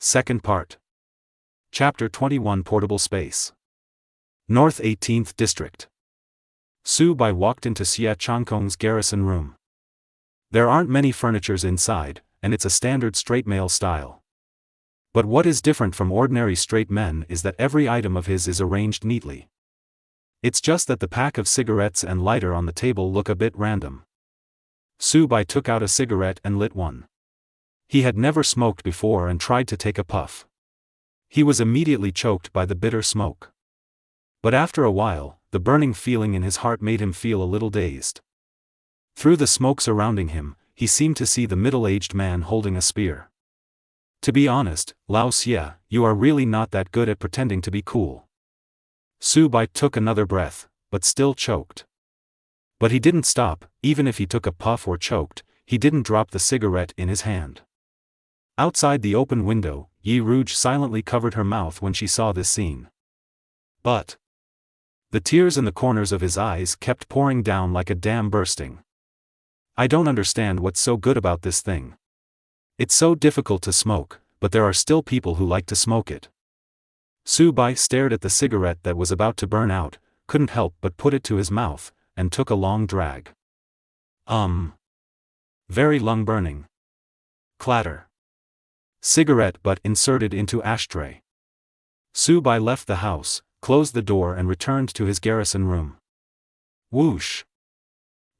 Second Part. Chapter 21 Portable Space. North 18th District. Su Bai walked into Xie Changkong's garrison room. There aren't many furnitures inside, and it's a standard straight male style. But what is different from ordinary straight men is that every item of his is arranged neatly. It's just that the pack of cigarettes and lighter on the table look a bit random. Su Bai took out a cigarette and lit one. He had never smoked before and tried to take a puff. He was immediately choked by the bitter smoke. But after a while, the burning feeling in his heart made him feel a little dazed. Through the smoke surrounding him, he seemed to see the middle-aged man holding a spear. To be honest, Lao Xie, you are really not that good at pretending to be cool. Su Bai took another breath, but still choked. But he didn't stop. Even if he took a puff or choked, he didn't drop the cigarette in his hand. Outside the open window, Yi Rouge silently covered her mouth when she saw this scene. But the tears in the corners of his eyes kept pouring down like a dam bursting. I don't understand what's so good about this thing. It's so difficult to smoke, but there are still people who like to smoke it. Su Bai stared at the cigarette that was about to burn out, couldn't help but put it to his mouth, and took a long drag. Very lung burning. Clatter. Cigarette butt inserted into ashtray. Su Bai left the house, closed the door and returned to his garrison room. Whoosh.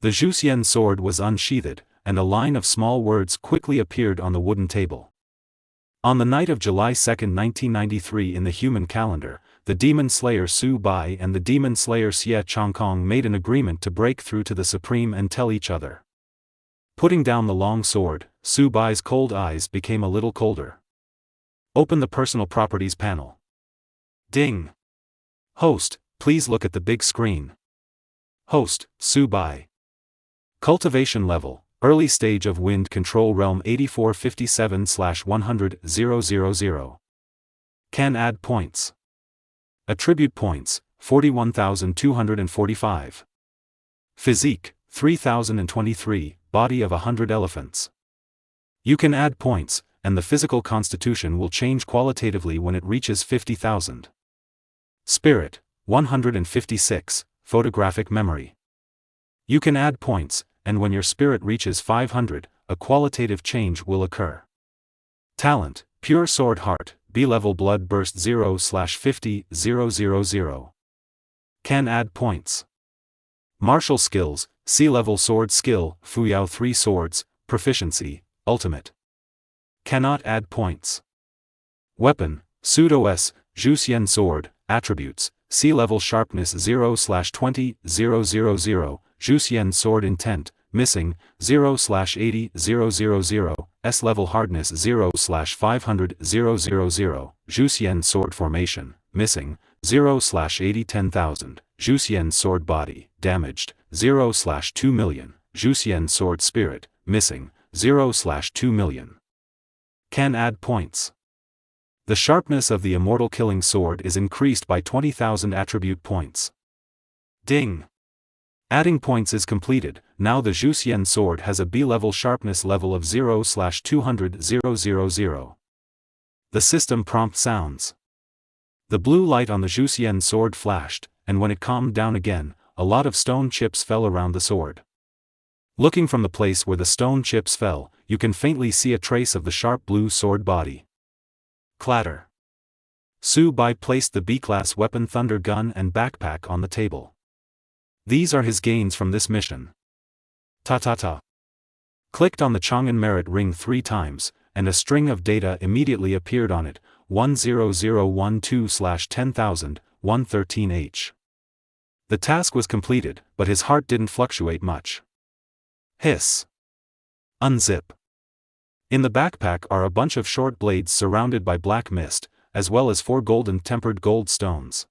The Zhuxian sword was unsheathed, and a line of small words quickly appeared on the wooden table. On the night of July 2, 1993 in the human calendar, the demon slayer Su Bai and the demon slayer Xie Changkong made an agreement to break through to the Supreme and tell each other. Putting down the long sword, Su Bai's cold eyes became a little colder. Open the personal properties panel. Ding. Host, please look at the big screen. Host, Su Bai. Cultivation level, early stage of wind control realm 8457/100,000. Can add points. Attribute points, 41,245. Physique, 3,023, body of 100 elephants. You can add points, and the physical constitution will change qualitatively when it reaches 50,000. Spirit, 156, photographic memory. You can add points, and when your spirit reaches 500, a qualitative change will occur. Talent, pure sword heart, B-level blood burst 0/50,000. Can add points. Martial skills, C-level sword skill, Fuyao 3 swords, proficiency, ultimate. Cannot add points. Weapon, pseudo-S, Zhuxian sword, attributes, C-level sharpness 0/20,000, Zhuxian sword intent, missing, 0/80,000, S-level hardness 0/500,000, Zhuxian sword formation, missing, 0/80,10,000, Zhuxian sword body, damaged, 0/2 million, Zhuxian sword spirit, missing, 0/2 million. Can add points. The sharpness of the immortal killing sword is increased by 20,000 attribute points. Ding. Adding points is completed. Now the Zhuxian sword has a B-level sharpness level of 0/200,000. The system prompt sounds. The blue light on the Zhuxian sword flashed, and when it calmed down again, a lot of stone chips fell around the sword. Looking from the place where the stone chips fell, you can faintly see a trace of the sharp blue sword body. Clatter. Su Bai placed the B-class weapon thunder gun and backpack on the table. These are his gains from this mission. Ta-ta-ta. Clicked on the Chang'an merit ring 3 times, and a string of data immediately appeared on it, 10012/10,000, 113H. The task was completed, but his heart didn't fluctuate much. Hiss. Unzip. In the backpack are a bunch of short blades surrounded by black mist, as well as 4 golden tempered gold stones.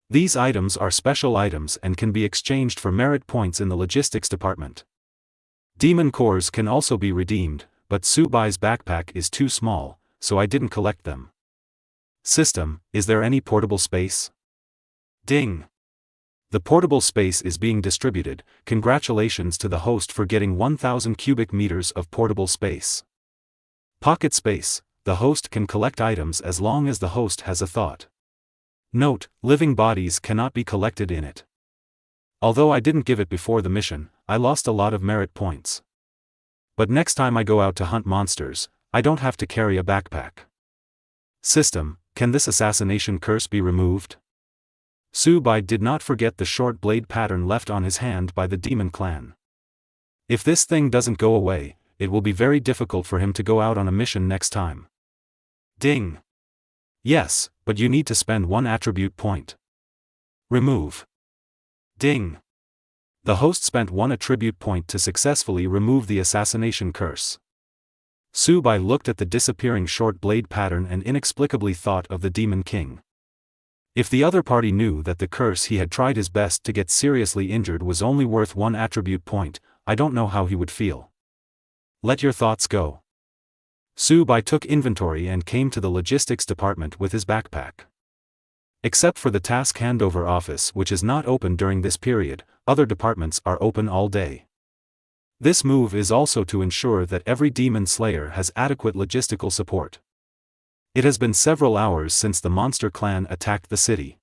These items are special items and can be exchanged for merit points in the logistics department. Demon cores can also be redeemed, but Su Bai's backpack is too small, so I didn't collect them. System, is there any portable space? Ding. The portable space is being distributed. Congratulations to the host for getting 1,000 cubic meters of portable space. Pocket space, the host can collect items as long as the host has a thought. Note, living bodies cannot be collected in it. Although I didn't give it before the mission, I lost a lot of merit points. But next time I go out to hunt monsters, I don't have to carry a backpack. System, can this assassination curse be removed? Su-bai did not forget the short blade pattern left on his hand by the demon clan. If this thing doesn't go away, it will be very difficult for him to go out on a mission next time. Ding. Yes, but you need to spend 1 attribute point. Remove. Ding. The host spent 1 attribute point to successfully remove the assassination curse. Su-bai looked at the disappearing short blade pattern and inexplicably thought of the Demon King. If the other party knew that the curse he had tried his best to get seriously injured was only worth 1 attribute point, I don't know how he would feel. Let your thoughts go. Su-bai took inventory and came to the logistics department with his backpack. Except for the task handover office, which is not open during this period, other departments are open all day. This move is also to ensure that every demon slayer has adequate logistical support. It has been several hours since the monster clan attacked the city.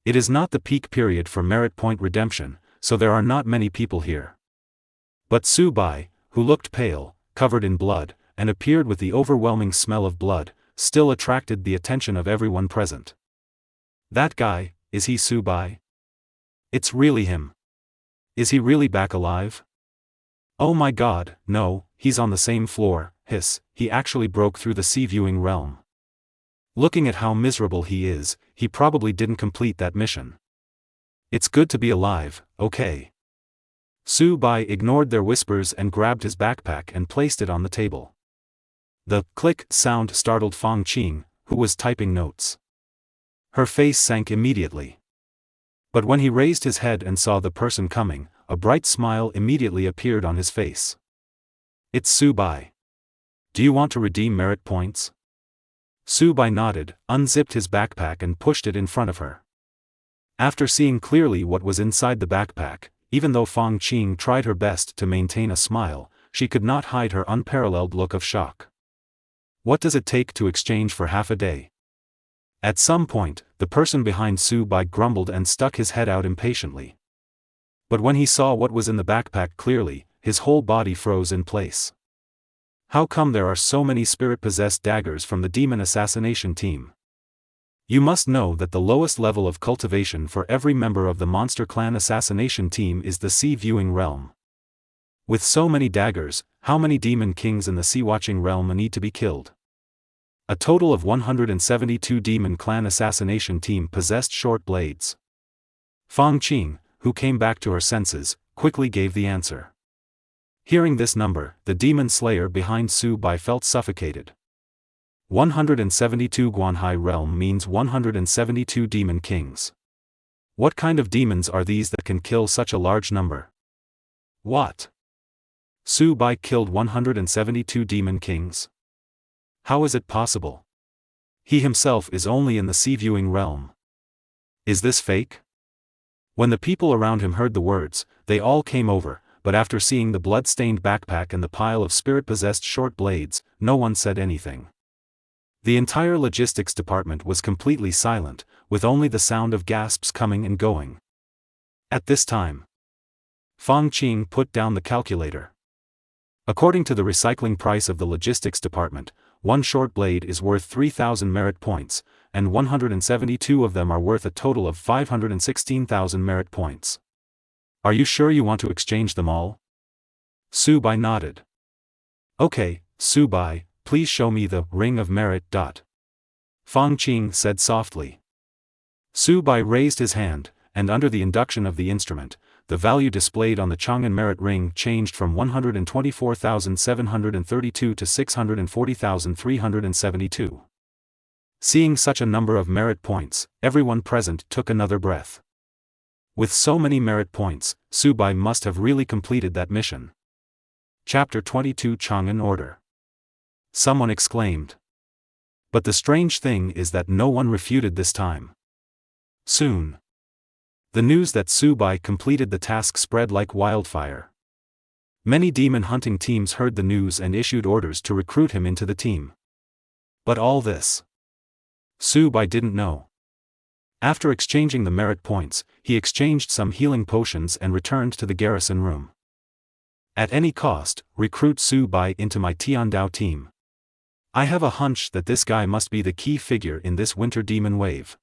It is not the peak period for merit point redemption, so there are not many people here. But Su-bai, who looked pale, covered in blood, and appeared with the overwhelming smell of blood, still attracted the attention of everyone present. That guy, is he Su-bai? It's really him. Is he really back alive? Oh my god, no, he's on the same floor, hiss, he actually broke through the sea-viewing realm. Looking at how miserable he is, he probably didn't complete that mission. It's good to be alive, okay. Su-bai ignored their whispers and grabbed his backpack and placed it on the table. The click sound startled Fang Qing, who was typing notes. Her face sank immediately. But when he raised his head and saw the person coming, a bright smile immediately appeared on his face. It's Su-bai. Do you want to redeem merit points? Su-bai nodded, unzipped his backpack and pushed it in front of her. After seeing clearly what was inside the backpack, even though Fang Qing tried her best to maintain a smile, she could not hide her unparalleled look of shock. What does it take to exchange for half a day? At some point, the person behind Su-bai grumbled and stuck his head out impatiently. But when he saw what was in the backpack clearly, his whole body froze in place. How come there are so many spirit-possessed daggers from the demon assassination team? You must know that the lowest level of cultivation for every member of the Monster Clan assassination team is the sea-viewing realm. With so many daggers, how many demon kings in the sea-watching realm need to be killed? A total of 172 demon clan assassination team possessed short blades. Fang Qing, who came back to her senses, quickly gave the answer. Hearing this number, the demon slayer behind Su-bai felt suffocated. 172 Guanhai realm means 172 demon kings. What kind of demons are these that can kill such a large number? What? Su-bai killed 172 demon kings? How is it possible? He himself is only in the sea-viewing realm. Is this fake? When the people around him heard the words, they all came over, but after seeing the blood-stained backpack and the pile of spirit-possessed short blades, no one said anything. The entire logistics department was completely silent, with only the sound of gasps coming and going. At this time, Fang Qing put down the calculator. According to the recycling price of the logistics department, one short blade is worth 3,000 merit points, and 172 of them are worth a total of 516,000 merit points. Are you sure you want to exchange them all? Su-bai nodded. Okay, Su-bai, please show me the ring of merit. Fang Qing said softly. Su-bai raised his hand, and under the induction of the instrument, the value displayed on the Chang'an merit ring changed from 124,732 to 640,372. Seeing such a number of merit points, everyone present took another breath. With so many merit points, Su-bai must have really completed that mission. Chapter 22 Chang'an Order. Someone exclaimed. But the strange thing is that no one refuted this time. Soon, the news that Su-bai completed the task spread like wildfire. Many demon hunting teams heard the news and issued orders to recruit him into the team. But all this, Su Bai didn't know. After exchanging the merit points, he exchanged some healing potions and returned to the garrison room. At any cost, recruit Su Bai into my Tiandao team. I have a hunch that this guy must be the key figure in this winter demon wave.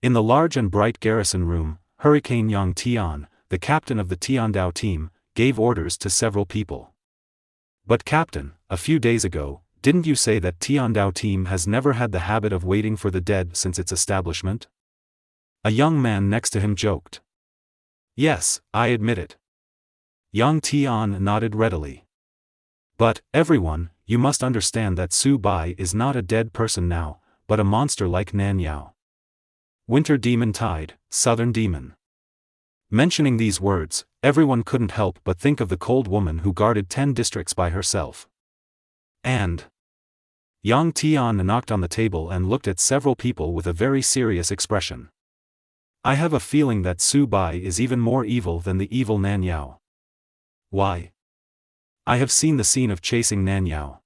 In the large and bright garrison room, Hurricane Yang Tian, the captain of the Tiandao team, gave orders to several people. But Captain, a few days ago, didn't you say that Tiandao team has never had the habit of waiting for the dead since its establishment? A young man next to him joked. Yes, I admit it. Yang Tian nodded readily. But, everyone, you must understand that Su Bai is not a dead person now, but a monster like Nan Yao. Winter demon tide, southern demon. Mentioning these words, everyone couldn't help but think of the cold woman who guarded 10 districts by herself. And Yang Tian knocked on the table and looked at several people with a very serious expression. I have a feeling that Su Bai is even more evil than the evil Nan Yao. Why? I have seen the scene of chasing Nan Yao.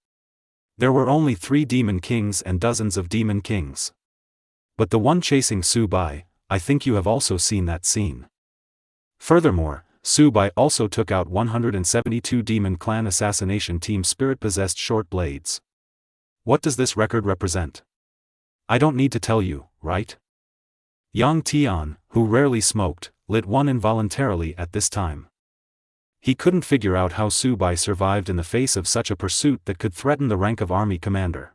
There were only 3 demon kings and dozens of demon kings. But the one chasing Su Bai, I think you have also seen that scene. Furthermore, Su Bai also took out 172 demon clan assassination team spirit-possessed short blades. What does this record represent? I don't need to tell you, right? Yang Tian, who rarely smoked, lit one involuntarily at this time. He couldn't figure out how Su Bai survived in the face of such a pursuit that could threaten the rank of army commander.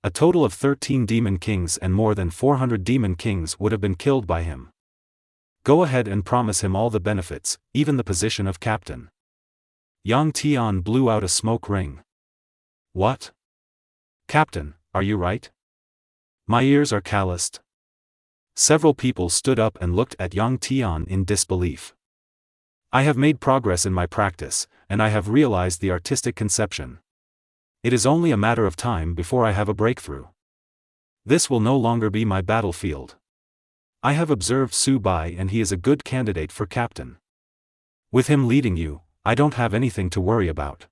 A total of 13 demon kings and more than 400 demon kings would have been killed by him. Go ahead and promise him all the benefits, even the position of captain. Yang Tian blew out a smoke ring. What? Captain, are you right? My ears are calloused. Several people stood up and looked at Yang Tian in disbelief. I have made progress in my practice, and I have realized the artistic conception. It is only a matter of time before I have a breakthrough. This will no longer be my battlefield. I have observed Su Bai and he is a good candidate for captain. With him leading you, I don't have anything to worry about.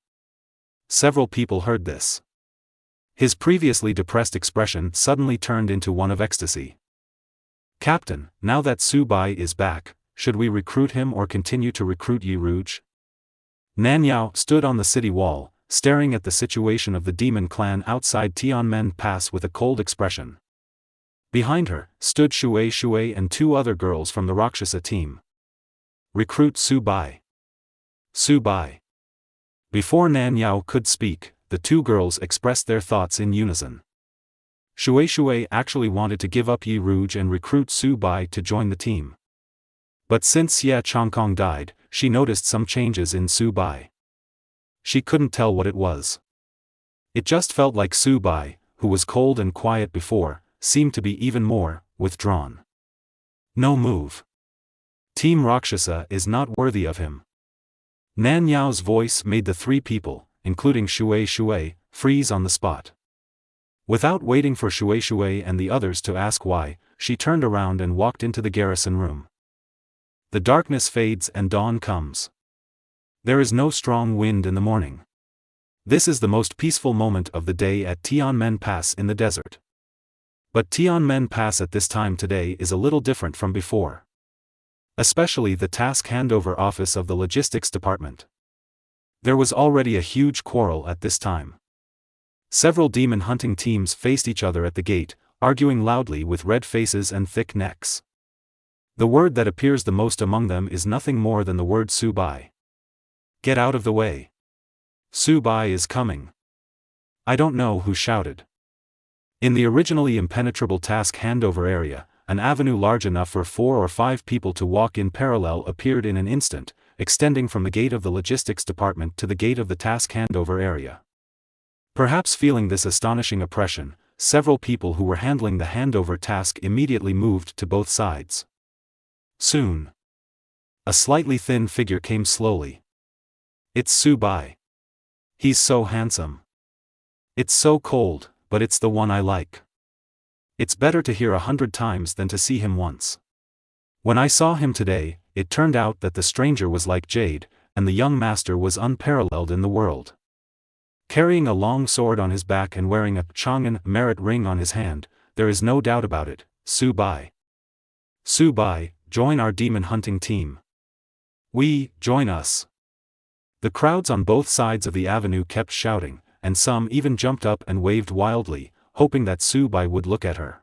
Several people heard this. His previously depressed expression suddenly turned into one of ecstasy. Captain, now that Su Bai is back, should we recruit him or continue to recruit Yi Rouge? Nan Yao stood on the city wall, staring at the situation of the demon clan outside Tianmen Pass with a cold expression. Behind her, stood Shui and 2 other girls from the Rakshasa team. Recruit Su Bai. Su Bai. Before Nan Yao could speak, the 2 girls expressed their thoughts in unison. Shui actually wanted to give up Yi Rouge and recruit Su Bai to join the team. But since Xie Changkong died, she noticed some changes in Su Bai. She couldn't tell what it was. It just felt like Su Bai, who was cold and quiet before, seemed to be even more withdrawn. No move. Team Rakshasa is not worthy of him. Nan Yao's voice made the 3 people, including Shui, freeze on the spot. Without waiting for Shui and the others to ask why, she turned around and walked into the garrison room. The darkness fades and dawn comes. There is no strong wind in the morning. This is the most peaceful moment of the day at Tianmen Pass in the desert. But Tianmen Pass at this time today is a little different from before. Especially the task handover office of the logistics department. There was already a huge quarrel at this time. Several demon hunting teams faced each other at the gate, arguing loudly with red faces and thick necks. The word that appears the most among them is nothing more than the word Su Bai. Get out of the way. Su Bai is coming. I don't know who shouted. In the originally impenetrable task handover area, an avenue large enough for 4 or 5 people to walk in parallel appeared in an instant, extending from the gate of the logistics department to the gate of the task handover area. Perhaps feeling this astonishing oppression, several people who were handling the handover task immediately moved to both sides. Soon, a slightly thin figure came slowly. It's Su Bai. He's so handsome. It's so cold, but it's the one I like. It's better to hear 100 times than to see him once. When I saw him today, it turned out that the stranger was like jade, and the young master was unparalleled in the world. Carrying a long sword on his back and wearing a Chang'an merit ring on his hand, there is no doubt about it, Su Bai. Su Bai, join our demon hunting team. Join us. The crowds on both sides of the avenue kept shouting, and some even jumped up and waved wildly, hoping that Su Bai would look at her.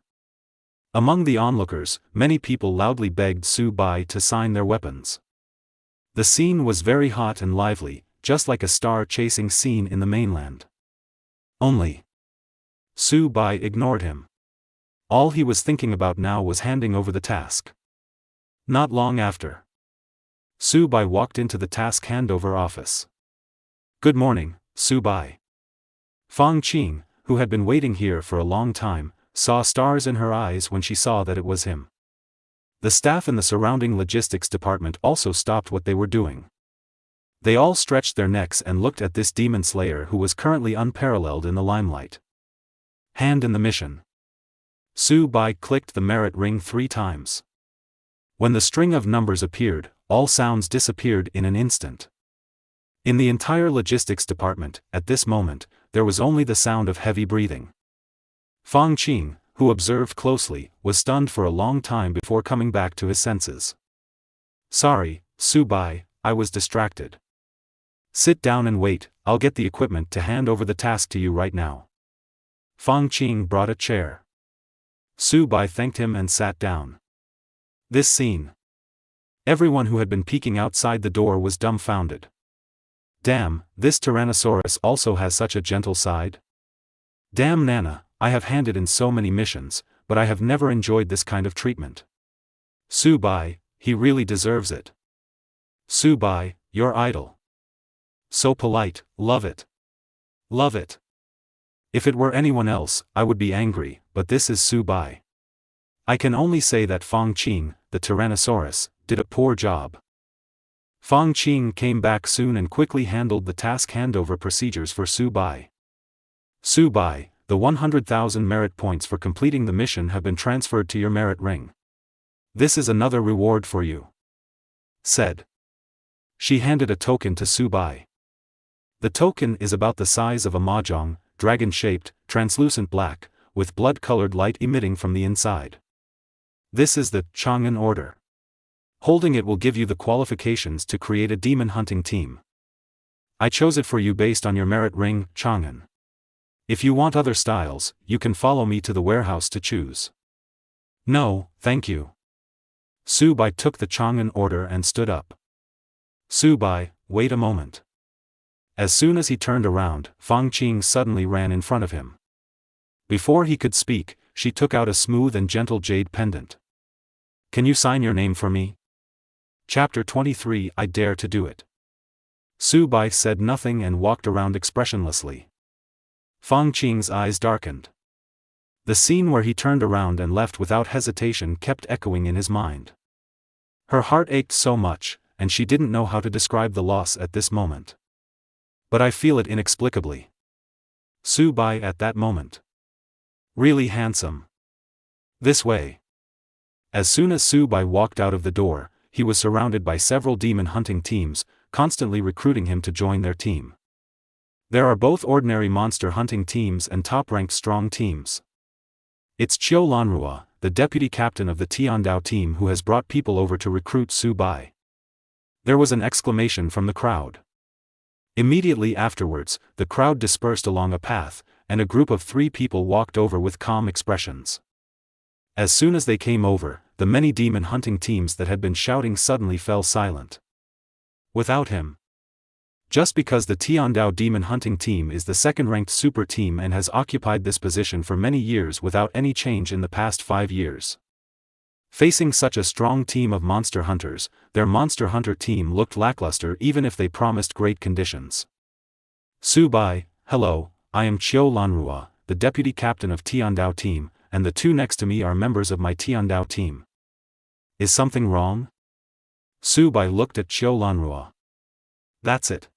Among the onlookers, many people loudly begged Su Bai to sign their weapons. The scene was very hot and lively, just like a star-chasing scene in the mainland. Only Su Bai ignored him. All he was thinking about now was handing over the task. Not long after, Su Bai walked into the task handover office. "Good morning, Su Bai." Fang Qing, who had been waiting here for a long time, saw stars in her eyes when she saw that it was him. The staff in the surrounding logistics department also stopped what they were doing. They all stretched their necks and looked at this demon slayer who was currently unparalleled in the limelight. Hand in the mission. Su Bai clicked the merit ring 3 times. When the string of numbers appeared, all sounds disappeared in an instant. In the entire logistics department, at this moment, there was only the sound of heavy breathing. Fang Qing, who observed closely, was stunned for a long time before coming back to his senses. "Sorry, Su Bai, I was distracted. Sit down and wait, I'll get the equipment to hand over the task to you right now." Fang Qing brought a chair. Su Bai thanked him and sat down. This scene. Everyone who had been peeking outside the door was dumbfounded. Damn, this Tyrannosaurus also has such a gentle side. Damn Nana, I have handed in so many missions, but I have never enjoyed this kind of treatment. Su Bai, he really deserves it. Su Bai, your idol. So polite, love it. Love it. If it were anyone else, I would be angry, but this is Su Bai. I can only say that Fang Qing, the Tyrannosaurus, did a poor job. Fang Qing came back soon and quickly handled the task handover procedures for Su Bai. Su Bai, the 100,000 merit points for completing the mission have been transferred to your merit ring. This is another reward for you," said. She handed a token to Su Bai. The token is about the size of a mahjong, dragon-shaped, translucent black, with blood-colored light emitting from the inside. This is the Chang'an order. Holding it will give you the qualifications to create a demon hunting team. I chose it for you based on your merit ring, Chang'an. If you want other styles, you can follow me to the warehouse to choose. No, thank you. Su Bai took the Chang'an order and stood up. Su Bai, wait a moment. As soon as he turned around, Fang Qing suddenly ran in front of him. Before he could speak, she took out a smooth and gentle jade pendant. "Can you sign your name for me?" Chapter 23 I dare to do it. Su Bai said nothing and walked around expressionlessly. Fang Qing's eyes darkened. The scene where he turned around and left without hesitation kept echoing in his mind. Her heart ached so much, and she didn't know how to describe the loss at this moment. But I feel it inexplicably. Su Bai at that moment. Really handsome. This way. As soon as Su Bai walked out of the door, he was surrounded by several demon hunting teams, constantly recruiting him to join their team. There are both ordinary monster hunting teams and top-ranked strong teams. It's Qiu Lanrua, the deputy captain of the Tiandao team, who has brought people over to recruit Su Bai. There was an exclamation from the crowd. Immediately afterwards, the crowd dispersed along a path, and a group of 3 people walked over with calm expressions. As soon as they came over, the many demon hunting teams that had been shouting suddenly fell silent. Without him. Just because the Tiandao demon hunting team is the second-ranked super team and has occupied this position for many years without any change in the past 5 years. Facing such a strong team of monster hunters, their monster hunter team looked lackluster even if they promised great conditions. Su Bai, hello, I am Qiu Lanrua, the deputy captain of Tiandao team, and the 2 next to me are members of my Tiandao team. Is something wrong? Su Bai looked at Qiu Lanrua. That's it.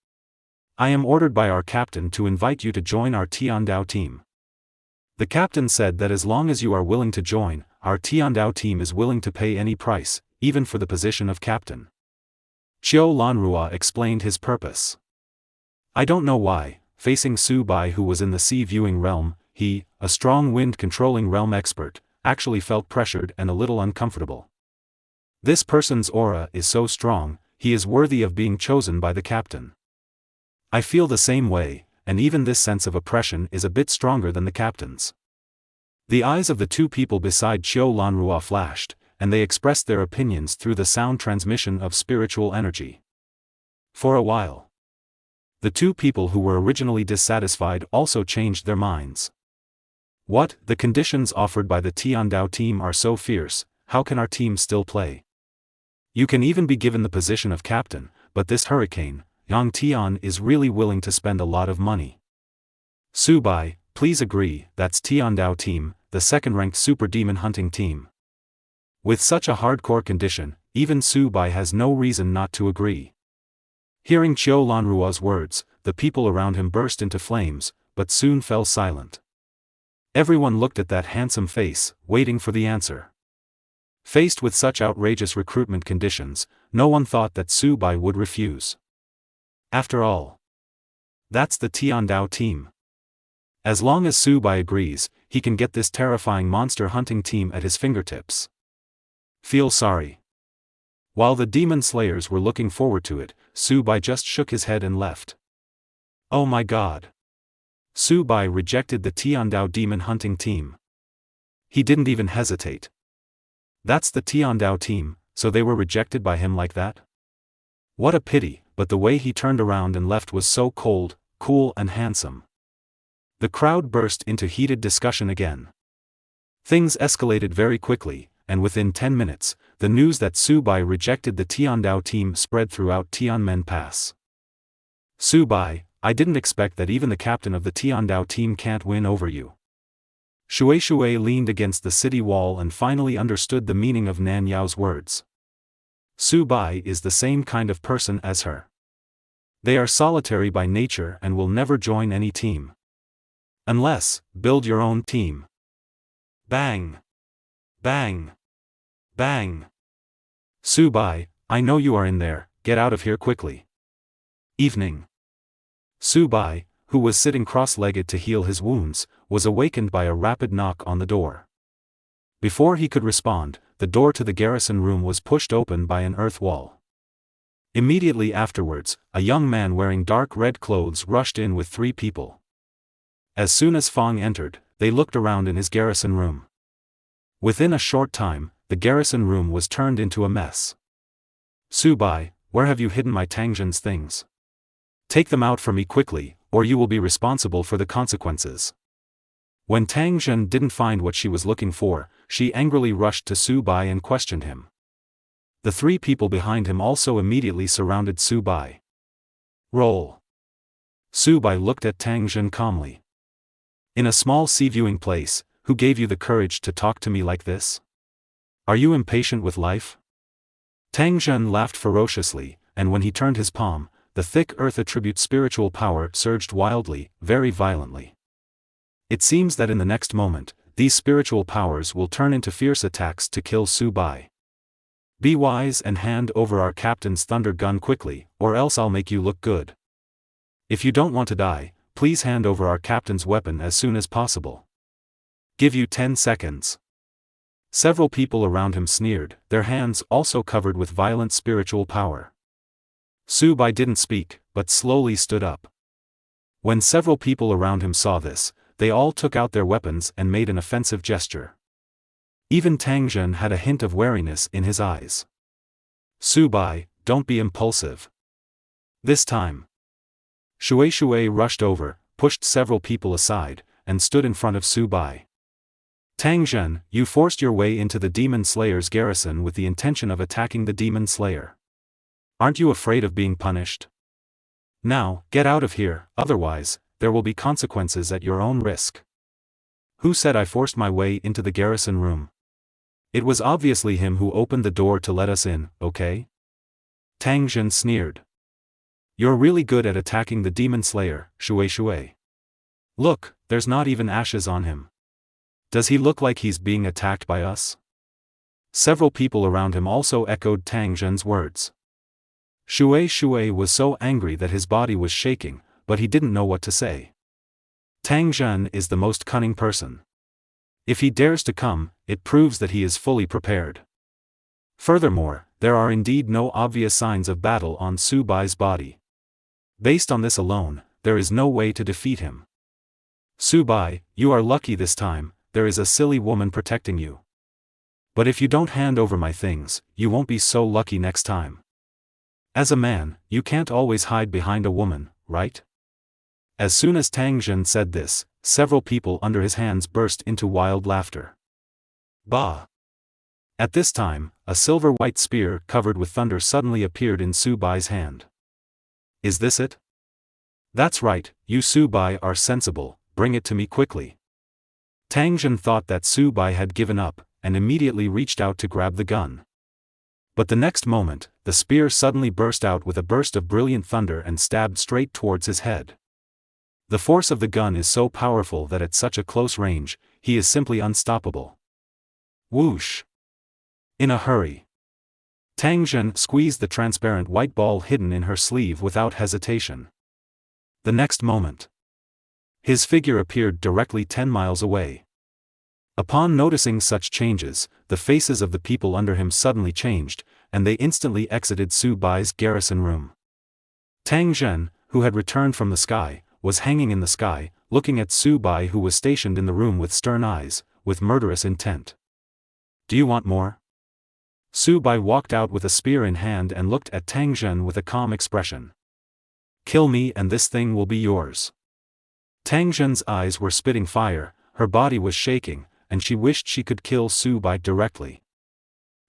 I am ordered by our captain to invite you to join our Tiandao team. The captain said that as long as you are willing to join, our Tiandao team is willing to pay any price, even for the position of captain. Qiu Lanrua explained his purpose. I don't know why, facing Su Bai, who was in the sea viewing realm. He, a strong wind-controlling realm expert, actually felt pressured and a little uncomfortable. This person's aura is so strong, he is worthy of being chosen by the captain. I feel the same way, and even this sense of oppression is a bit stronger than the captain's. The eyes of the two people beside Qiu Lanrua flashed, and they expressed their opinions through the sound transmission of spiritual energy. For a while, the two people who were originally dissatisfied also changed their minds. What? The conditions offered by the Tiandao team are so fierce, how can our team still play? You can even be given the position of captain, but this hurricane, Yang Tian, is really willing to spend a lot of money. Su Bai, please agree, that's Tiandao team, the second-ranked super demon hunting team. With such a hardcore condition, even Su Bai has no reason not to agree. Hearing Qiu Lanrua's words, the people around him burst into flames, but soon fell silent. Everyone looked at that handsome face, waiting for the answer. Faced with such outrageous recruitment conditions, no one thought that Su Bai would refuse. After all, that's the Tiandao team. As long as Su Bai agrees, he can get this terrifying monster hunting team at his fingertips. Feel sorry. While the demon slayers were looking forward to it, Su Bai just shook his head and left. Oh my god. Su Bai rejected the Tiandao demon hunting team. He didn't even hesitate. That's the Tiandao team, so they were rejected by him like that? What a pity, but the way he turned around and left was so cold, cool and handsome. The crowd burst into heated discussion again. Things escalated very quickly, and within 10 minutes, the news that Su Bai rejected the Tiandao team spread throughout Tianmen Pass. Su Bai, I didn't expect that even the captain of the Tiandao team can't win over you. Shui leaned against the city wall and finally understood the meaning of Nan Yao's words. Su Bai is the same kind of person as her. They are solitary by nature and will never join any team. Unless, build your own team. Bang! Bang! Bang! Su Bai, I know you are in there, get out of here quickly. Evening. Su Bai, who was sitting cross-legged to heal his wounds, was awakened by a rapid knock on the door. Before he could respond, the door to the garrison room was pushed open by an earth wall. Immediately afterwards, a young man wearing dark red clothes rushed in with 3 people. As soon as Fang entered, they looked around in his garrison room. Within a short time, the garrison room was turned into a mess. Su Bai, where have you hidden my Tangzhen's things? Take them out for me quickly, or you will be responsible for the consequences. When Tang Zhen didn't find what she was looking for, she angrily rushed to Su Bai and questioned him. The 3 people behind him also immediately surrounded Su Bai. Roll. Su Bai looked at Tang Zhen calmly. In a small sea-viewing place, who gave you the courage to talk to me like this? Are you impatient with life? Tang Zhen laughed ferociously, and when he turned his palm, the thick earth attribute spiritual power surged wildly, very violently. It seems that in the next moment, these spiritual powers will turn into fierce attacks to kill Su Bai. Be wise and hand over our captain's thunder gun quickly, or else I'll make you look good. If you don't want to die, please hand over our captain's weapon as soon as possible. Give you 10 seconds. Several people around him sneered, their hands also covered with violent spiritual power. Su Bai didn't speak, but slowly stood up. When several people around him saw this, they all took out their weapons and made an offensive gesture. Even Tang Zhen had a hint of wariness in his eyes. Su Bai, don't be impulsive. This time. Shui rushed over, pushed several people aside, and stood in front of Su Bai. Tang Zhen, you forced your way into the Demon Slayer's garrison with the intention of attacking the Demon Slayer. Aren't you afraid of being punished? Now, get out of here, otherwise, there will be consequences at your own risk. Who said I forced my way into the garrison room? It was obviously him who opened the door to let us in, okay? Tang Zhen sneered. You're really good at attacking the Demon Slayer, Shui. Look, there's not even ashes on him. Does he look like he's being attacked by us? Several people around him also echoed Tang Zhen's words. Shui was so angry that his body was shaking, but he didn't know what to say. Tang Zhen is the most cunning person. If he dares to come, it proves that he is fully prepared. Furthermore, there are indeed no obvious signs of battle on Su Bai's body. Based on this alone, there is no way to defeat him. Su Bai, you are lucky this time, there is a silly woman protecting you. But if you don't hand over my things, you won't be so lucky next time. As a man, you can't always hide behind a woman, right? As soon as Tang Zhen said this, several people under his hands burst into wild laughter. Bah! At this time, a silver-white spear covered with thunder suddenly appeared in Su Bai's hand. Is this it? That's right, you Su Bai are sensible, bring it to me quickly. Tang Zhen thought that Su Bai had given up, and immediately reached out to grab the gun. But the next moment, the spear suddenly burst out with a burst of brilliant thunder and stabbed straight towards his head. The force of the gun is so powerful that at such a close range, he is simply unstoppable. Whoosh! In a hurry. Tang Zhen squeezed the transparent white ball hidden in her sleeve without hesitation. The next moment, his figure appeared directly 10 miles away. Upon noticing such changes, the faces of the people under him suddenly changed, and they instantly exited Su Bai's garrison room. Tang Zhen, who had returned from the sky, was hanging in the sky, looking at Su Bai, who was stationed in the room with stern eyes, with murderous intent. Do you want more? Su Bai walked out with a spear in hand and looked at Tang Zhen with a calm expression. Kill me and this thing will be yours. Tang Zhen's eyes were spitting fire, her body was shaking, and she wished she could kill Su Bai directly.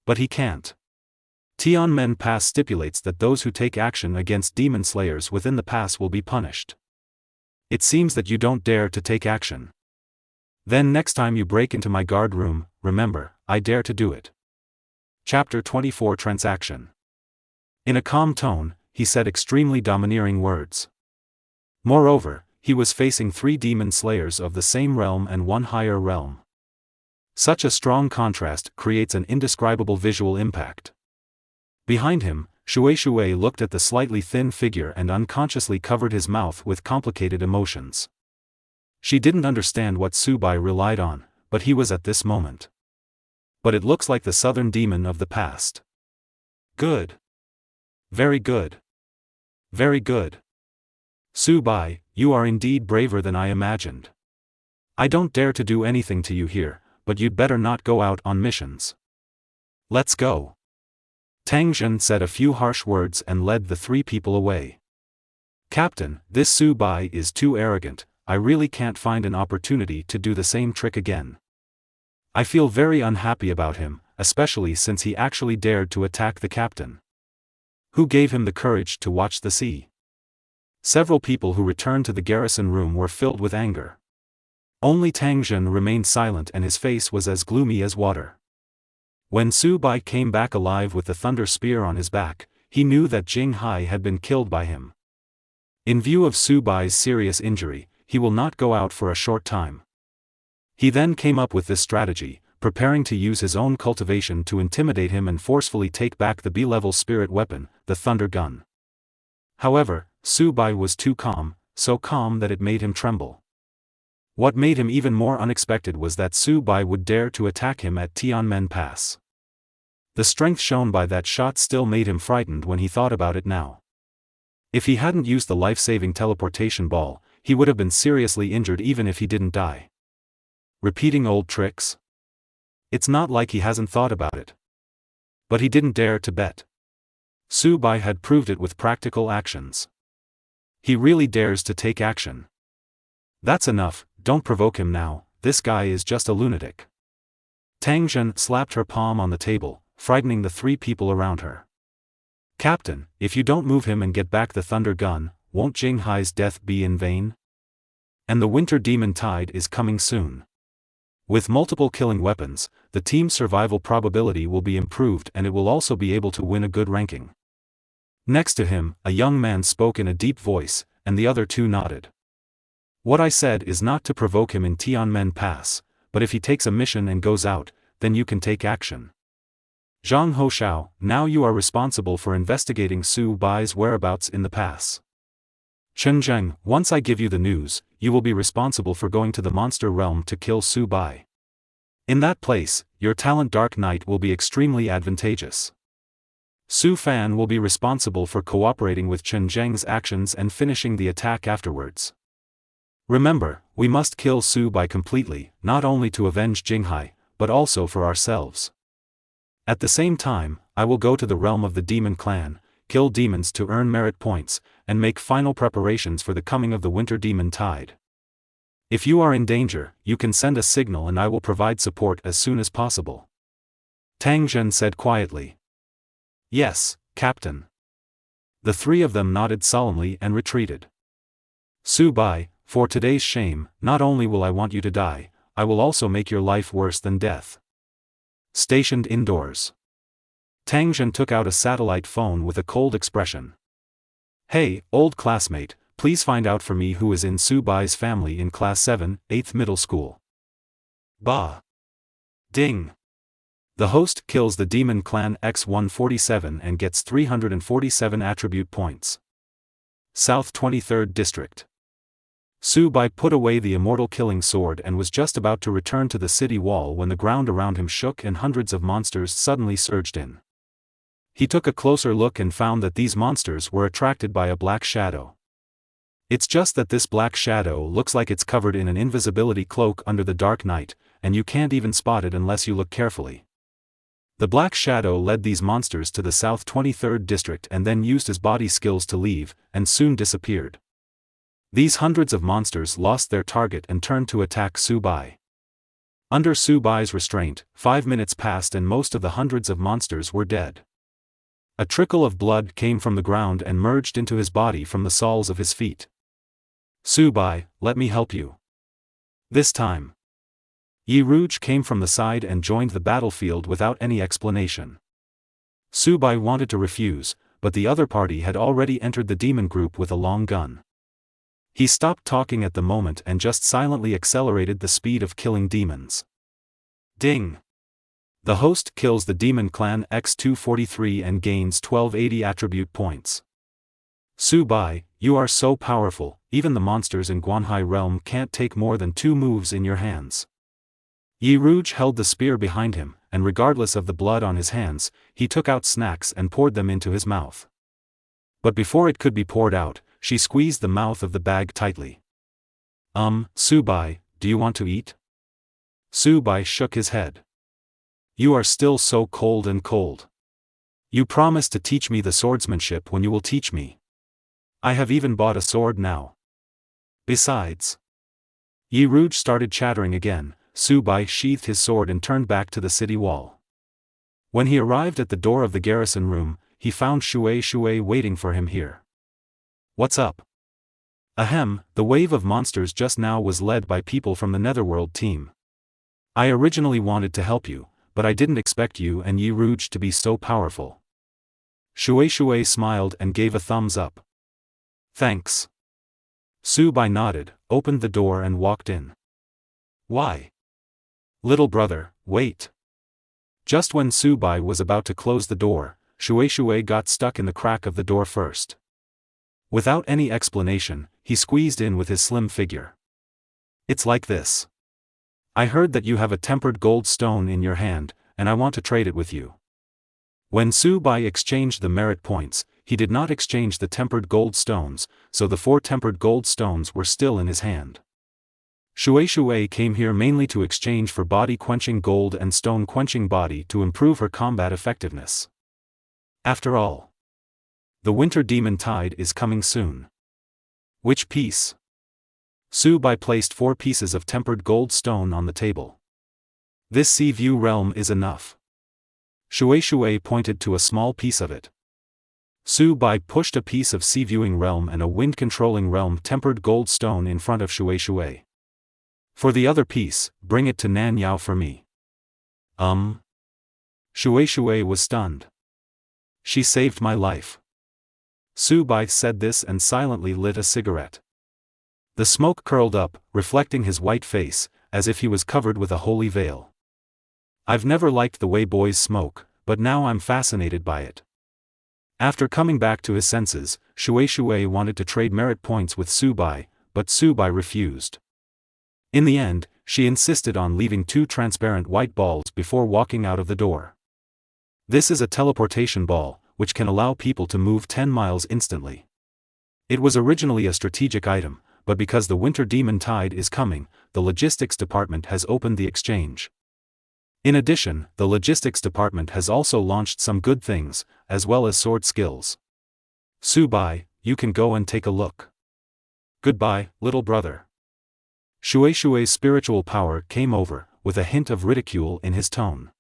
But he can't. Tianmen Pass stipulates that those who take action against demon slayers within the pass will be punished. It seems that you don't dare to take action. Then next time you break into my guard room, remember, I dare to do it. Chapter 24 Transaction. In a calm tone, he said extremely domineering words. Moreover, he was facing 3 demon slayers of the same realm and 1 higher realm. Such a strong contrast creates an indescribable visual impact. Behind him, Shui looked at the slightly thin figure and unconsciously covered his mouth with complicated emotions. She didn't understand what Su Bai relied on, but he was at this moment. But it looks like the southern demon of the past. Good. Very good. Very good. Su Bai, you are indeed braver than I imagined. I don't dare to do anything to you here, but you'd better not go out on missions. Let's go. Tang Zhen said a few harsh words and led the 3 people away. Captain, this Su Bai is too arrogant, I really can't find an opportunity to do the same trick again. I feel very unhappy about him, especially since he actually dared to attack the captain. Who gave him the courage to watch the sea? Several people who returned to the garrison room were filled with anger. Only Tang Zhen remained silent and his face was as gloomy as water. When Su Bai came back alive with the thunder spear on his back, he knew that Jing Hai had been killed by him. In view of Su Bai's serious injury, he will not go out for a short time. He then came up with this strategy, preparing to use his own cultivation to intimidate him and forcefully take back the B-level spirit weapon, the thunder gun. However, Su Bai was too calm, so calm that it made him tremble. What made him even more unexpected was that Su Bai would dare to attack him at Tianmen Pass. The strength shown by that shot still made him frightened when he thought about it now. If he hadn't used the life-saving teleportation ball, he would have been seriously injured even if he didn't die. Repeating old tricks? It's not like he hasn't thought about it. But he didn't dare to bet. Su Bai had proved it with practical actions. He really dares to take action. That's enough, don't provoke him now, this guy is just a lunatic. Tang Zhen slapped her palm on the table, frightening the 3 people around her. Captain, if you don't move him and get back the thunder gun, won't Jing Hai's death be in vain? And the winter demon tide is coming soon. With multiple killing weapons, the team's survival probability will be improved and it will also be able to win a good ranking. Next to him, a young man spoke in a deep voice, and the other 2 nodded. What I said is not to provoke him in Tianmen Pass, but if he takes a mission and goes out, then you can take action. Zhang Hoshao, now you are responsible for investigating Su Bai's whereabouts in the pass. Chen Zheng, once I give you the news, you will be responsible for going to the monster realm to kill Su Bai. In that place, your talent Dark Knight will be extremely advantageous. Su Fan will be responsible for cooperating with Chen Zheng's actions and finishing the attack afterwards. Remember, we must kill Su Bai completely, not only to avenge Jinghai, but also for ourselves. At the same time, I will go to the realm of the demon clan, kill demons to earn merit points, and make final preparations for the coming of the winter demon tide. If you are in danger, you can send a signal and I will provide support as soon as possible. Tang Zhen said quietly. Yes, Captain. The three of them nodded solemnly and retreated. Su Bai, for today's shame, not only will I want you to die, I will also make your life worse than death. Stationed indoors. Tang Zhen took out a satellite phone with a cold expression. Hey, old classmate, please find out for me who is in Su Bai's family in Class 7, 8th Middle School. Bah. Ding. The host kills the Demon Clan X-147 and gets 347 attribute points. South 23rd District. Su Bai put away the immortal killing sword and was just about to return to the city wall when the ground around him shook and hundreds of monsters suddenly surged in. He took a closer look and found that these monsters were attracted by a black shadow. It's just that this black shadow looks like it's covered in an invisibility cloak under the Dark Knight, and you can't even spot it unless you look carefully. The black shadow led these monsters to the South 23rd District and then used his body skills to leave, and soon disappeared. These hundreds of monsters lost their target and turned to attack Su Bai. Under Su Bai's restraint, 5 minutes passed and most of the hundreds of monsters were dead. A trickle of blood came from the ground and merged into his body from the soles of his feet. Su Bai, let me help you. This time. Yi Rouge came from the side and joined the battlefield without any explanation. Su Bai wanted to refuse, but the other party had already entered the demon group with a long gun. He stopped talking at the moment and just silently accelerated the speed of killing demons. Ding! The host kills the Demon Clan X-243 and gains 1280 attribute points. Su Bai, you are so powerful, even the monsters in Guanhai realm can't take more than 2 moves in your hands. Yi Rouge held the spear behind him, and regardless of the blood on his hands, he took out snacks and poured them into his mouth. But before it could be poured out, she squeezed the mouth of the bag tightly. Su Bai, do you want to eat? Su Bai shook his head. You are still so cold and cold. You promised to teach me the swordsmanship when you will teach me. I have even bought a sword now. Besides. Yi Rouge started chattering again. Su Bai sheathed his sword and turned back to the city wall. When he arrived at the door of the garrison room, he found Shui waiting for him here. What's up? Ahem, the wave of monsters just now was led by people from the Netherworld team. I originally wanted to help you, but I didn't expect you and Yi Rouge to be so powerful. Shui smiled and gave a thumbs up. Thanks. Su Bai nodded, opened the door and walked in. Why? Little brother, wait. Just when Su Bai was about to close the door, Shui got stuck in the crack of the door first. Without any explanation, he squeezed in with his slim figure. It's like this. I heard that you have a tempered gold stone in your hand, and I want to trade it with you. When Su Bai exchanged the merit points, he did not exchange the tempered gold stones, so the 4 tempered gold stones were still in his hand. Shui came here mainly to exchange for body-quenching gold and stone-quenching body to improve her combat effectiveness. After all, the winter demon tide is coming soon. Which piece? Su Bai placed 4 pieces of tempered gold stone on the table. This sea view realm is enough. Shui pointed to a small piece of it. Su Bai pushed a piece of sea viewing realm and a wind controlling realm tempered gold stone in front of Shui. For the other piece, bring it to Nan Yao for me. Shui was stunned. She saved my life. Su Bai said this and silently lit a cigarette. The smoke curled up, reflecting his white face, as if he was covered with a holy veil. I've never liked the way boys smoke, but now I'm fascinated by it. After coming back to his senses, Shui wanted to trade merit points with Su Bai, but Su Bai refused. In the end, she insisted on leaving 2 transparent white balls before walking out of the door. This is a teleportation ball, which can allow people to move 10 miles instantly. It was originally a strategic item, but because the winter demon tide is coming, the logistics department has opened the exchange. In addition, the logistics department has also launched some good things, as well as sword skills. Su Bai, you can go and take a look. Goodbye, little brother. Shui's spiritual power came over, with a hint of ridicule in his tone.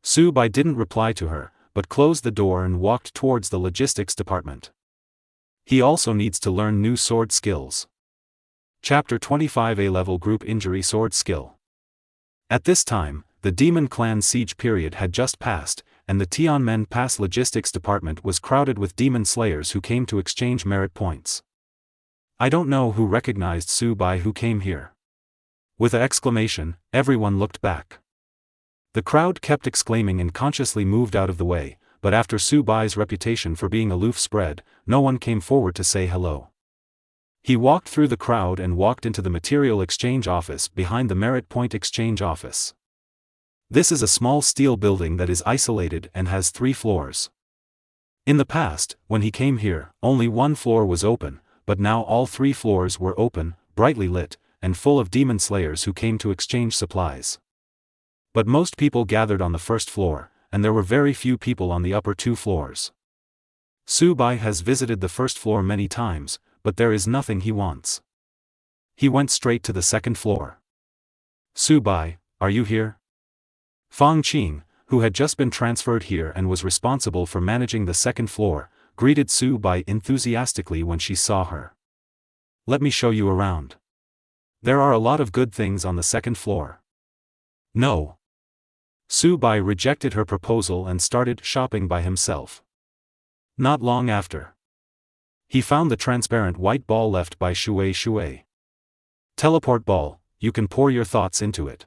Su Bai didn't reply to her, but closed the door and walked towards the logistics department. He also needs to learn new sword skills. Chapter 25 A-Level Group Injury Sword Skill. At this time, the Demon Clan siege period had just passed, and the Tianmen Pass logistics department was crowded with demon slayers who came to exchange merit points. I don't know who recognized Su Bai who came here. With an exclamation, everyone looked back. The crowd kept exclaiming and consciously moved out of the way, but after Su Bai's reputation for being aloof spread, no one came forward to say hello. He walked through the crowd and walked into the material exchange office behind the merit point exchange office. This is a small steel building that is isolated and has 3 floors. In the past, when he came here, only 1 floor was open, but now all 3 floors were open, brightly lit, and full of demon slayers who came to exchange supplies. But most people gathered on the first floor, and there were very few people on the upper 2 floors. Su Bai has visited the first floor many times, but there is nothing he wants. He went straight to the second floor. Su Bai, are you here? Fang Qing, who had just been transferred here and was responsible for managing the second floor, greeted Su Bai enthusiastically when she saw her. Let me show you around. There are a lot of good things on the second floor. No. Su Bai rejected her proposal and started shopping by himself. Not long after, he found the transparent white ball left by Shui. Teleport ball, you can pour your thoughts into it.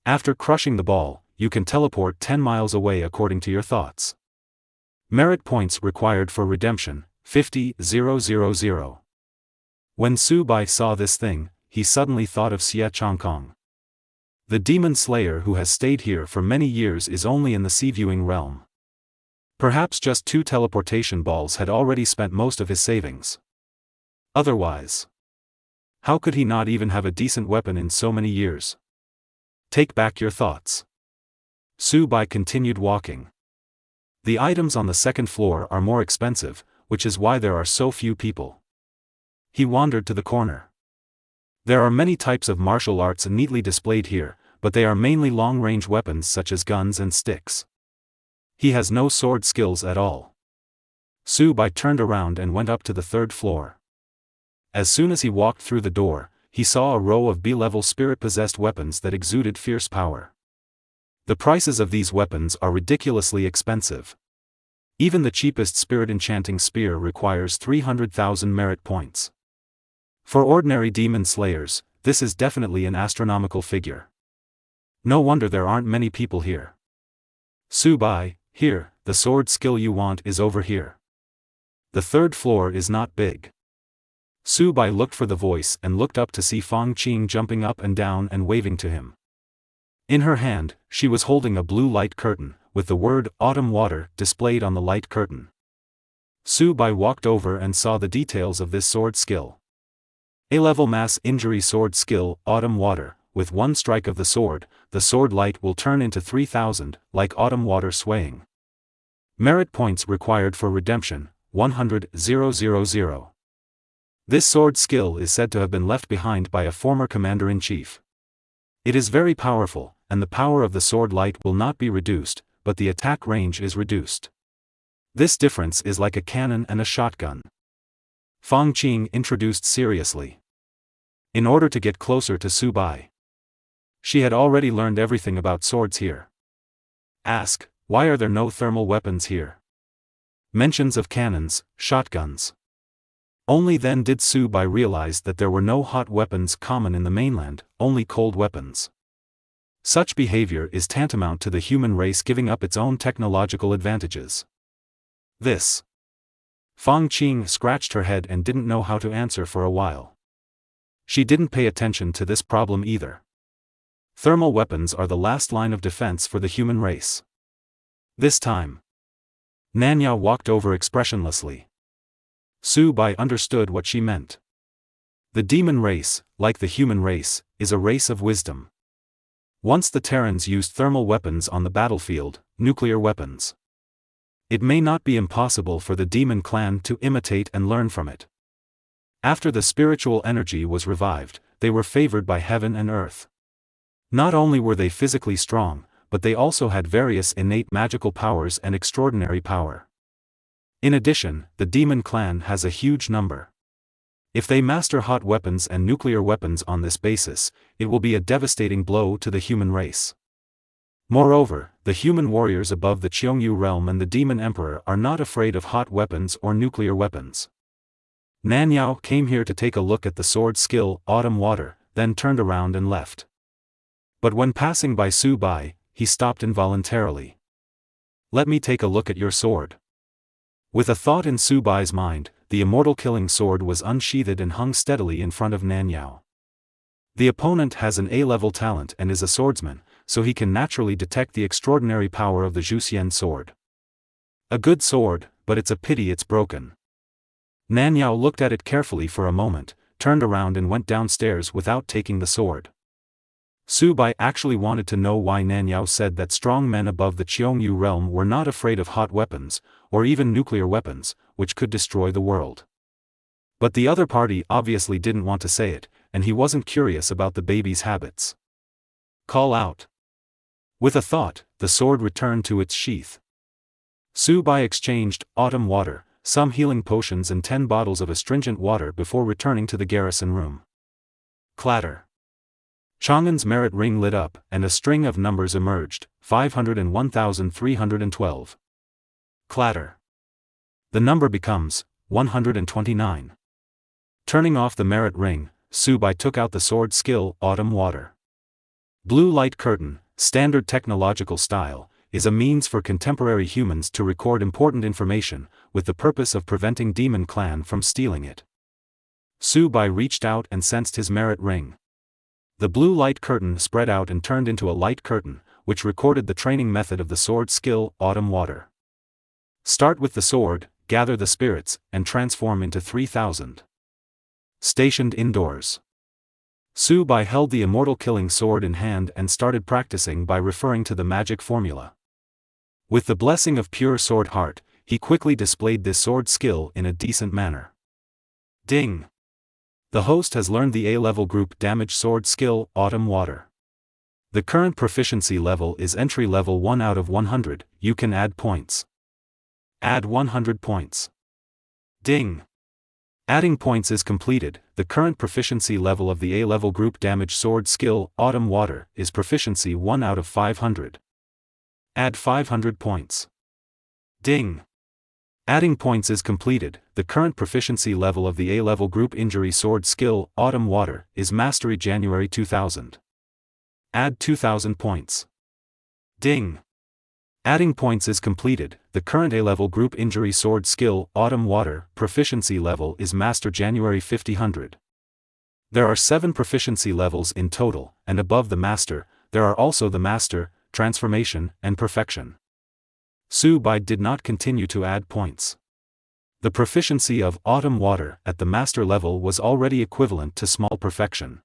After crushing the ball, you can teleport 10 miles away according to your thoughts. Merit points required for redemption, 50,000. When Su Bai saw this thing, he suddenly thought of Xie Changkong. The demon slayer who has stayed here for many years is only in the sea-viewing realm. Perhaps just 2 teleportation balls had already spent most of his savings. Otherwise, how could he not even have a decent weapon in so many years? Take back your thoughts. Su Bai continued walking. The items on the second floor are more expensive, which is why there are so few people. He wandered to the corner. There are many types of martial arts neatly displayed here, but they are mainly long-range weapons such as guns and sticks. He has no sword skills at all. Su Bai turned around and went up to the 3rd floor. As soon as he walked through the door, he saw a row of B-level spirit-possessed weapons that exuded fierce power. The prices of these weapons are ridiculously expensive. Even the cheapest spirit-enchanting spear requires 300,000 merit points. For ordinary demon slayers, this is definitely an astronomical figure. No wonder there aren't many people here. Su Bai, here, the sword skill you want is over here. The 3rd floor is not big. Su Bai looked for the voice and looked up to see Fang Qing jumping up and down and waving to him. In her hand, she was holding a blue light curtain, with the word Autumn Water displayed on the light curtain. Su Bai walked over and saw the details of this sword skill. A-level mass injury sword skill, Autumn Water. With 1 strike of the sword light will turn into 3,000, like autumn water swaying. Merit points required for redemption, 100,000. This sword skill is said to have been left behind by a former commander-in-chief. It is very powerful, and the power of the sword light will not be reduced, but the attack range is reduced. This difference is like a cannon and a shotgun. Fang Qing introduced seriously. In order to get closer to Su Bai. She had already learned everything about swords here. Ask, why are there no thermal weapons here? Mentions of cannons, shotguns. Only then did Su Bai realize that there were no hot weapons common in the mainland, only cold weapons. Such behavior is tantamount to the human race giving up its own technological advantages. This. Fang Qing scratched her head and didn't know how to answer for a while. She didn't pay attention to this problem either. Thermal weapons are the last line of defense for the human race. This time. Nanya walked over expressionlessly. Su Bai understood what she meant. The demon race, like the human race, is a race of wisdom. Once the Terrans used thermal weapons on the battlefield, nuclear weapons. It may not be impossible for the demon clan to imitate and learn from it. After the spiritual energy was revived, they were favored by heaven and earth. Not only were they physically strong, but they also had various innate magical powers and extraordinary power. In addition, the demon clan has a huge number. If they master hot weapons and nuclear weapons on this basis, it will be a devastating blow to the human race. Moreover, the human warriors above the Cheongyu realm and the demon emperor are not afraid of hot weapons or nuclear weapons. Nanyao came here to take a look at the sword skill, Autumn Water, then turned around and left. But when passing by Su Bai, he stopped involuntarily. "Let me take a look at your sword." With a thought in Su Bai's mind, the immortal killing sword was unsheathed and hung steadily in front of Nanyao. The opponent has an A-level talent and is a swordsman, so he can naturally detect the extraordinary power of the Zhuxian sword. A good sword, but it's a pity it's broken. Nanyao looked at it carefully for a moment, turned around and went downstairs without taking the sword. Su Bai actually wanted to know why Nanyao said that strong men above the Cheongyu realm were not afraid of hot weapons, or even nuclear weapons, which could destroy the world. But the other party obviously didn't want to say it, and he wasn't curious about the baby's habits. Call out. With a thought, the sword returned to its sheath. Su Bai exchanged Autumn Water, some healing potions and 10 bottles of astringent water before returning to the garrison room. Clatter. Chang'an's merit ring lit up, and a string of numbers emerged, 501,312. Clatter. The number becomes 129. Turning off the merit ring, Su Bai took out the sword skill, Autumn Water. Blue light curtain, standard technological style, is a means for contemporary humans to record important information, with the purpose of preventing Demon Clan from stealing it. Su Bai reached out and sensed his merit ring. The blue light curtain spread out and turned into a light curtain, which recorded the training method of the sword skill, Autumn Water. Start with the sword, gather the spirits, and transform into 3,000. Stationed indoors. Su Bai held the immortal killing sword in hand and started practicing by referring to the magic formula. With the blessing of pure sword heart, he quickly displayed this sword skill in a decent manner. Ding! The host has learned the A-level group damage sword skill, Autumn Water. The current proficiency level is entry level 1 out of 100, you can add points. Add 100 points. Ding! Adding points is completed. The current proficiency level of the A-level group damage sword skill, Autumn Water, is proficiency 1 out of 500. Add 500 points. Ding! Adding points is completed. The current proficiency level of the A-level group injury sword skill, Autumn Water, is Mastery January 2000. Add 2000 points. Ding! Adding points is completed. The current A-level group injury sword skill, Autumn Water, proficiency level is Master January 5000. There are 7 proficiency levels in total, and above the Master, there are also the Master, Transformation, and Perfection. Su Bai did not continue to add points. The proficiency of Autumn Water at the Master level was already equivalent to small perfection.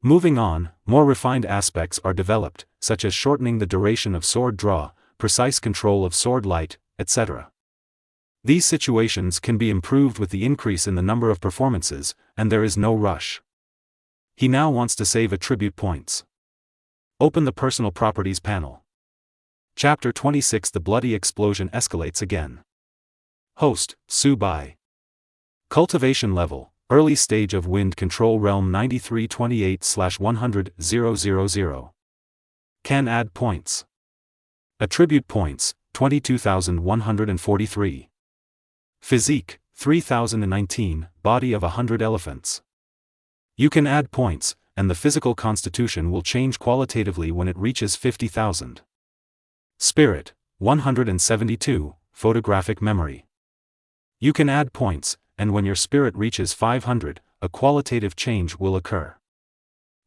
Moving on, more refined aspects are developed, such as shortening the duration of sword draw, precise control of sword light, etc. These situations can be improved with the increase in the number of performances, and there is no rush. He now wants to save attribute points. Open the Personal Properties panel. Chapter 26. The bloody explosion escalates again. Host, Su Bai. Cultivation level, early stage of wind control realm 9328/100,000. Can add points. Attribute points, 22,143. Physique, 3019, body of 100 elephants. You can add points, and the physical constitution will change qualitatively when it reaches 50,000. Spirit, 172, photographic memory. You can add points, and when your spirit reaches 500, a qualitative change will occur.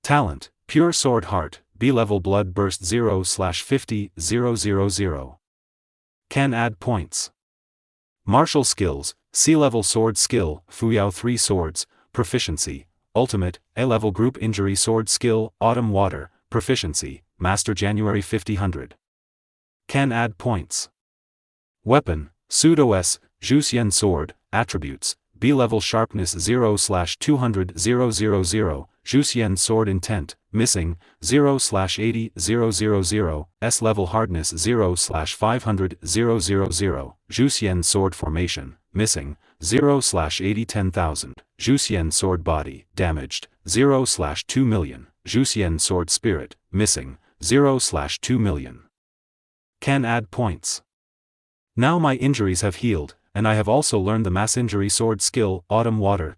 Talent, Pure Sword Heart, B-level Blood Burst 0/50,000. Can add points. Martial Skills, C-level Sword Skill, Fuyao 3 Swords, Proficiency, Ultimate, A-level Group Injury Sword Skill, Autumn Water, Proficiency, Master January 5000. Can add points. Weapon, Pseudo-S, Jusien Sword, Attributes, B-level Sharpness 0/200,000, Jusien Sword Intent, Missing, 0/80,000, S-level Hardness 0/500,000, Jusien Sword Formation, Missing, 0/80,10,000, Jusien Sword Body, Damaged, 0/2 million, Jusien Sword Spirit, Missing, 0/2 million. Can add points. Now my injuries have healed, and I have also learned the Mass Injury Sword Skill, Autumn Water.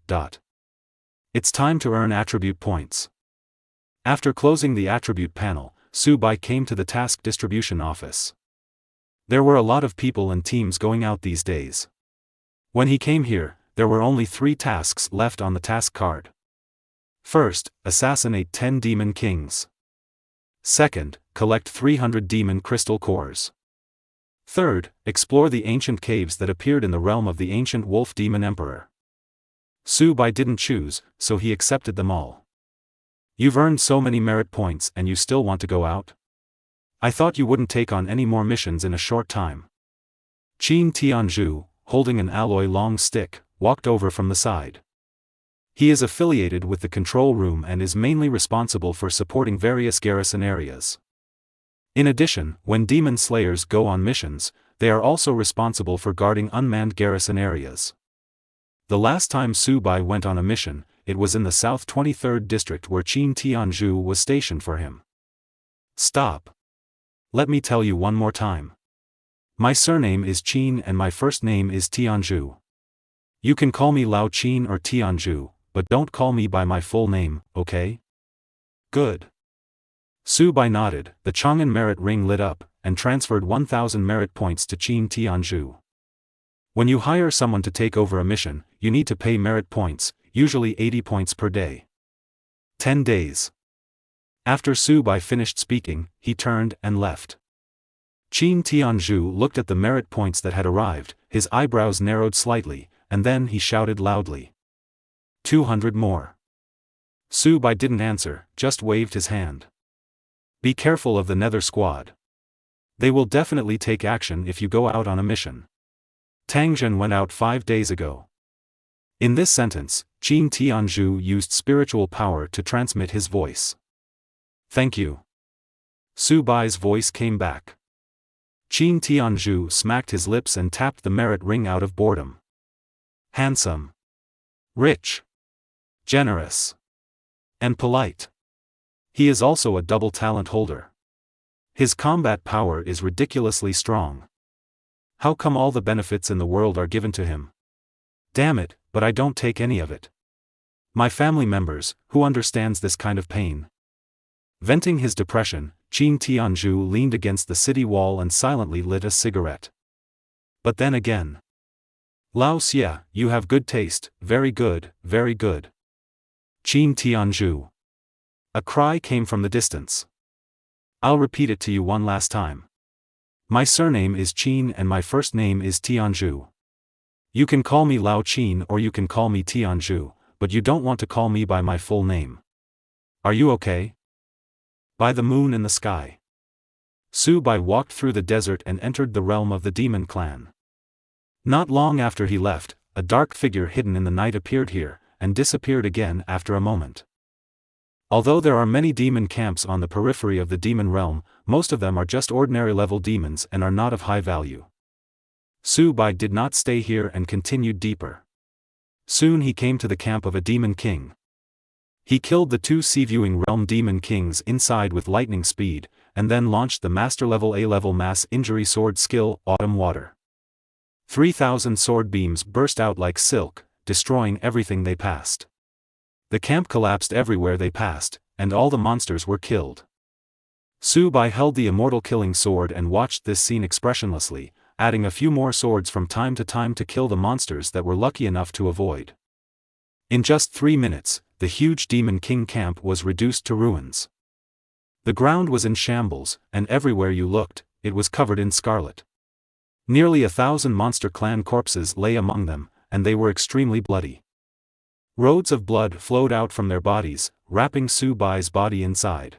It's time to earn attribute points. After closing the attribute panel, Su Bai came to the task distribution office. There were a lot of people and teams going out these days. When he came here, there were only 3 tasks left on the task card. First, assassinate 10 demon kings. Second, collect 300 demon crystal cores. Third, explore the ancient caves that appeared in the realm of the ancient wolf demon emperor. Su Bai didn't choose, so he accepted them all. You've earned so many merit points and you still want to go out? I thought you wouldn't take on any more missions in a short time. Qin Tianzhu, holding an alloy long stick, walked over from the side. He is affiliated with the control room and is mainly responsible for supporting various garrison areas. In addition, when demon slayers go on missions, they are also responsible for guarding unmanned garrison areas. The last time Su Bai went on a mission, it was in the South 23rd District where Qin Tianzhu was stationed for him. Stop. Let me tell you one more time. My surname is Qin and my first name is Tianzhu. You can call me Lao Qin or Tianzhu, but don't call me by my full name, okay? Good. Su Bai nodded, the Chang'an merit ring lit up, and transferred 1,000 merit points to Qin Tianzhu. When you hire someone to take over a mission, you need to pay merit points, usually 80 points per day. 10 days. After Su Bai finished speaking, he turned and left. Qin Tianzhu looked at the merit points that had arrived, his eyebrows narrowed slightly, and then he shouted loudly. 200 more. Su Bai didn't answer, just waved his hand. Be careful of the Nether Squad. They will definitely take action if you go out on a mission. Tang Zhen went out 5 days ago. In this sentence, Qin Tianzhu used spiritual power to transmit his voice. Thank you. Su Bai's voice came back. Qin Tianzhu smacked his lips and tapped the merit ring out of boredom. Handsome. Rich. Generous. And polite. He is also a double talent holder. His combat power is ridiculously strong. How come all the benefits in the world are given to him? Damn it, but I don't take any of it. My family members, who understands this kind of pain? Venting his depression, Qin Tianzhu leaned against the city wall and silently lit a cigarette. But then again. Lao Xie, you have good taste, very good, very good. Qin Tianzhu. A cry came from the distance. I'll repeat it to you one last time. My surname is Qin and my first name is Tianzhu. You can call me Lao Qin or you can call me Tianzhu, but you don't want to call me by my full name. Are you okay? By the moon in the sky. Su Bai walked through the desert and entered the realm of the demon clan. Not long after he left, a dark figure hidden in the night appeared here, and disappeared again after a moment. Although there are many demon camps on the periphery of the demon realm, most of them are just ordinary level demons and are not of high value. Su Bai did not stay here and continued deeper. Soon he came to the camp of a demon king. He killed the 2 sea-viewing realm demon kings inside with lightning speed, and then launched the master level A-level mass injury sword skill, Autumn Water. 3,000 sword beams burst out like silk, destroying everything they passed. The camp collapsed everywhere they passed, and all the monsters were killed. Su Bai held the immortal killing sword and watched this scene expressionlessly, adding a few more swords from time to time to kill the monsters that were lucky enough to avoid. In just 3 minutes, the huge Demon King camp was reduced to ruins. The ground was in shambles, and everywhere you looked, it was covered in scarlet. Nearly 1,000 monster clan corpses lay among them, and they were extremely bloody. Roads of blood flowed out from their bodies, wrapping Su Bai's body inside.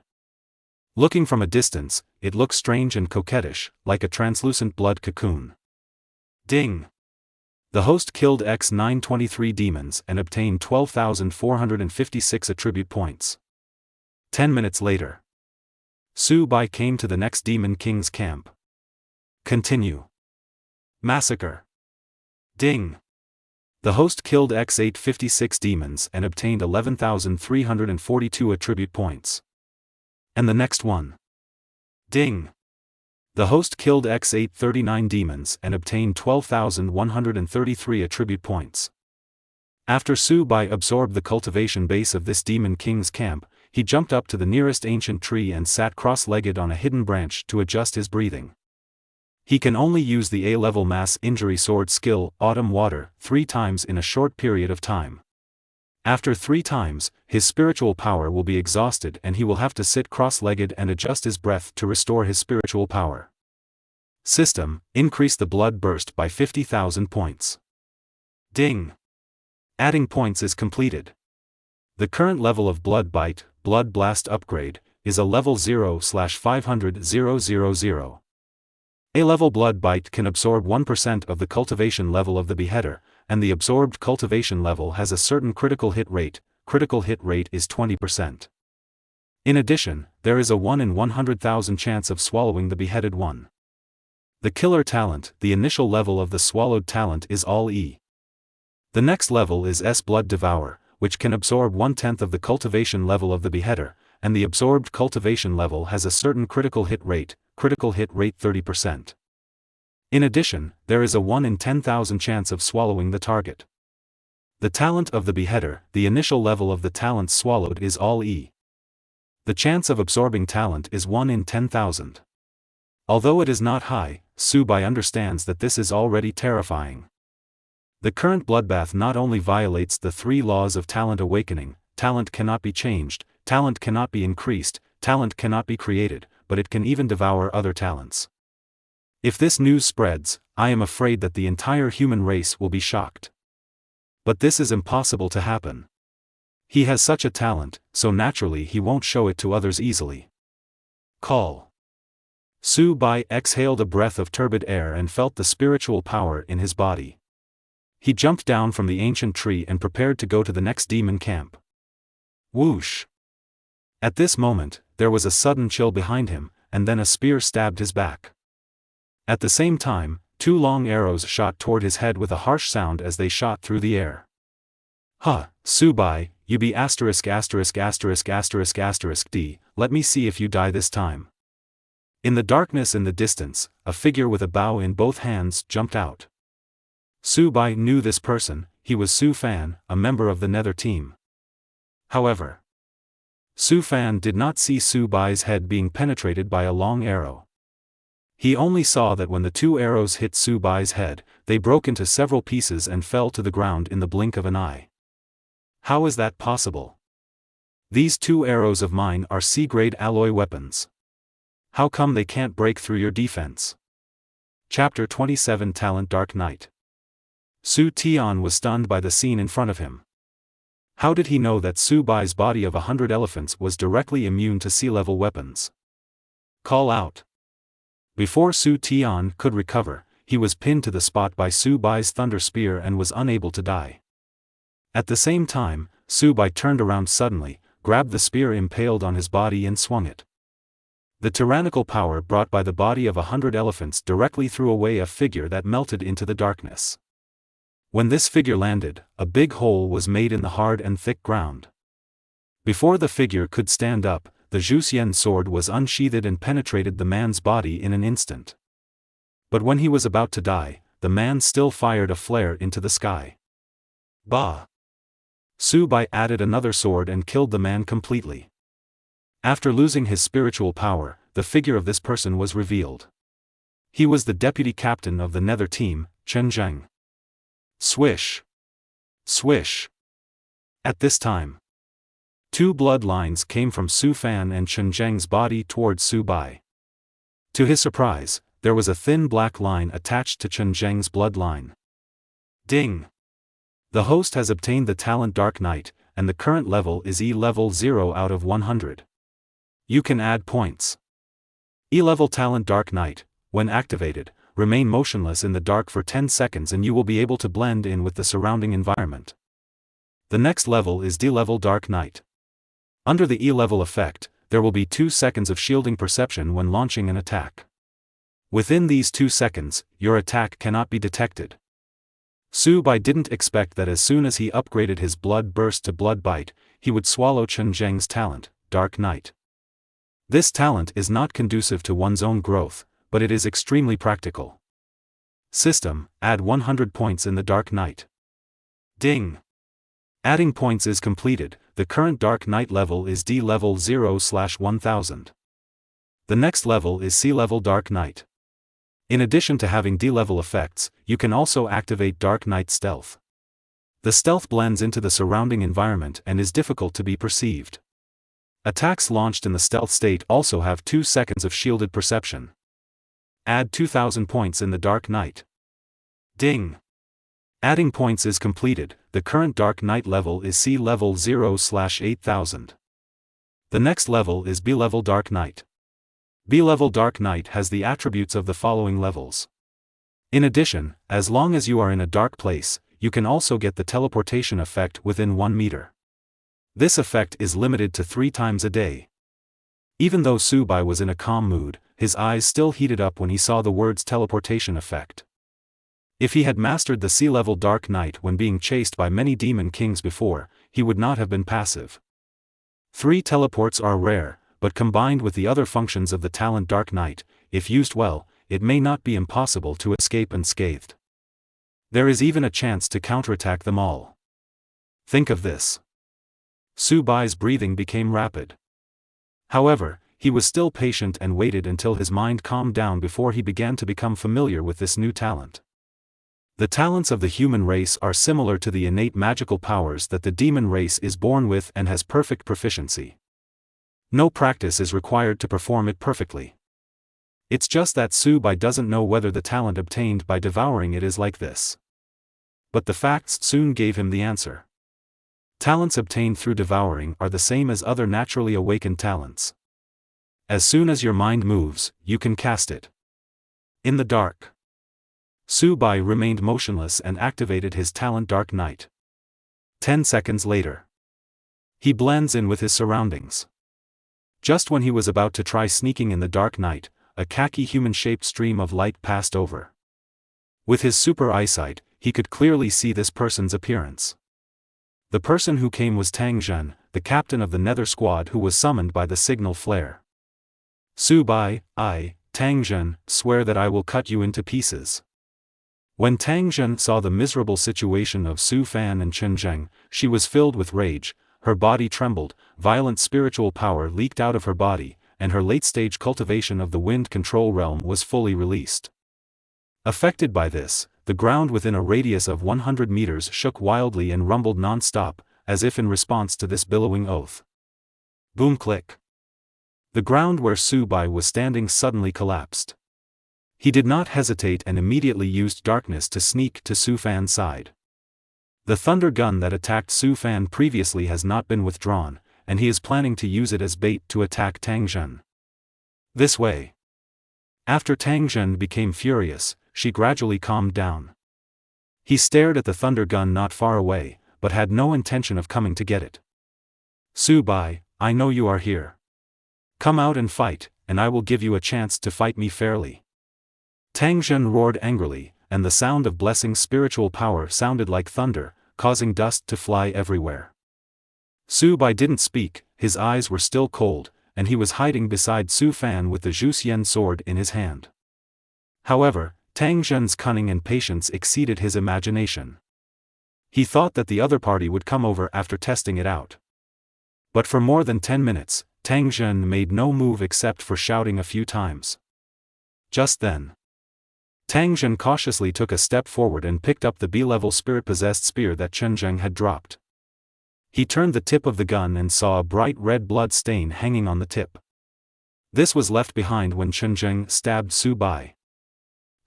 Looking from a distance, it looked strange and coquettish, like a translucent blood cocoon. Ding! The host killed X-923 demons and obtained 12,456 attribute points. 10 minutes later, Su Bai came to the next Demon King's camp. Continue. Massacre. Ding! The host killed X-856 demons and obtained 11,342 attribute points. And the next one. Ding! The host killed X-839 demons and obtained 12,133 attribute points. After Su Bai absorbed the cultivation base of this Demon King's camp, he jumped up to the nearest ancient tree and sat cross-legged on a hidden branch to adjust his breathing. He can only use the A-level mass injury sword skill, Autumn Water, 3 times in a short period of time. After 3 times, his spiritual power will be exhausted and he will have to sit cross-legged and adjust his breath to restore his spiritual power. System, increase the blood burst by 50,000 points. Ding! Adding points is completed. The current level of Blood Bite, Blood Blast upgrade, is a level 0/500,000. A-level Blood Bite can absorb 1% of the cultivation level of the beheader, and the absorbed cultivation level has a certain critical hit rate is 20%. In addition, there is a 1 in 100,000 chance of swallowing the beheaded one. The killer talent, the initial level of the swallowed talent is all E. The next level is S Blood Devour, which can absorb 1/10 of the cultivation level of the beheader, and the absorbed cultivation level has a certain critical hit rate 30%. In addition, there is a 1 in 10,000 chance of swallowing the target. The talent of the beheader, the initial level of the talent swallowed is all E. The chance of absorbing talent is 1 in 10,000. Although it is not high, Su Bai understands that this is already terrifying. The current bloodbath not only violates the 3 laws of talent awakening, talent cannot be changed, talent cannot be increased, talent cannot be created, but it can even devour other talents. If this news spreads, I am afraid that the entire human race will be shocked. But this is impossible to happen. He has such a talent, so naturally he won't show it to others easily. Call. Su Bai exhaled a breath of turbid air and felt the spiritual power in his body. He jumped down from the ancient tree and prepared to go to the next demon camp. Whoosh! At this moment, there was a sudden chill behind him, and then a spear stabbed his back. At the same time, 2 long arrows shot toward his head with a harsh sound as they shot through the air. Huh, Su Bai, you be ***************, D, let me see if you die this time. In the darkness in the distance, a figure with a bow in both hands jumped out. Su Bai knew this person, he was Su Fan, a member of the Nether team. However, Su Fan did not see Su Bai's head being penetrated by a long arrow. He only saw that when the 2 arrows hit Su Bai's head, they broke into several pieces and fell to the ground in the blink of an eye. How is that possible? These 2 arrows of mine are C-grade alloy weapons. How come they can't break through your defense? Chapter 27 Talent Dark Knight. Su Tian was stunned by the scene in front of him. How did he know that Su Bai's body of 100 elephants was directly immune to sea-level weapons? Call out. Before Su Tian could recover, he was pinned to the spot by Su Bai's thunder spear and was unable to die. At the same time, Su Bai turned around suddenly, grabbed the spear impaled on his body and swung it. The tyrannical power brought by the body of 100 elephants directly threw away a figure that melted into the darkness. When this figure landed, a big hole was made in the hard and thick ground. Before the figure could stand up, the Zhuxian sword was unsheathed and penetrated the man's body in an instant. But when he was about to die, the man still fired a flare into the sky. Bah! Su Bai added another sword and killed the man completely. After losing his spiritual power, the figure of this person was revealed. He was the deputy captain of the nether team, Chen Zheng. Swish! Swish! At this time, two blood lines came from Su Fan and Chen Zheng's body towards Su Bai. To his surprise, there was a thin black line attached to Chen Zheng's bloodline. Ding! The host has obtained the talent Dark Knight, and the current level is E-level 0 out of 100. You can add points. E-level talent Dark Knight, when activated, remain motionless in the dark for 10 seconds and you will be able to blend in with the surrounding environment. The next level is D-level Dark Knight. Under the E-level effect, there will be 2 seconds of shielding perception when launching an attack. Within these 2 seconds, your attack cannot be detected. Su Bai didn't expect that as soon as he upgraded his blood burst to blood bite, he would swallow Chen Zheng's talent, Dark Knight. This talent is not conducive to one's own growth, but it is extremely practical. System, add 100 points in the Dark Knight. Ding! Adding points is completed. The current Dark Knight level is D-level 0/1000. The next level is C-level Dark Knight. In addition to having D-level effects, you can also activate Dark Knight Stealth. The stealth blends into the surrounding environment and is difficult to be perceived. Attacks launched in the stealth state also have 2 seconds of shielded perception. Add 2000 points in the Dark Knight. Ding! Adding points is completed. The current Dark Knight level is C-level 0/8000. The next level is B-level Dark Knight. B-level Dark Knight has the attributes of the following levels. In addition, as long as you are in a dark place, you can also get the teleportation effect within 1 meter. This effect is limited to 3 times a day. Even though Su Bai was in a calm mood, his eyes still heated up when he saw the words teleportation effect. If he had mastered the C-level Dark Knight when being chased by many demon kings before, he would not have been passive. 3 teleports are rare, but combined with the other functions of the talent Dark Knight, if used well, it may not be impossible to escape unscathed. There is even a chance to counterattack them all. Think of this. Su Bai's breathing became rapid. However, he was still patient and waited until his mind calmed down before he began to become familiar with this new talent. The talents of the human race are similar to the innate magical powers that the demon race is born with and has perfect proficiency. No practice is required to perform it perfectly. It's just that Su Bai doesn't know whether the talent obtained by devouring it is like this. But the facts soon gave him the answer. Talents obtained through devouring are the same as other naturally awakened talents. As soon as your mind moves, you can cast it. In the dark. Su Bai remained motionless and activated his talent Dark Knight. 10 seconds later. He blends in with his surroundings. Just when he was about to try sneaking in the Dark Knight, a khaki human-shaped stream of light passed over. With his super eyesight, he could clearly see this person's appearance. The person who came was Tang Zhen, the captain of the Nether Squad who was summoned by the signal flare. Su Bai, I, Tang Zhen, swear that I will cut you into pieces. When Tang Zhen saw the miserable situation of Su Fan and Chen Zheng, she was filled with rage. Her body trembled, violent spiritual power leaked out of her body, and her late-stage cultivation of the wind control realm was fully released. Affected by this, the ground within a radius of 100 meters shook wildly and rumbled non-stop, as if in response to this billowing oath. Boom click. The ground where Su Bai was standing suddenly collapsed. He did not hesitate and immediately used darkness to sneak to Su Fan's side. The thunder gun that attacked Su Fan previously has not been withdrawn, and he is planning to use it as bait to attack Tang Zhen. This way. After Tang Zhen became furious, she gradually calmed down. He stared at the thunder gun not far away, but had no intention of coming to get it. Su Bai, I know you are here. Come out and fight, and I will give you a chance to fight me fairly. Tang Zhen roared angrily, and the sound of blessing spiritual power sounded like thunder, causing dust to fly everywhere. Su Bai didn't speak, his eyes were still cold, and he was hiding beside Su Fan with the Zhuxian sword in his hand. However, Tang Zhen's cunning and patience exceeded his imagination. He thought that the other party would come over after testing it out. But for more than 10 minutes, Tang Zhen made no move except for shouting a few times. Just then, Tang Zhen cautiously took a step forward and picked up the B-level spirit-possessed spear that Chen Zheng had dropped. He turned the tip of the gun and saw a bright red blood stain hanging on the tip. This was left behind when Chen Zheng stabbed Su Bai.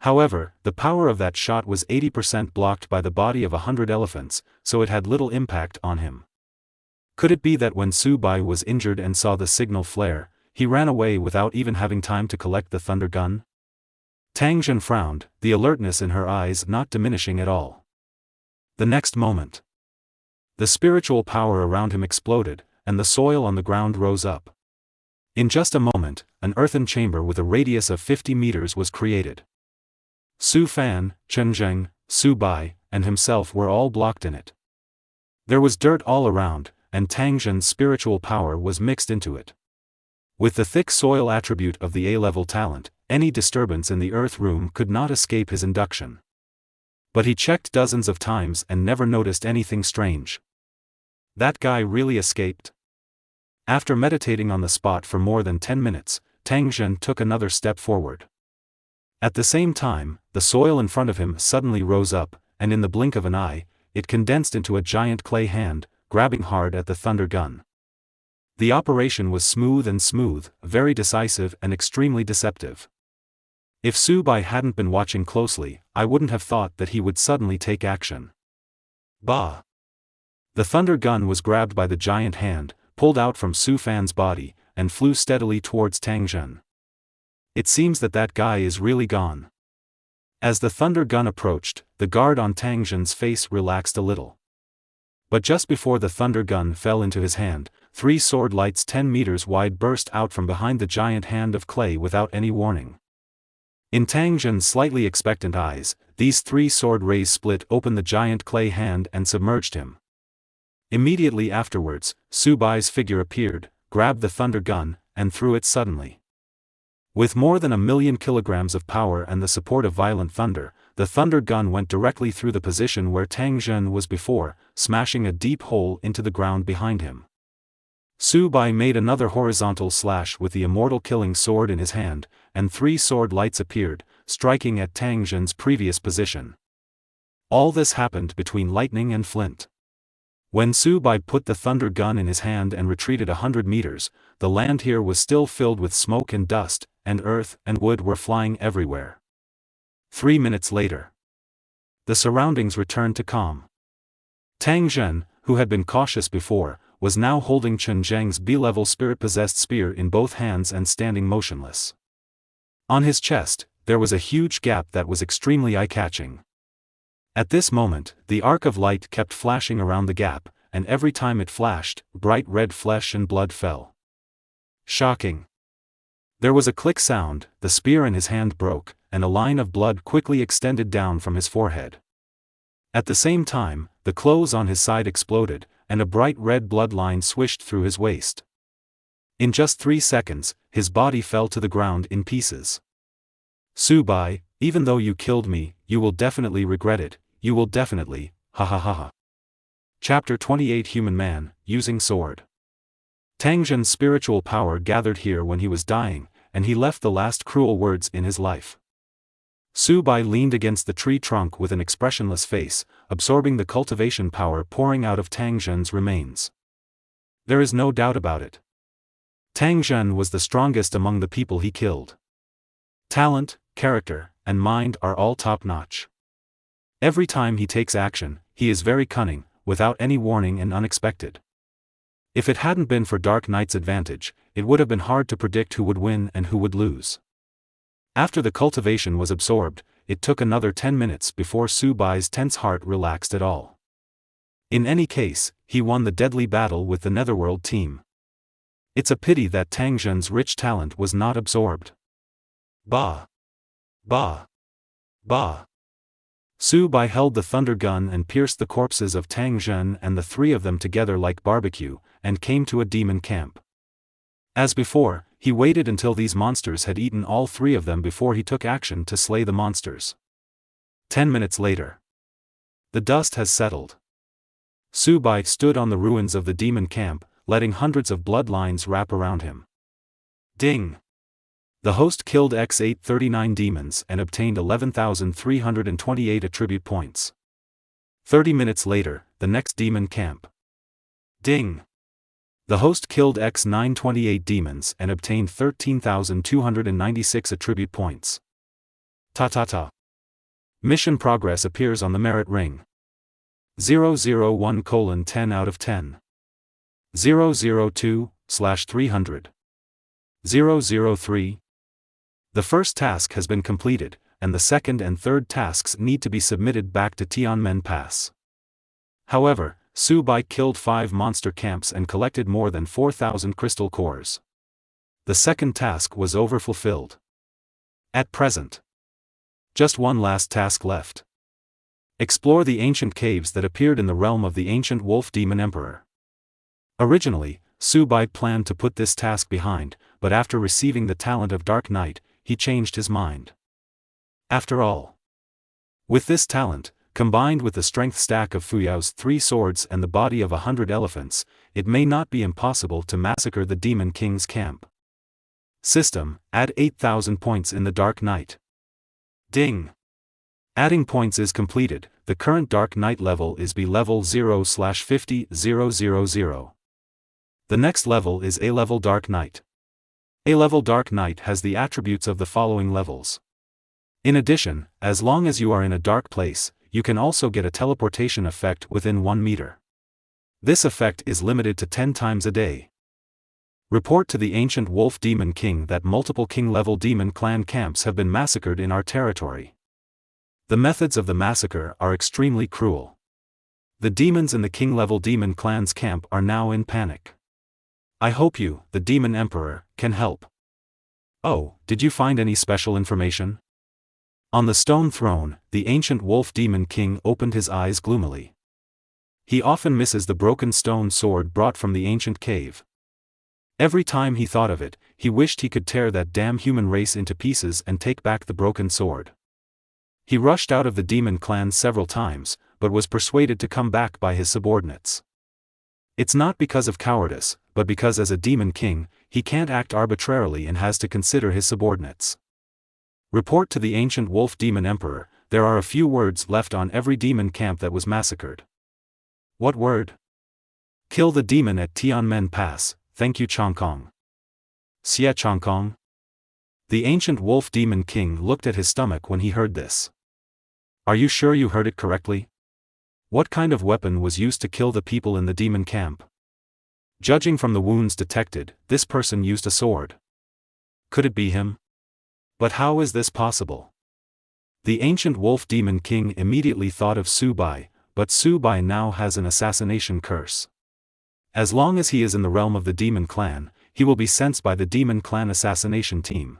However, the power of that shot was 80% blocked by the body of 100 elephants, so it had little impact on him. Could it be that when Su Bai was injured and saw the signal flare, he ran away without even having time to collect the thunder gun? Tang Zhen frowned, the alertness in her eyes not diminishing at all. The next moment, the spiritual power around him exploded, and the soil on the ground rose up. In just a moment, an earthen chamber with a radius of 50 meters was created. Su Fan, Chen Zheng, Su Bai, and himself were all blocked in it. There was dirt all around, and Tang Zhen's spiritual power was mixed into it. With the thick soil attribute of the A-level talent, any disturbance in the earth room could not escape his induction. But he checked dozens of times and never noticed anything strange. That guy really escaped? After meditating on the spot for more than 10 minutes, Tang Zhen took another step forward. At the same time, the soil in front of him suddenly rose up, and in the blink of an eye, it condensed into a giant clay hand, grabbing hard at the thunder gun. The operation was smooth, very decisive and extremely deceptive. If Su Bai hadn't been watching closely, I wouldn't have thought that he would suddenly take action. Bah! The thunder gun was grabbed by the giant hand, pulled out from Su Fan's body, and flew steadily towards Tang Zhen. It seems that guy is really gone. As the thunder gun approached, the guard on Tang Zhen's face relaxed a little. But just before the thunder gun fell into his hand, 3 sword lights 10 meters wide burst out from behind the giant hand of clay without any warning. In Tang Zhen's slightly expectant eyes, these 3 sword rays split open the giant clay hand and submerged him. Immediately afterwards, Su Bai's figure appeared, grabbed the thunder gun, and threw it suddenly. With more than 1,000,000 kilograms of power and the support of violent thunder, the thunder gun went directly through the position where Tang Zhen was before, smashing a deep hole into the ground behind him. Su Bai made another horizontal slash with the immortal killing sword in his hand, and 3 sword lights appeared, striking at Tang Zhen's previous position. All this happened between lightning and flint. When Su Bai put the thunder gun in his hand and retreated 100 meters, the land here was still filled with smoke and dust, and earth and wood were flying everywhere. 3 minutes later, the surroundings returned to calm. Tang Zhen, who had been cautious before, was now holding Chen Zheng's B-level spirit-possessed spear in both hands and standing motionless. On his chest, there was a huge gap that was extremely eye-catching. At this moment, the arc of light kept flashing around the gap, and every time it flashed, bright red flesh and blood fell. Shocking. There was a click sound, the spear in his hand broke, and a line of blood quickly extended down from his forehead. At the same time, the clothes on his side exploded, and a bright red blood line swished through his waist. In just 3 seconds, his body fell to the ground in pieces. Su Bai, even though you killed me, you will definitely regret it, you will definitely, ha ha ha ha. Chapter 28 Human Man, Using Sword. Tang Zhen's spiritual power gathered here when he was dying, and he left the last cruel words in his life. Su Bai leaned against the tree trunk with an expressionless face, absorbing the cultivation power pouring out of Tang Zhen's remains. There is no doubt about it. Tang Zhen was the strongest among the people he killed. Talent, character, and mind are all top-notch. Every time he takes action, he is very cunning, without any warning and unexpected. If it hadn't been for Dark Knight's advantage, it would have been hard to predict who would win and who would lose. After the cultivation was absorbed, it took another 10 minutes before Su Bai's tense heart relaxed at all. In any case, he won the deadly battle with the Netherworld team. It's a pity that Tang Zhen's rich talent was not absorbed. Bah! Bah! Bah! Su Bai held the thunder gun and pierced the corpses of Tang Zhen and the 3 of them together like barbecue, and came to a demon camp. As before, he waited until these monsters had eaten all 3 of them before he took action to slay the monsters. 10 minutes later. The dust has settled. Su Bai stood on the ruins of the demon camp, letting hundreds of bloodlines wrap around him. Ding! The host killed X839 demons and obtained 11,328 attribute points. 30 minutes later, the next demon camp. Ding! The host killed X928 demons and obtained 13,296 attribute points. Ta. Mission progress appears on the merit ring. 001:10 out of 10. 002/300. 003. The first task has been completed, and the second and third tasks need to be submitted back to Tianmen Pass. However, Su Bai killed 5 monster camps and collected more than 4,000 crystal cores. The second task was overfulfilled. At present, just one last task left. Explore the ancient caves that appeared in the realm of the ancient wolf demon emperor. Originally, Su Bai planned to put this task behind, but after receiving the talent of Dark Knight, he changed his mind. After all, with this talent, combined with the strength stack of Fuyao's 3 swords and the body of 100 elephants, it may not be impossible to massacre the Demon King's camp. System: add 8,000 points in the Dark Knight. Ding! Adding points is completed. The current Dark Knight level is B level 0/50,000. The next level is A level Dark Knight. A level Dark Knight has the attributes of the following levels. In addition, as long as you are in a dark place, you can also get a teleportation effect within 1 meter. This effect is limited to 10 times a day. Report to the ancient wolf demon king that multiple king-level demon clan camps have been massacred in our territory. The methods of the massacre are extremely cruel. The demons in the king-level demon clan's camp are now in panic. I hope you, the demon emperor, can help. Oh, did you find any special information? On the stone throne, the ancient wolf demon king opened his eyes gloomily. He often misses the broken stone sword brought from the ancient cave. Every time he thought of it, he wished he could tear that damn human race into pieces and take back the broken sword. He rushed out of the demon clan several times, but was persuaded to come back by his subordinates. It's not because of cowardice, but because as a demon king, he can't act arbitrarily and has to consider his subordinates. Report to the ancient wolf demon emperor, there are a few words left on every demon camp that was massacred. What word? Kill the demon at Tianmen Pass, thank you Chongkong. Xie Chongkong? The ancient wolf demon king looked at his stomach when he heard this. Are you sure you heard it correctly? What kind of weapon was used to kill the people in the demon camp? Judging from the wounds detected, this person used a sword. Could it be him? But how is this possible? The ancient wolf demon king immediately thought of Su Bai, but Su Bai now has an assassination curse. As long as he is in the realm of the demon clan, he will be sensed by the demon clan assassination team.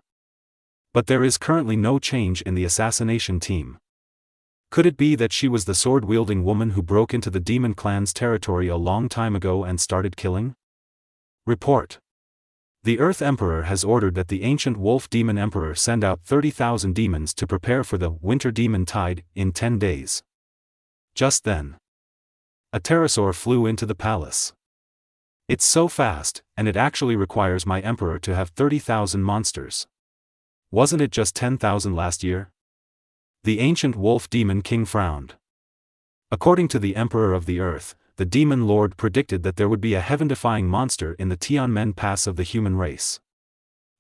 But there is currently no change in the assassination team. Could it be that she was the sword-wielding woman who broke into the demon clan's territory a long time ago and started killing? Report. The Earth Emperor has ordered that the ancient wolf demon emperor send out 30,000 demons to prepare for the winter demon tide in 10 days. Just then, a pterosaur flew into the palace. It's so fast, and it actually requires my emperor to have 30,000 monsters. Wasn't it just 10,000 last year? The ancient wolf demon king frowned. According to the Emperor of the Earth, the demon lord predicted that there would be a heaven-defying monster in the Tianmen Pass of the human race.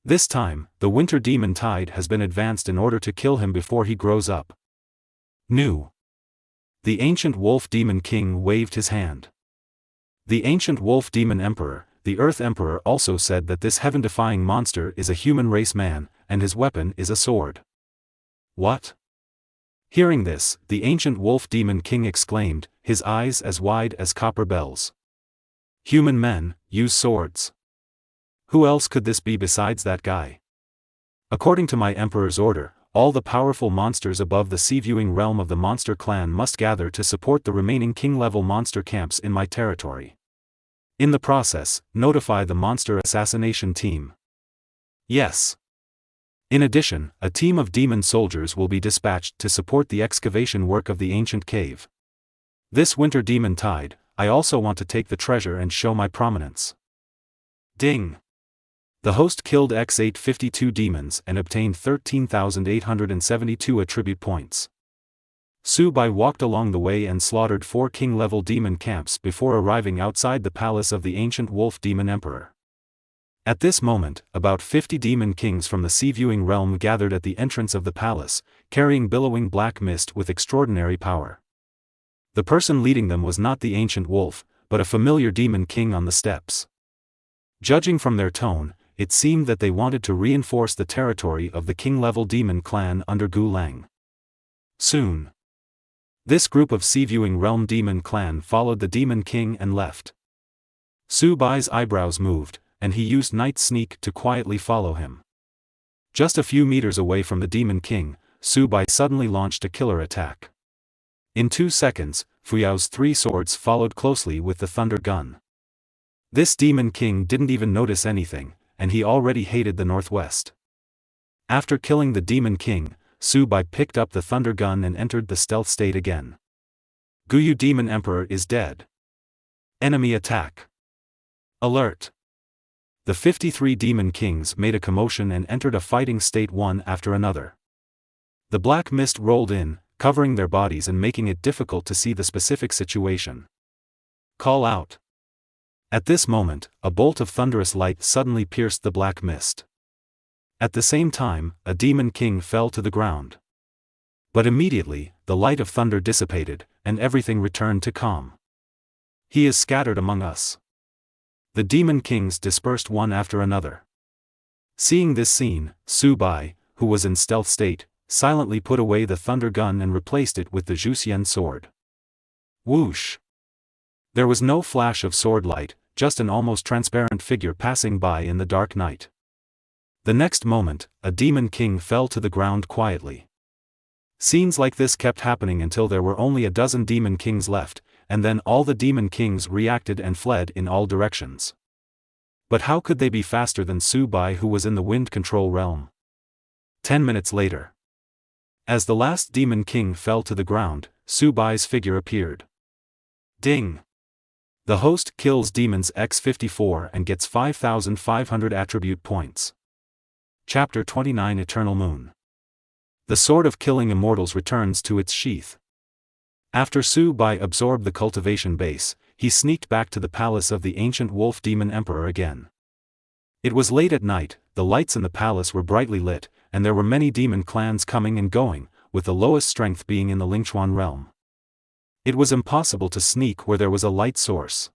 This time, the winter demon tide has been advanced in order to kill him before he grows up. New. The ancient wolf demon king waved his hand. The ancient wolf demon emperor, the Earth Emperor, also said that this heaven-defying monster is a human race man, and his weapon is a sword. What? Hearing this, the ancient wolf demon king exclaimed, his eyes as wide as copper bells. Human men use swords. Who else could this be besides that guy? According to my emperor's order, all the powerful monsters above the sea-viewing realm of the monster clan must gather to support the remaining king-level monster camps in my territory. In the process, notify the monster assassination team. Yes. In addition, a team of demon soldiers will be dispatched to support the excavation work of the ancient cave. This winter demon tide, I also want to take the treasure and show my prominence. Ding! The host killed X852 demons and obtained 13,872 attribute points. Su Bai walked along the way and slaughtered 4 king-level demon camps before arriving outside the palace of the ancient wolf demon emperor. At this moment, about 50 demon kings from the sea-viewing realm gathered at the entrance of the palace, carrying billowing black mist with extraordinary power. The person leading them was not the ancient wolf, but a familiar demon king on the steps. Judging from their tone, it seemed that they wanted to reinforce the territory of the king-level demon clan under Gu Lang. Soon, this group of sea-viewing realm demon clan followed the demon king and left. Su Bai's eyebrows moved, and he used night sneak to quietly follow him. Just a few meters away from the demon king, Su Bai suddenly launched a killer attack. In 2 seconds, Fuyao's 3 swords followed closely with the thunder gun. This demon king didn't even notice anything, and he already hated the northwest. After killing the demon king, Su Bai picked up the thunder gun and entered the stealth state again. Guyu Demon Emperor is dead. Enemy attack. Alert. The 53 demon kings made a commotion and entered a fighting state one after another. The black mist rolled in, covering their bodies and making it difficult to see the specific situation. Call out. At this moment, a bolt of thunderous light suddenly pierced the black mist. At the same time, a demon king fell to the ground. But immediately, the light of thunder dissipated, and everything returned to calm. He is scattered among us. The demon kings dispersed one after another. Seeing this scene, Su Bai, who was in stealth state, silently put away the thunder gun and replaced it with the Zhuxian sword. Whoosh! There was no flash of sword light, just an almost transparent figure passing by in the dark night. The next moment, a demon king fell to the ground quietly. Scenes like this kept happening until there were only a dozen demon kings left, and then all the demon kings reacted and fled in all directions. But how could they be faster than Su Bai, who was in the wind control realm? 10 minutes later, as the last demon king fell to the ground, Su Bai's figure appeared. Ding! The host kills demons X54 and gets 5,500 attribute points. Chapter 29 Eternal Moon. The sword of killing immortals returns to its sheath. After Su Bai absorbed the cultivation base, he sneaked back to the palace of the ancient wolf demon emperor again. It was late at night, the lights in the palace were brightly lit, and there were many demon clans coming and going, with the lowest strength being in the Lingchuan realm. It was impossible to sneak where there was a light source.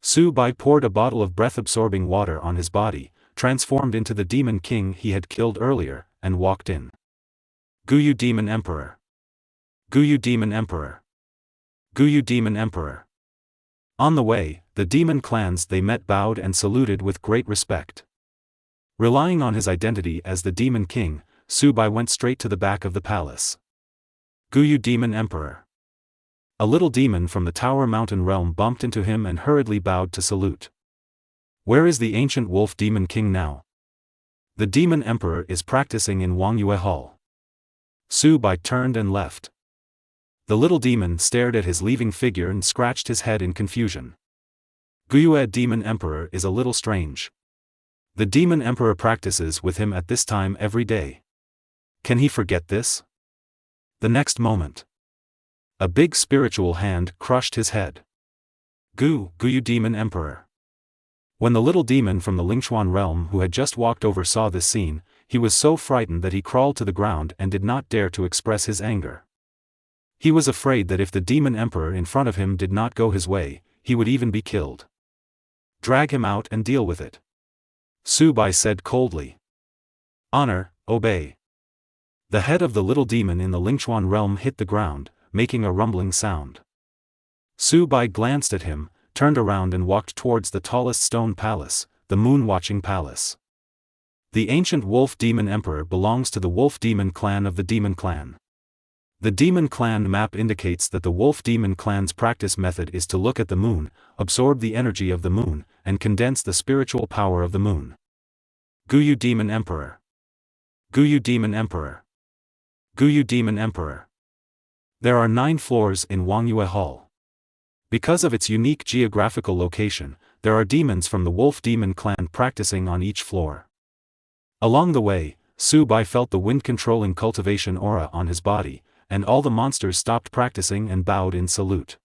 Su Bai poured a bottle of breath-absorbing water on his body, transformed into the demon king he had killed earlier, and walked in. Guyu Demon Emperor. Guyu Demon Emperor. Guyu Demon Emperor. On the way, the demon clans they met bowed and saluted with great respect. Relying on his identity as the demon king, Su Bai went straight to the back of the palace. Guyu Demon Emperor. A little demon from the Tower Mountain realm bumped into him and hurriedly bowed to salute. Where is the ancient wolf demon king now? The demon emperor is practicing in Wangyue Hall. Su Bai turned and left. The little demon stared at his leaving figure and scratched his head in confusion. Guyue Demon Emperor is a little strange. The demon emperor practices with him at this time every day. Can he forget this? The next moment, a big spiritual hand crushed his head. Guyu Demon Emperor. When the little demon from the Lingchuan realm who had just walked over saw this scene, he was so frightened that he crawled to the ground and did not dare to express his anger. He was afraid that if the demon emperor in front of him did not go his way, he would even be killed. Drag him out and deal with it. Su Bai said coldly. Honor, obey. The head of the little demon in the Lingchuan realm hit the ground, making a rumbling sound. Su Bai glanced at him, turned around and walked towards the tallest stone palace, the Moon-Watching Palace. The ancient wolf demon emperor belongs to the wolf demon clan of the demon clan. The demon clan map indicates that the wolf demon clan's practice method is to look at the moon, absorb the energy of the moon, and condense the spiritual power of the moon. Guyu Demon Emperor. Guyu Demon Emperor. Guyu Demon Emperor. There are 9 floors in Wangyue Hall. Because of its unique geographical location, there are demons from the Wolf Demon clan practicing on each floor. Along the way, Su Bai felt the wind-controlling cultivation aura on his body, and all the monsters stopped practicing and bowed in salute.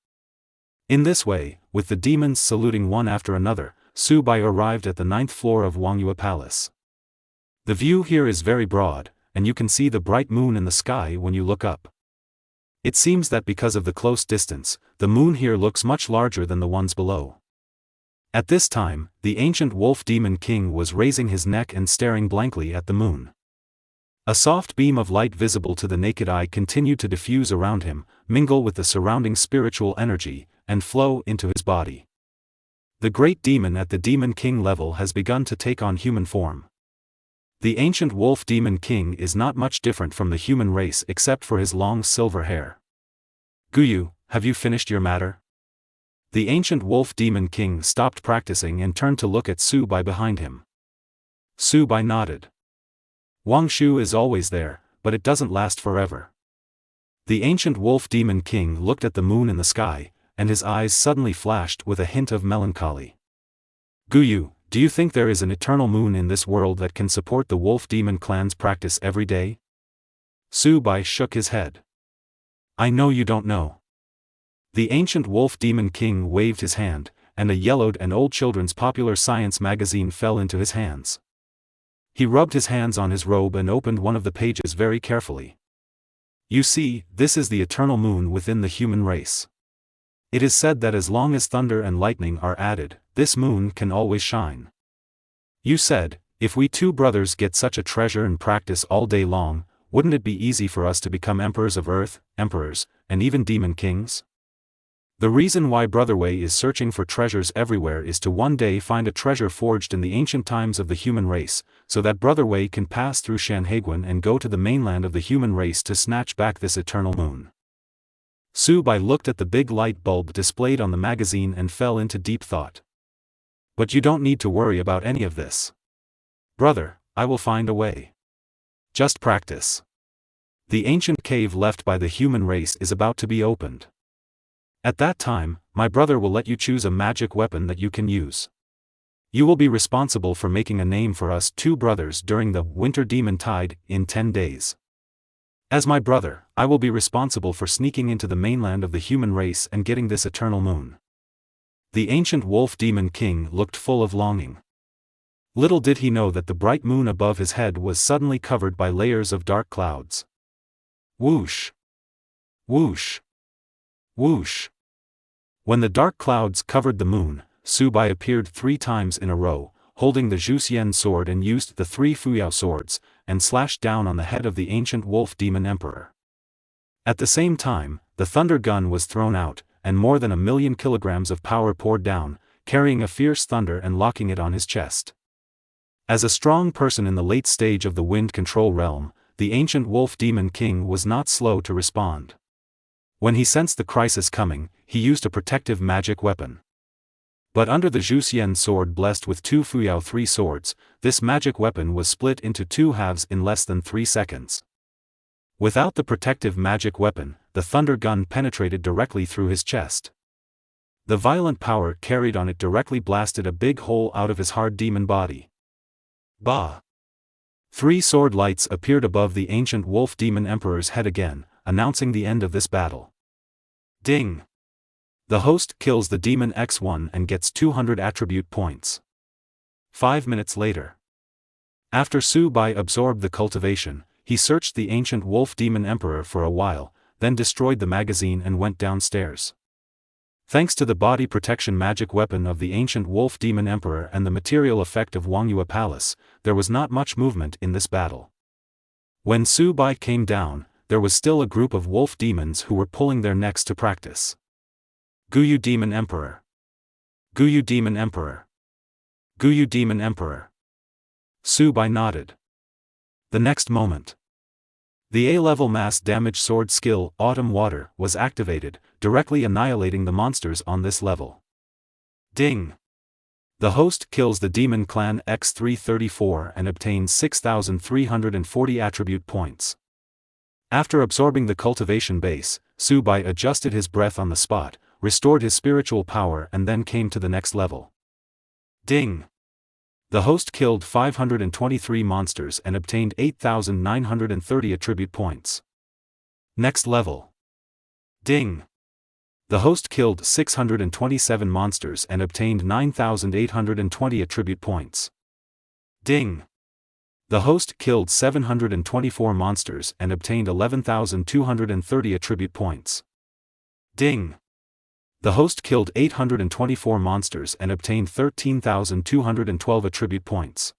In this way, with the demons saluting one after another, Su Bai arrived at the 9th floor of Wangyue Palace. The view here is very broad, and you can see the bright moon in the sky when you look up. It seems that because of the close distance, the moon here looks much larger than the ones below. At this time, the ancient Wolf Demon King was raising his neck and staring blankly at the moon. A soft beam of light visible to the naked eye continued to diffuse around him, mingle with the surrounding spiritual energy, and flow into his body. The great demon at the Demon King level has begun to take on human form. The ancient Wolf Demon King is not much different from the human race except for his long silver hair. Guyu, have you finished your matter? The ancient Wolf Demon King stopped practicing and turned to look at Su Bai behind him. Su Bai nodded. Wang Shu is always there, but it doesn't last forever. The ancient Wolf Demon King looked at the moon in the sky, and his eyes suddenly flashed with a hint of melancholy. Guyu, do you think there is an eternal moon in this world that can support the Wolf Demon clan's practice every day? Su Bai shook his head. I know you don't know. The ancient Wolf Demon King waved his hand, and a yellowed and old children's popular science magazine fell into his hands. He rubbed his hands on his robe and opened one of the pages very carefully. You see, this is the eternal moon within the human race. It is said that as long as thunder and lightning are added, this moon can always shine. You said, if we two brothers get such a treasure and practice all day long, wouldn't it be easy for us to become emperors of Earth, emperors, and even demon kings? The reason why Brother Wei is searching for treasures everywhere is to one day find a treasure forged in the ancient times of the human race, so that Brother Wei can pass through Shanhaiguan and go to the mainland of the human race to snatch back this eternal moon. Su Bai looked at the big light bulb displayed on the magazine and fell into deep thought. But you don't need to worry about any of this. Brother, I will find a way. Just practice. The ancient cave left by the human race is about to be opened. At that time, my brother will let you choose a magic weapon that you can use. You will be responsible for making a name for us two brothers during the Winter Demon Tide in 10 days. As my brother, I will be responsible for sneaking into the mainland of the human race and getting this eternal moon. The ancient Wolf Demon King looked full of longing. Little did he know that the bright moon above his head was suddenly covered by layers of dark clouds. Whoosh! Whoosh! Whoosh! When the dark clouds covered the moon, Su Bai appeared 3 times in a row, holding the Zhuxian sword and used the 3 Fuyao swords, and slashed down on the head of the ancient Wolf Demon Emperor. At the same time, the thunder gun was thrown out, and more than 1,000,000 kilograms of power poured down, carrying a fierce thunder and locking it on his chest. As a strong person in the late stage of the wind control realm, the ancient Wolf Demon King was not slow to respond. When he sensed the crisis coming, he used a protective magic weapon. But under the Zhuxian sword blessed with 2 Fuyao 3 swords, this magic weapon was split into 2 halves in less than 3 seconds. Without the protective magic weapon, the thunder gun penetrated directly through his chest. The violent power carried on it directly blasted a big hole out of his hard demon body. Bah! 3 sword lights appeared above the ancient Wolf Demon Emperor's head again, announcing the end of this battle. Ding! The host kills the demon X1 and gets 200 attribute points. 5 minutes later. After Su Bai absorbed the cultivation, he searched the ancient Wolf Demon Emperor for a while, then destroyed the magazine and went downstairs. Thanks to the body protection magic weapon of the ancient Wolf Demon Emperor and the material effect of Wangyue Palace, there was not much movement in this battle. When Su Bai came down, there was still a group of wolf demons who were pulling their necks to practice. Guyu Demon Emperor. Guyu Demon Emperor. Guyu Demon Emperor. Su Bai nodded. The next moment, the A-level mass damage sword skill, Autumn Water, was activated, directly annihilating the monsters on this level. Ding! The host kills the Demon Clan X334 and obtains 6,340 attribute points. After absorbing the cultivation base, Su Bai adjusted his breath on the spot, restored his spiritual power and then came to the next level. Ding! The host killed 523 monsters and obtained 8,930 attribute points. Next level. Ding! The host killed 627 monsters and obtained 9,820 attribute points. Ding! The host killed 724 monsters and obtained 11,230 attribute points. Ding! The host killed 824 monsters and obtained 13,212 attribute points.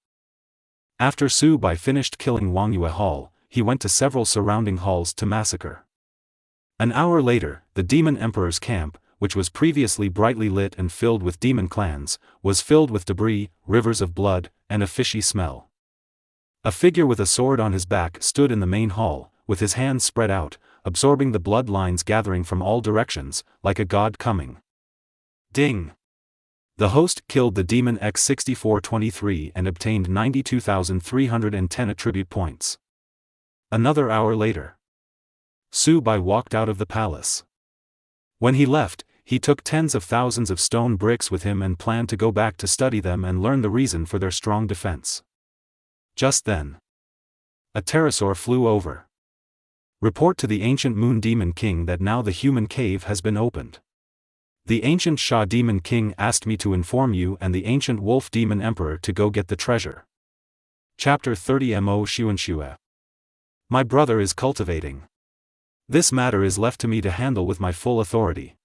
After Su Bai finished killing Wangyue Hall, he went to several surrounding halls to massacre. An hour later, the Demon Emperor's camp, which was previously brightly lit and filled with demon clans, was filled with debris, rivers of blood, and a fishy smell. A figure with a sword on his back stood in the main hall, with his hands spread out, absorbing the blood lines gathering from all directions, like a god coming. Ding! The host killed the demon X6423 and obtained 92,310 attribute points. Another hour later, Su Bai walked out of the palace. When he left, he took tens of thousands of stone bricks with him and planned to go back to study them and learn the reason for their strong defense. Just then, a pterosaur flew over. Report to the ancient Moon Demon King that now the human cave has been opened. The ancient Sha Demon King asked me to inform you and the ancient Wolf Demon Emperor to go get the treasure. Chapter 30 Mo Xuanxue. My brother is cultivating. This matter is left to me to handle with my full authority.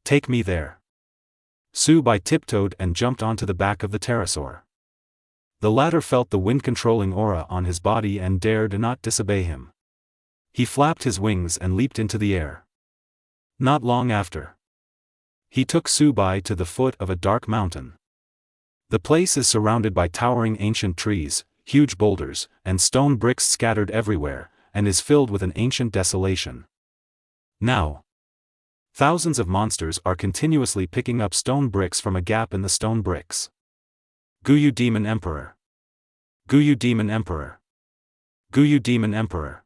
Take me there. Su Bai tiptoed and jumped onto the back of the pterosaur. The latter felt the wind-controlling aura on his body and dared not disobey him. He flapped his wings and leaped into the air. Not long after, he took Su Bai to the foot of a dark mountain. The place is surrounded by towering ancient trees, huge boulders, and stone bricks scattered everywhere, and is filled with an ancient desolation. Now, thousands of monsters are continuously picking up stone bricks from a gap in the stone bricks. Guyu Demon Emperor. Guyu Demon Emperor. Guyu Demon Emperor.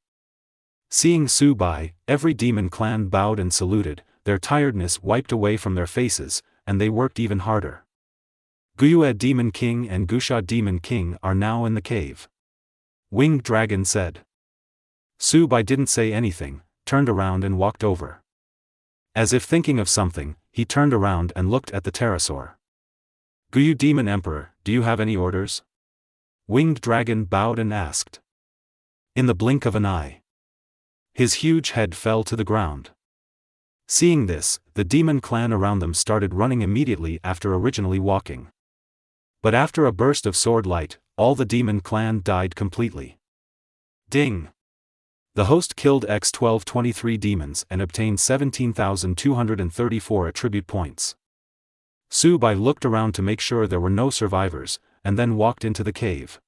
Seeing Su Bai, every demon clan bowed and saluted, their tiredness wiped away from their faces, and they worked even harder. Guyue Demon King and Gusha Demon King are now in the cave. Winged Dragon said. Su Bai didn't say anything, turned around and walked over. As if thinking of something, he turned around and looked at the pterosaur. Guyu Demon Emperor, do you have any orders? Winged Dragon bowed and asked. In the blink of an eye, his huge head fell to the ground. Seeing this, the demon clan around them started running immediately after originally walking. But after a burst of sword light, all the demon clan died completely. Ding! The host killed X1223 demons and obtained 17,234 attribute points. Su Bai looked around to make sure there were no survivors, and then walked into the cave.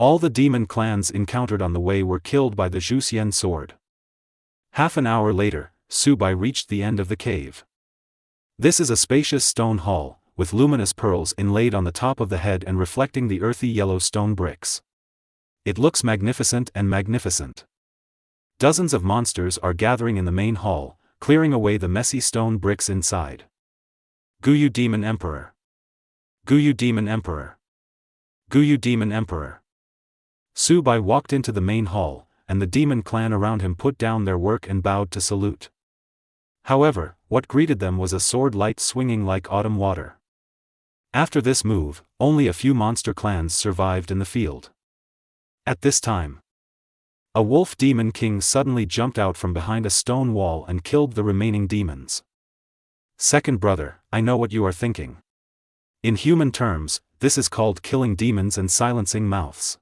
All the demon clans encountered on the way were killed by the Zhuxian sword. Half an hour later, Su Bai reached the end of the cave. This is a spacious stone hall, with luminous pearls inlaid on the top of the head and reflecting the earthy yellow stone bricks. It looks magnificent and magnificent. Dozens of monsters are gathering in the main hall, clearing away the messy stone bricks inside. Guyu Demon Emperor. Guyu Demon Emperor. Guyu Demon Emperor. Su Bai walked into the main hall, and the demon clan around him put down their work and bowed to salute. However, what greeted them was a sword light swinging like autumn water. After this move, only a few monster clans survived in the field. At this time, a wolf demon king suddenly jumped out from behind a stone wall and killed the remaining demons. Second brother, I know what you are thinking. In human terms, this is called killing demons and silencing mouths.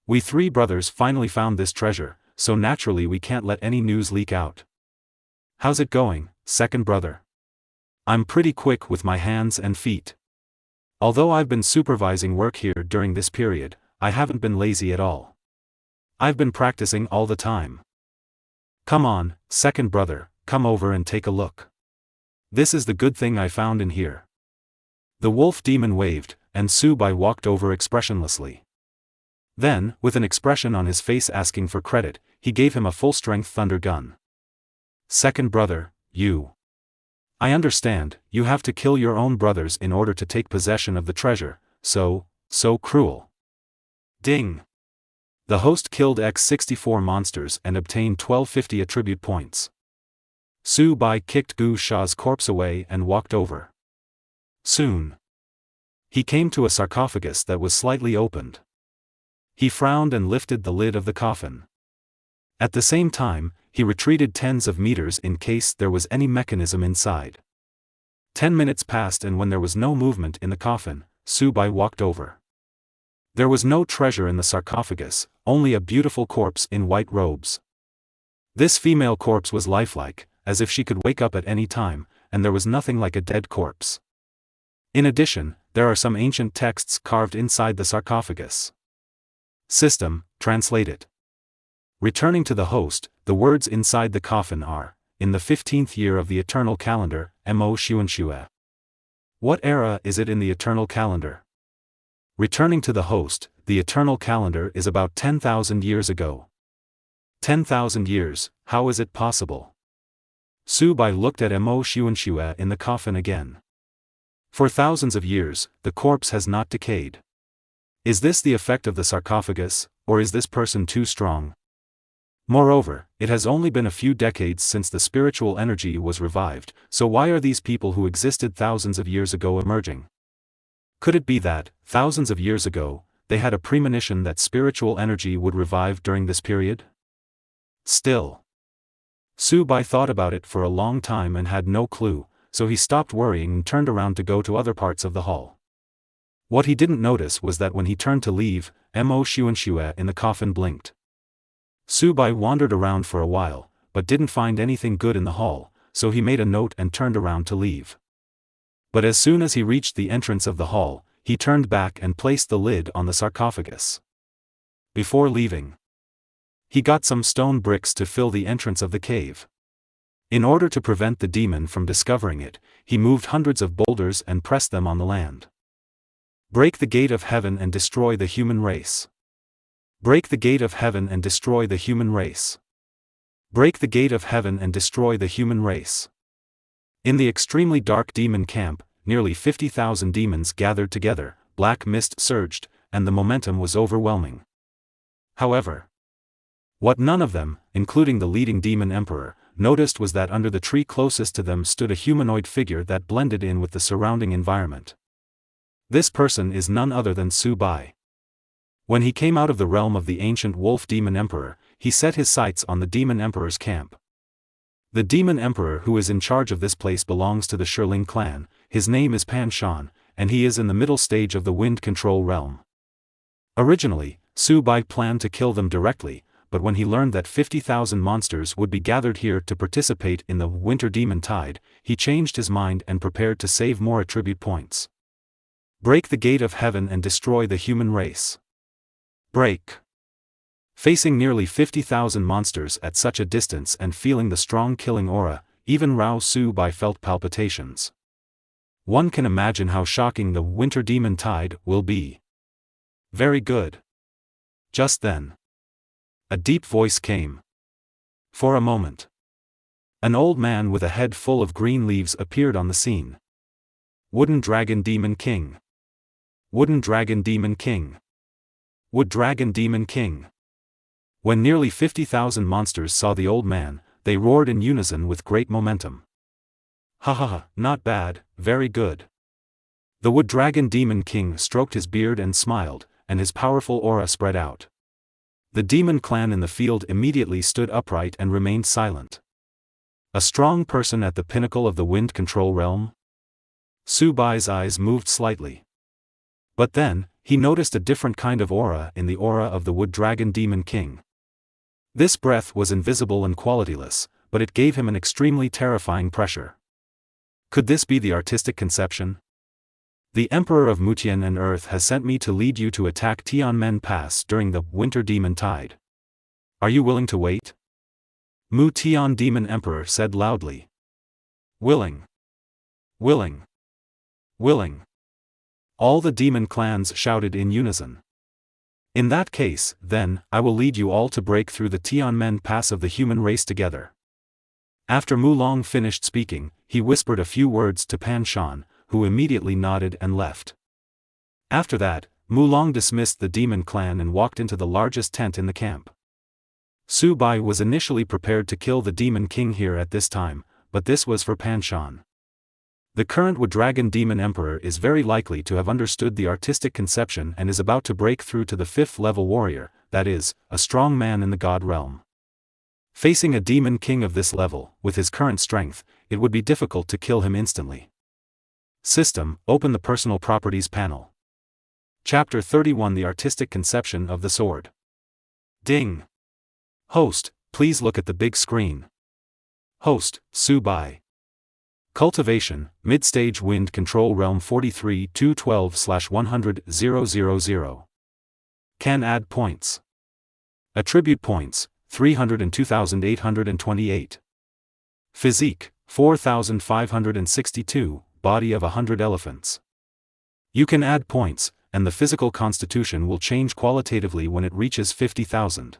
We three brothers finally found this treasure, so naturally we can't let any news leak out. How's it going, second brother? I'm pretty quick with my hands and feet. Although I've been supervising work here during this period, I haven't been lazy at all. I've been practicing all the time. Come on, second brother, come over and take a look. This is the good thing I found in here. The wolf demon waved, and Su Bai walked over expressionlessly. Then, with an expression on his face asking for credit, he gave him a full-strength thunder gun. Second brother, you. I understand, you have to kill your own brothers in order to take possession of the treasure, so cruel. Ding! The host killed X-64 monsters and obtained 1250 attribute points. Su Bai kicked Gu Sha's corpse away and walked over. Soon, he came to a sarcophagus that was slightly opened. He frowned and lifted the lid of the coffin. At the same time, he retreated tens of meters in case there was any mechanism inside. 10 minutes passed, and when there was no movement in the coffin, Su Bai walked over. There was no treasure in the sarcophagus, only a beautiful corpse in white robes. This female corpse was lifelike, as if she could wake up at any time, and there was nothing like a dead corpse. In addition, there are some ancient texts carved inside the sarcophagus. System, translate it. Returning to the host, the words inside the coffin are, in the 15th year of the eternal calendar, Mo Xuanxue. What era is it in the eternal calendar? Returning to the host, the eternal calendar is about 10,000 years ago. 10,000 years, how is it possible? Su Bai looked at Mo Xuanxue in the coffin again. For thousands of years, the corpse has not decayed. Is this the effect of the sarcophagus, or is this person too strong? Moreover, it has only been a few decades since the spiritual energy was revived, so why are these people who existed thousands of years ago emerging? Could it be that, thousands of years ago, they had a premonition that spiritual energy would revive during this period? Still, Su Bai thought about it for a long time and had no clue, so he stopped worrying and turned around to go to other parts of the hall. What he didn't notice was that when he turned to leave, Mo Xuanxue in the coffin blinked. Su Bai wandered around for a while, but didn't find anything good in the hall, so he made a note and turned around to leave. But as soon as he reached the entrance of the hall, he turned back and placed the lid on the sarcophagus. Before leaving, he got some stone bricks to fill the entrance of the cave. In order to prevent the demon from discovering it, he moved hundreds of boulders and pressed them on the land. Break the gate of heaven and destroy the human race. Break the gate of heaven and destroy the human race. Break the gate of heaven and destroy the human race. In the extremely dark demon camp, nearly 50,000 demons gathered together, black mist surged, and the momentum was overwhelming. However, what none of them, including the leading demon emperor, noticed was that under the tree closest to them stood a humanoid figure that blended in with the surrounding environment. This person is none other than Su Bai. When he came out of the realm of the ancient wolf demon emperor, he set his sights on the demon emperor's camp. The demon emperor who is in charge of this place belongs to the Shirling clan. His name is Pan Shan, and he is in the middle stage of the wind control realm. Originally, Su Bai planned to kill them directly, but when he learned that 50,000 monsters would be gathered here to participate in the winter demon tide, he changed his mind and prepared to save more attribute points. Break the gate of heaven and destroy the human race. Break. Facing nearly 50,000 monsters at such a distance and feeling the strong killing aura, even Rao Su Bai felt palpitations. One can imagine how shocking the winter demon tide will be. Very good. Just then, a deep voice came. For a moment, an old man with a head full of green leaves appeared on the scene. Wooden Dragon Demon King. Wooden Dragon Demon King. Wood Dragon Demon King. When nearly 50,000 monsters saw the old man, they roared in unison with great momentum. Ha ha ha, not bad, very good. The Wood Dragon Demon King stroked his beard and smiled, and his powerful aura spread out. The demon clan in the field immediately stood upright and remained silent. A strong person at the pinnacle of the wind control realm? Su Bai's eyes moved slightly. But then, he noticed a different kind of aura in the aura of the Wood Dragon Demon King. This breath was invisible and qualityless, but it gave him an extremely terrifying pressure. Could this be the artistic conception? The Emperor of Mutian and Earth has sent me to lead you to attack Tianmen Pass during the winter demon tide. Are you willing to wait? Mu Tian Demon Emperor said loudly. Willing. Willing. Willing. All the demon clans shouted in unison. In that case, then, I will lead you all to break through the Tianmen Pass of the human race together. After Mulong finished speaking, he whispered a few words to Pan Shan, who immediately nodded and left. After that, Mulong dismissed the demon clan and walked into the largest tent in the camp. Su Bai was initially prepared to kill the demon king here at this time, but this was for Pan Shan. The current Wood Dragon Demon Emperor is very likely to have understood the artistic conception and is about to break through to the 5th level warrior, that is, a strong man in the god realm. Facing a demon king of this level, with his current strength, it would be difficult to kill him instantly. System, open the Personal Properties panel. Chapter 31 The Artistic Conception of the Sword. Ding. Host, please look at the big screen. Host, Su Bai. Cultivation, Mid-Stage Wind Control Realm 43 212/100,000. Can add points. Attribute points, 302,828. Physique, 4,562, body of 100 elephants. You can add points, and the physical constitution will change qualitatively when it reaches 50,000.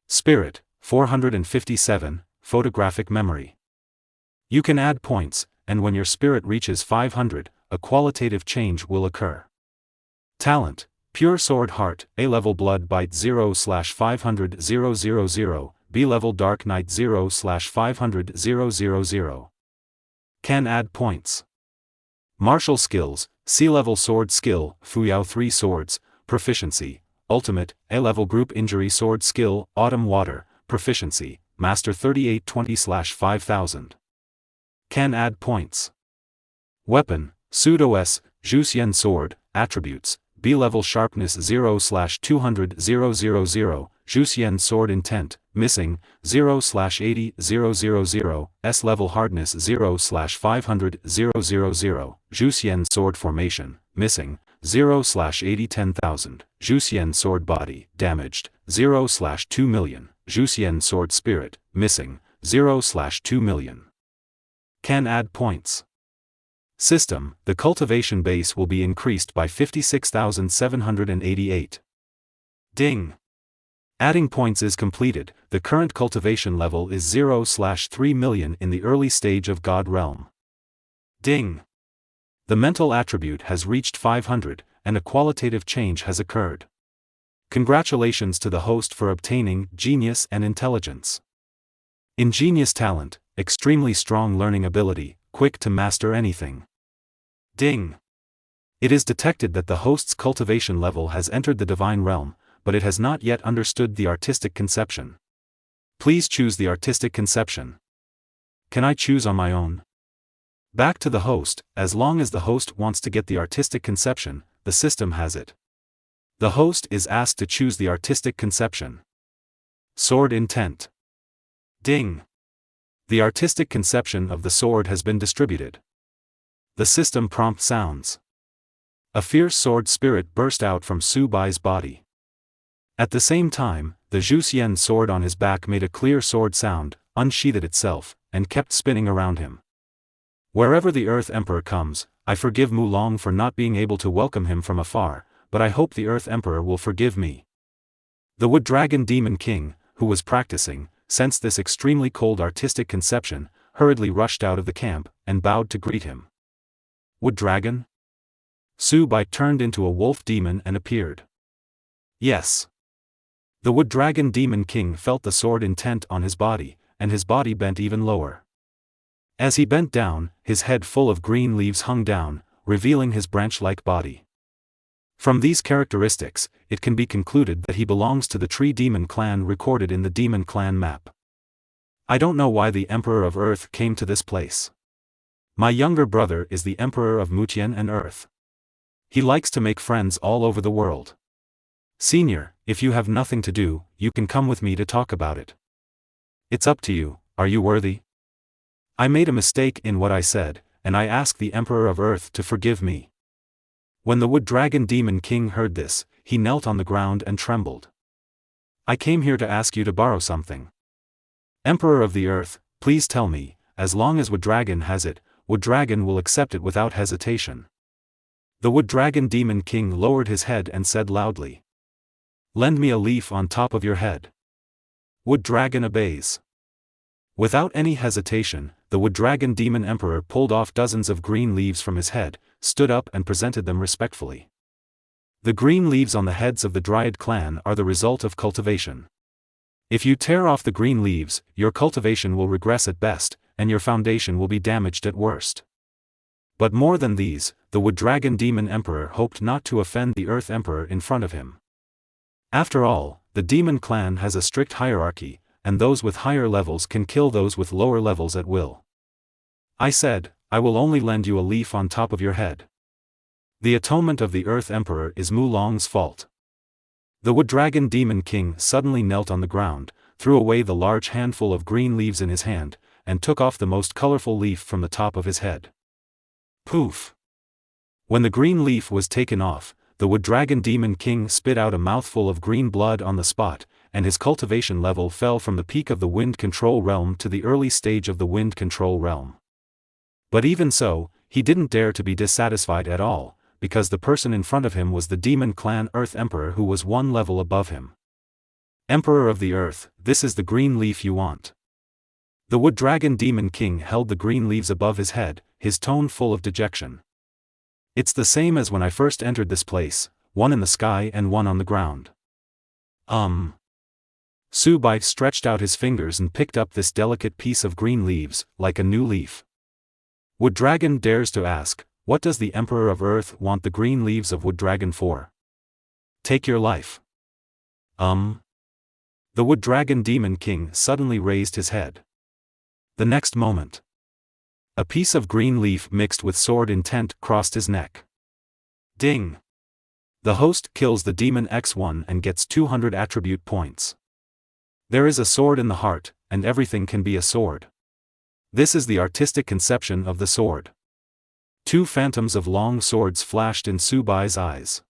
Spirit, 457, photographic memory. You can add points, and when your spirit reaches 500, a qualitative change will occur. Talent, Pure Sword Heart, A-Level Blood Bite 0/500,000, B-Level Dark Knight 0/500,000. Can add points. Martial Skills, C-Level Sword Skill, Fuyao 3 Swords, Proficiency, Ultimate, A-Level Group Injury Sword Skill, Autumn Water, Proficiency, Master 3820/5000. Can add points. Weapon, Pseudo-S, Jusien Sword, Attributes, B-Level Sharpness 0/200,000, Jusien Sword Intent, Missing, 0/80,000, S-Level Hardness 0/500,000, Jusien Sword Formation, Missing, 0/80,10,000, Jusien Sword Body, Damaged, 0/2 million, Jusien Sword Spirit, Missing, 0/2 million. Can add points. System, the cultivation base will be increased by 56,788. Ding. Adding points is completed. The current cultivation level is 0/3 million in the early stage of God Realm. Ding. The mental attribute has reached 500, and a qualitative change has occurred. Congratulations to the host for obtaining Genius and Intelligence. Ingenious talent, extremely strong learning ability, quick to master anything. Ding. It is detected that the host's cultivation level has entered the divine realm, but it has not yet understood the artistic conception. Please choose the artistic conception. Can I choose on my own? Back to the host, as long as the host wants to get the artistic conception, the system has it. The host is asked to choose the artistic conception. Sword Intent. Ding. The artistic conception of the sword has been distributed. The system prompt sounds. A fierce sword spirit burst out from Su Bai's body. At the same time, the Jusien sword on his back made a clear sword sound, unsheathed itself, and kept spinning around him. Wherever the Earth Emperor comes, I forgive Mulong for not being able to welcome him from afar, but I hope the Earth Emperor will forgive me. The Wood Dragon Demon King, who was practicing, sensed this extremely cold artistic conception, hurriedly rushed out of the camp, and bowed to greet him. Wood Dragon? Su Bai turned into a wolf demon and appeared. Yes. The Wood Dragon Demon King felt the sword intent on his body, and his body bent even lower. As he bent down, his head full of green leaves hung down, revealing his branch-like body. From these characteristics, it can be concluded that he belongs to the Tree Demon clan recorded in the Demon clan map. I don't know why the Emperor of Earth came to this place. My younger brother is the Emperor of Mutian and Earth. He likes to make friends all over the world. Senior, if you have nothing to do, you can come with me to talk about it. It's up to you, are you worthy? I made a mistake in what I said, and I ask the Emperor of Earth to forgive me. When the Wood Dragon Demon King heard this, he knelt on the ground and trembled. I came here to ask you to borrow something. Emperor of the Earth, please tell me, as long as Wood Dragon has it, Wood Dragon will accept it without hesitation. The Wood Dragon Demon King lowered his head and said loudly. Lend me a leaf on top of your head. Wood Dragon obeys. Without any hesitation, the Wood Dragon Demon Emperor pulled off dozens of green leaves from his head, stood up and presented them respectfully. The green leaves on the heads of the Dryad clan are the result of cultivation. If you tear off the green leaves, your cultivation will regress at best, and your foundation will be damaged at worst. But more than these, the Wood Dragon Demon Emperor hoped not to offend the Earth Emperor in front of him. After all, the Demon clan has a strict hierarchy, and those with higher levels can kill those with lower levels at will. I said, I will only lend you a leaf on top of your head. The atonement of the Earth Emperor is Mulong's fault. The Wood Dragon Demon King suddenly knelt on the ground, threw away the large handful of green leaves in his hand, and took off the most colorful leaf from the top of his head. Poof! When the green leaf was taken off, the Wood Dragon Demon King spit out a mouthful of green blood on the spot, and his cultivation level fell from the peak of the Wind Control Realm to the early stage of the Wind Control Realm. But even so, he didn't dare to be dissatisfied at all, because the person in front of him was the Demon Clan Earth Emperor who was one level above him. Emperor of the Earth, this is the green leaf you want. The Wood Dragon Demon King held the green leaves above his head, his tone full of dejection. It's the same as when I first entered this place, one in the sky and one on the ground. Su Bai stretched out his fingers and picked up this delicate piece of green leaves, like a new leaf. Wood Dragon dares to ask, what does the Emperor of Earth want the green leaves of Wood Dragon for? Take your life. The Wood Dragon Demon King suddenly raised his head. The next moment, a piece of green leaf mixed with sword intent crossed his neck. Ding! The host kills the Demon X1 and gets 200 attribute points. There is a sword in the heart, and everything can be a sword. This is the artistic conception of the sword. Two phantoms of long swords flashed in Su Bai's eyes.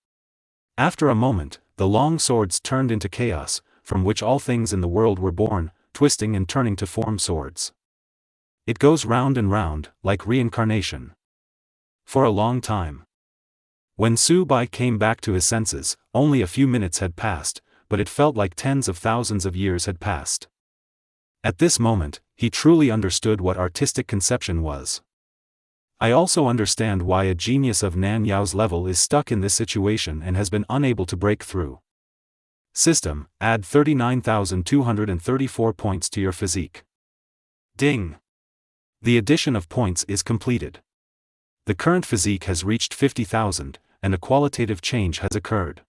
After a moment, the long swords turned into chaos, from which all things in the world were born, twisting and turning to form swords. It goes round and round, like reincarnation. For a long time. When Su Bai came back to his senses, only a few minutes had passed, but it felt like tens of thousands of years had passed. At this moment, he truly understood what artistic conception was. I also understand why a genius of Nan Yao's level is stuck in this situation and has been unable to break through. System, add 39,234 points to your physique. Ding! The addition of points is completed. The current physique has reached 50,000, and a qualitative change has occurred.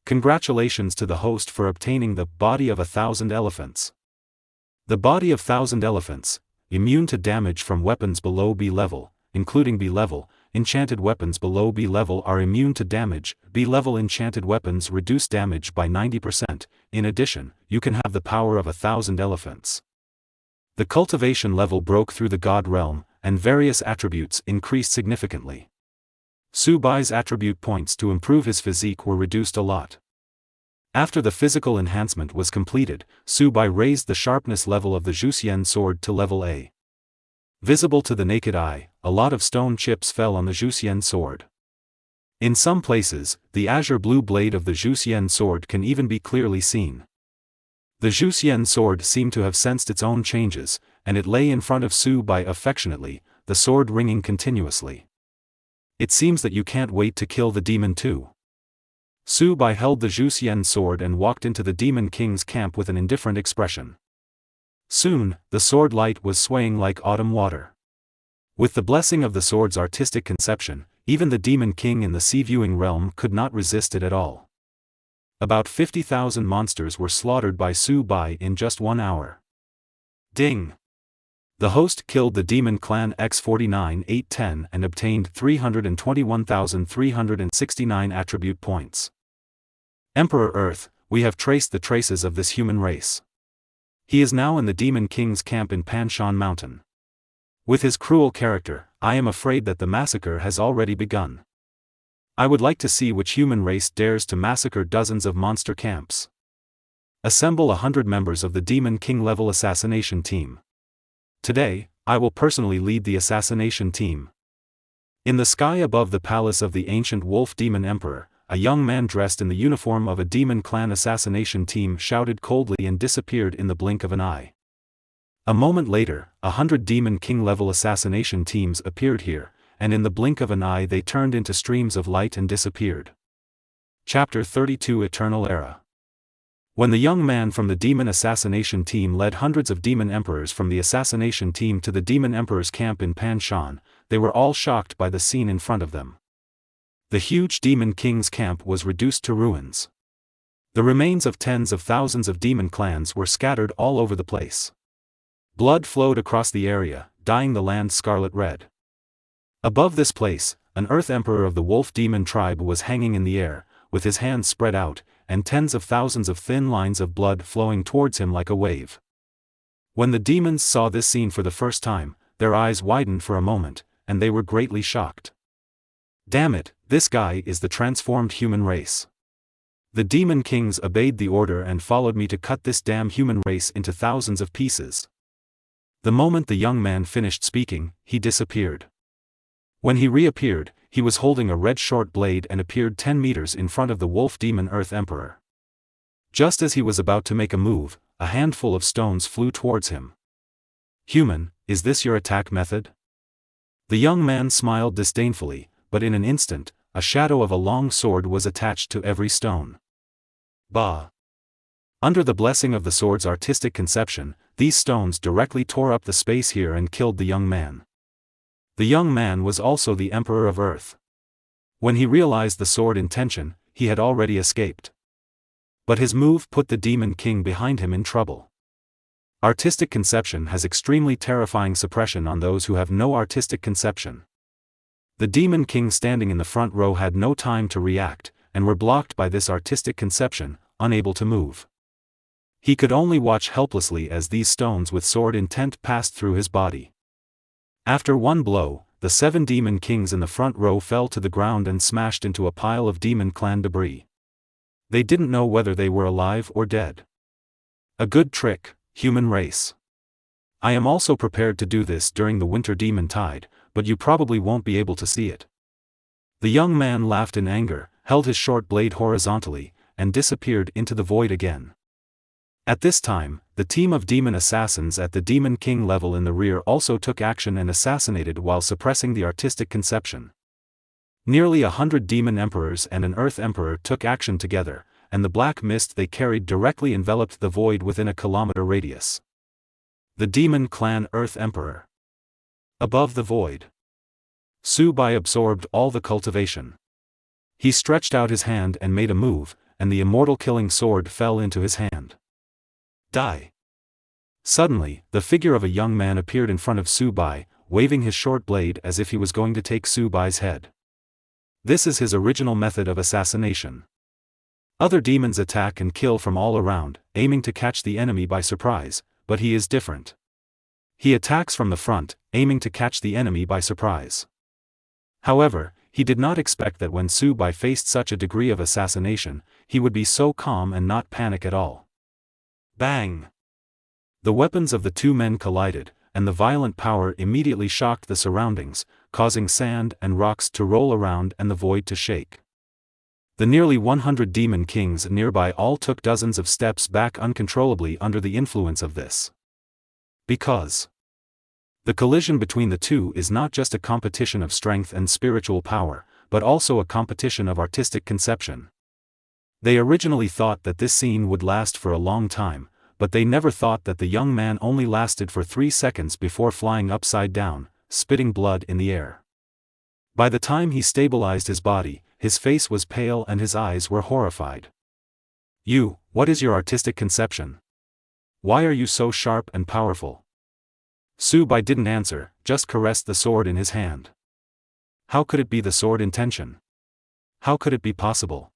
Congratulations to the host for obtaining the Body of 1,000 Elephants. The Body of 1,000 Elephants, immune to damage from weapons below B level, including B level, enchanted weapons below B level are immune to damage, B level enchanted weapons reduce damage by 90%, in addition, you can have the power of 1,000 elephants. The cultivation level broke through the God realm, and various attributes increased significantly. Su Bai's attribute points to improve his physique were reduced a lot. After the physical enhancement was completed, Su Bai raised the sharpness level of the Zhuxian sword to level A. Visible to the naked eye, a lot of stone chips fell on the Zhuxian sword. In some places, the azure blue blade of the Zhuxian sword can even be clearly seen. The Zhuxian sword seemed to have sensed its own changes, and it lay in front of Su Bai affectionately, the sword ringing continuously. It seems that you can't wait to kill the demon too. Su Bai held the Zhuxian sword and walked into the Demon King's camp with an indifferent expression. Soon, the sword light was swaying like autumn water. With the blessing of the sword's artistic conception, even the Demon King in the sea-viewing realm could not resist it at all. About 50,000 monsters were slaughtered by Su Bai in just 1 hour. Ding! The host killed the Demon Clan X49-810 and obtained 321,369 attribute points. Emperor Earth, we have traced the traces of this human race. He is now in the Demon King's camp in Panshan Mountain. With his cruel character, I am afraid that the massacre has already begun. I would like to see which human race dares to massacre dozens of monster camps. Assemble 100 members of the Demon King level assassination team. Today, I will personally lead the assassination team. In the sky above the palace of the ancient wolf demon emperor, a young man dressed in the uniform of a demon clan assassination team shouted coldly and disappeared in the blink of an eye. A moment later, 100 Demon King-level assassination teams appeared here, and in the blink of an eye they turned into streams of light and disappeared. Chapter 32 Eternal Era. When the young man from the Demon Assassination Team led hundreds of Demon Emperors from the Assassination Team to the Demon Emperor's camp in Panshan, they were all shocked by the scene in front of them. The huge Demon King's camp was reduced to ruins. The remains of tens of thousands of demon clans were scattered all over the place. Blood flowed across the area, dyeing the land scarlet red. Above this place, an Earth Emperor of the Wolf Demon tribe was hanging in the air, with his hands spread out, and tens of thousands of thin lines of blood flowing towards him like a wave. When the demons saw this scene for the first time, their eyes widened for a moment, and they were greatly shocked. Damn it, this guy is the transformed human race. The Demon Kings obeyed the order and followed me to cut this damn human race into thousands of pieces. The moment the young man finished speaking, he disappeared. When he reappeared, he was holding a red short blade and appeared 10 meters in front of the Wolf Demon Earth Emperor. Just as he was about to make a move, a handful of stones flew towards him. Human, is this your attack method? The young man smiled disdainfully, but in an instant, a shadow of a long sword was attached to every stone. Bah! Under the blessing of the sword's artistic conception, these stones directly tore up the space here and killed the young man. The young man was also the Emperor of Earth. When he realized the sword intention, he had already escaped. But his move put the Demon King behind him in trouble. Artistic conception has extremely terrifying suppression on those who have no artistic conception. The Demon King standing in the front row had no time to react, and were blocked by this artistic conception, unable to move. He could only watch helplessly as these stones with sword intent passed through his body. After one blow, the 7 Demon Kings in the front row fell to the ground and smashed into a pile of Demon Clan debris. They didn't know whether they were alive or dead. A good trick, human race. I am also prepared to do this during the winter demon tide, but you probably won't be able to see it. The young man laughed in anger, held his short blade horizontally, and disappeared into the void again. At this time, the team of demon assassins at the Demon King level in the rear also took action and assassinated while suppressing the artistic conception. Nearly 100 Demon Emperors and an Earth Emperor took action together, and the black mist they carried directly enveloped the void within a kilometer radius. The Demon Clan Earth Emperor. Above the void. Su-Bai absorbed all the cultivation. He stretched out his hand and made a move, and the immortal killing sword fell into his hand. Die. Suddenly, the figure of a young man appeared in front of Su-Bai, waving his short blade as if he was going to take Su-Bai's head. This is his original method of assassination. Other demons attack and kill from all around, aiming to catch the enemy by surprise, but he is different. He attacks from the front, aiming to catch the enemy by surprise. However, he did not expect that when Su-Bai faced such a degree of assassination, he would be so calm and not panic at all. Bang! The weapons of the two men collided, and the violent power immediately shocked the surroundings, causing sand and rocks to roll around and the void to shake. The nearly 100 Demon Kings nearby all took dozens of steps back uncontrollably under the influence of this. Because the collision between the two is not just a competition of strength and spiritual power, but also a competition of artistic conception. They originally thought that this scene would last for a long time, but they never thought that the young man only lasted for 3 seconds before flying upside down, spitting blood in the air. By the time he stabilized his body, his face was pale and his eyes were horrified. What is your artistic conception? Why are you so sharp and powerful? Su-Bai didn't answer, just caressed the sword in his hand. How could it be the sword intention? How could it be possible?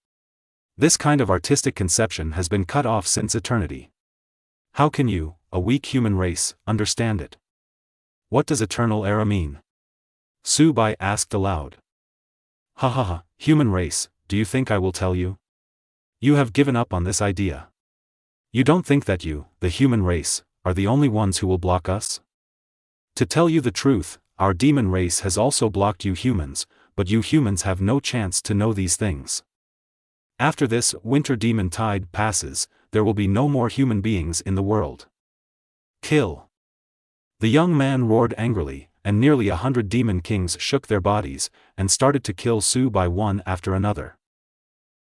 This kind of artistic conception has been cut off since eternity. How can you, a weak human race, understand it? What does eternal era mean? Su-Bai asked aloud. Ha ha ha, human race, do you think I will tell you? You have given up on this idea. You don't think that you, the human race, are the only ones who will block us? To tell you the truth, our demon race has also blocked you humans, but you humans have no chance to know these things. After this winter demon tide passes, there will be no more human beings in the world. Kill. The young man roared angrily, and nearly 100 demon kings shook their bodies, and started to kill Su Bai one after another.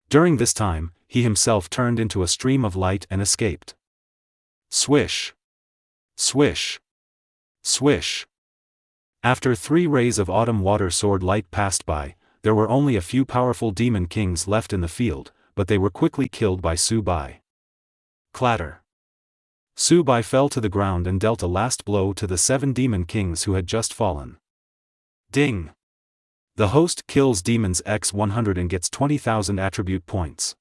During this time, he himself turned into a stream of light and escaped. Swish! Swish! Swish! After 3 rays of autumn water sword light passed by, there were only a few powerful demon kings left in the field, but they were quickly killed by Su Bai. Clatter! Su Bai fell to the ground and dealt a last blow to the 7 demon kings who had just fallen. Ding! The host kills demons x 100 and gets 20,000 attribute points.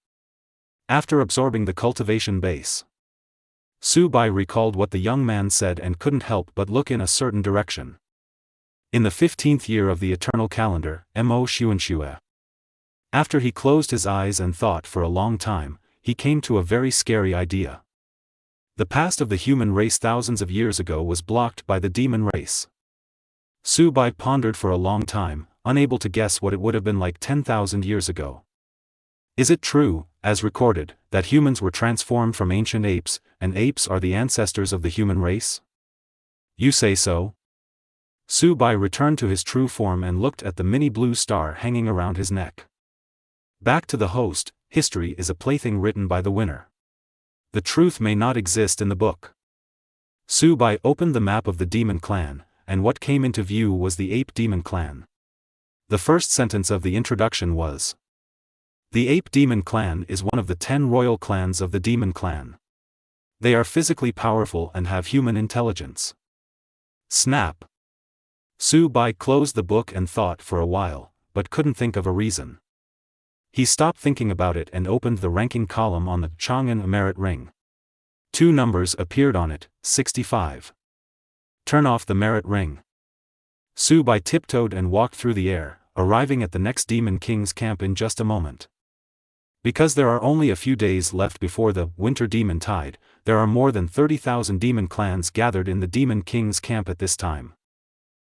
After absorbing the cultivation base, Su Bai recalled what the young man said and couldn't help but look in a certain direction. In the 15th year of the eternal calendar, Mo Xuanxue. After he closed his eyes and thought for a long time, he came to a very scary idea. The past of the human race thousands of years ago was blocked by the demon race. Su Bai pondered for a long time, unable to guess what it would have been like 10,000 years ago. Is it true, as recorded, that humans were transformed from ancient apes, and apes are the ancestors of the human race? You say so? Su Bai returned to his true form and looked at the mini blue star hanging around his neck. Back to the host, history is a plaything written by the winner. The truth may not exist in the book. Su Bai opened the map of the demon clan, and what came into view was the ape demon clan. The first sentence of the introduction was, "The ape demon clan is one of the 10 royal clans of the demon clan. They are physically powerful and have human intelligence." Snap! Su Bai closed the book and thought for a while, but couldn't think of a reason. He stopped thinking about it and opened the ranking column on the Chang'an merit ring. 2 numbers appeared on it, 65. Turn off the merit ring. Su Bai tiptoed and walked through the air, arriving at the next demon king's camp in just a moment. Because there are only a few days left before the winter demon tide, there are more than 30,000 demon clans gathered in the demon king's camp at this time.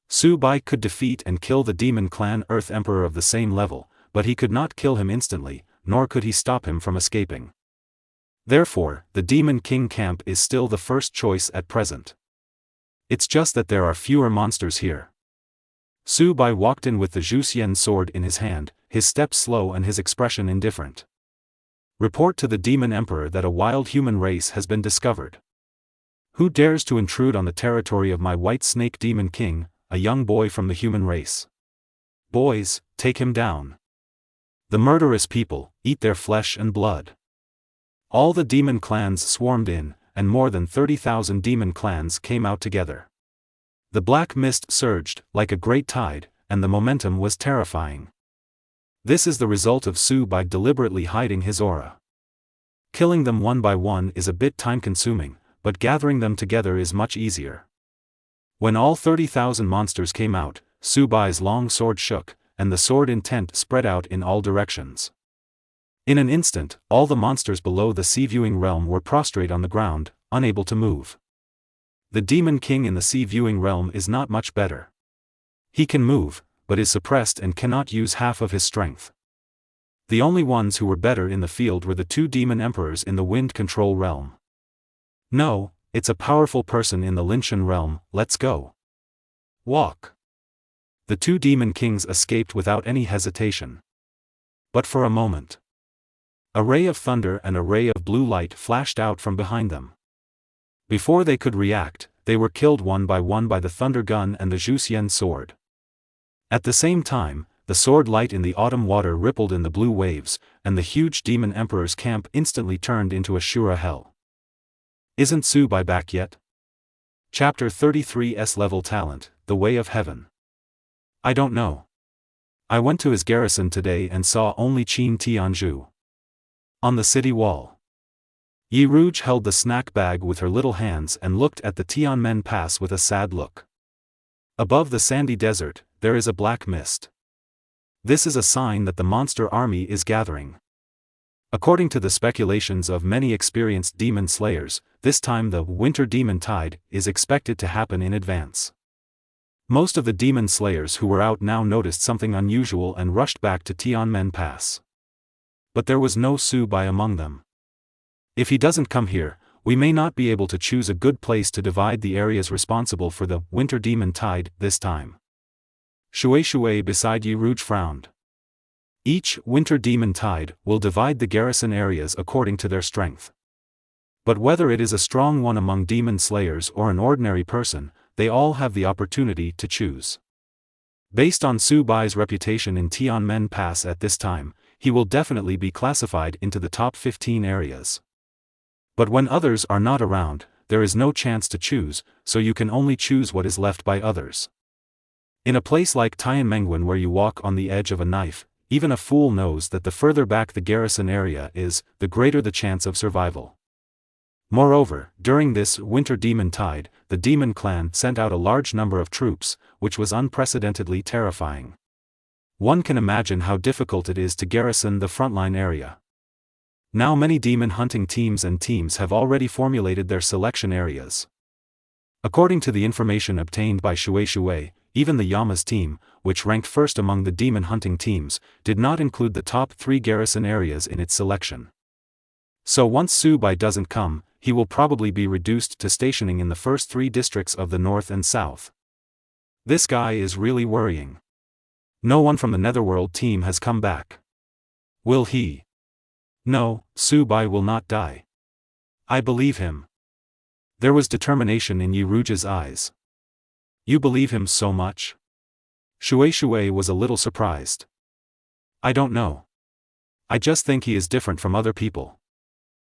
Su Bai could defeat and kill the demon clan Earth Emperor of the same level, but he could not kill him instantly, nor could he stop him from escaping. Therefore, the demon king camp is still the first choice at present. It's just that there are fewer monsters here. Su Bai walked in with the Zhuxian sword in his hand, his steps slow and his expression indifferent. Report to the demon emperor that a wild human race has been discovered. Who dares to intrude on the territory of my white snake demon king, a young boy from the human race? Boys, take him down. The murderous people, eat their flesh and blood. All the demon clans swarmed in, and more than 30,000 demon clans came out together. The black mist surged, like a great tide, and the momentum was terrifying. This is the result of Su Bai deliberately hiding his aura. Killing them one by one is a bit time-consuming, but gathering them together is much easier. When all 30,000 monsters came out, Su Bai's long sword shook, and the sword intent spread out in all directions. In an instant, all the monsters below the sea-viewing realm were prostrate on the ground, unable to move. The demon king in the sea-viewing realm is not much better. He can move, but is suppressed and cannot use half of his strength. The only ones who were better in the field were the 2 demon emperors in the wind control realm. No, it's a powerful person in the Linshan realm, let's go. Walk. The 2 demon kings escaped without any hesitation. But for a moment, a ray of thunder and a ray of blue light flashed out from behind them. Before they could react, they were killed one by the thunder gun and the Zhuxian sword. At the same time, the sword light in the autumn water rippled in the blue waves, and the huge demon emperor's camp instantly turned into a Shura hell. Isn't Su Bai back yet? Chapter 33 S-Level Talent, The Way of Heaven. I don't know. I went to his garrison today and saw only Qin Tianzhu. On the city wall. Yi Rouge held the snack bag with her little hands and looked at the Tianmen Pass with a sad look. Above the sandy desert, there is a black mist. This is a sign that the monster army is gathering. According to the speculations of many experienced demon slayers, this time the winter demon tide is expected to happen in advance. Most of the demon slayers who were out now noticed something unusual and rushed back to Tianmen Pass. But there was no Su Bai among them. If he doesn't come here, we may not be able to choose a good place to divide the areas responsible for the Winter Demon Tide this time. Shui beside Yi Rouge frowned. Each Winter Demon Tide will divide the garrison areas according to their strength. But whether it is a strong one among demon slayers or an ordinary person, they all have the opportunity to choose. Based on Su Bai's reputation in Tianmen Pass at this time, he will definitely be classified into the top 15 areas. But when others are not around, there is no chance to choose, so you can only choose what is left by others. In a place like Tianmengwen where you walk on the edge of a knife, even a fool knows that the further back the garrison area is, the greater the chance of survival. Moreover, during this Winter Demon Tide, the Demon Clan sent out a large number of troops, which was unprecedentedly terrifying. One can imagine how difficult it is to garrison the frontline area. Now many demon hunting teams and teams have already formulated their selection areas. According to the information obtained by Shui, even the Yama's team, which ranked first among the demon hunting teams, did not include the top 3 garrison areas in its selection. So once Su Bai doesn't come, he will probably be reduced to stationing in the first 3 districts of the north and south. This guy is really worrying. No one from the Netherworld team has come back. Will he? No, Su Bai will not die. I believe him. There was determination in Yi Rouge's eyes. You believe him so much? Shui was a little surprised. I don't know. I just think he is different from other people.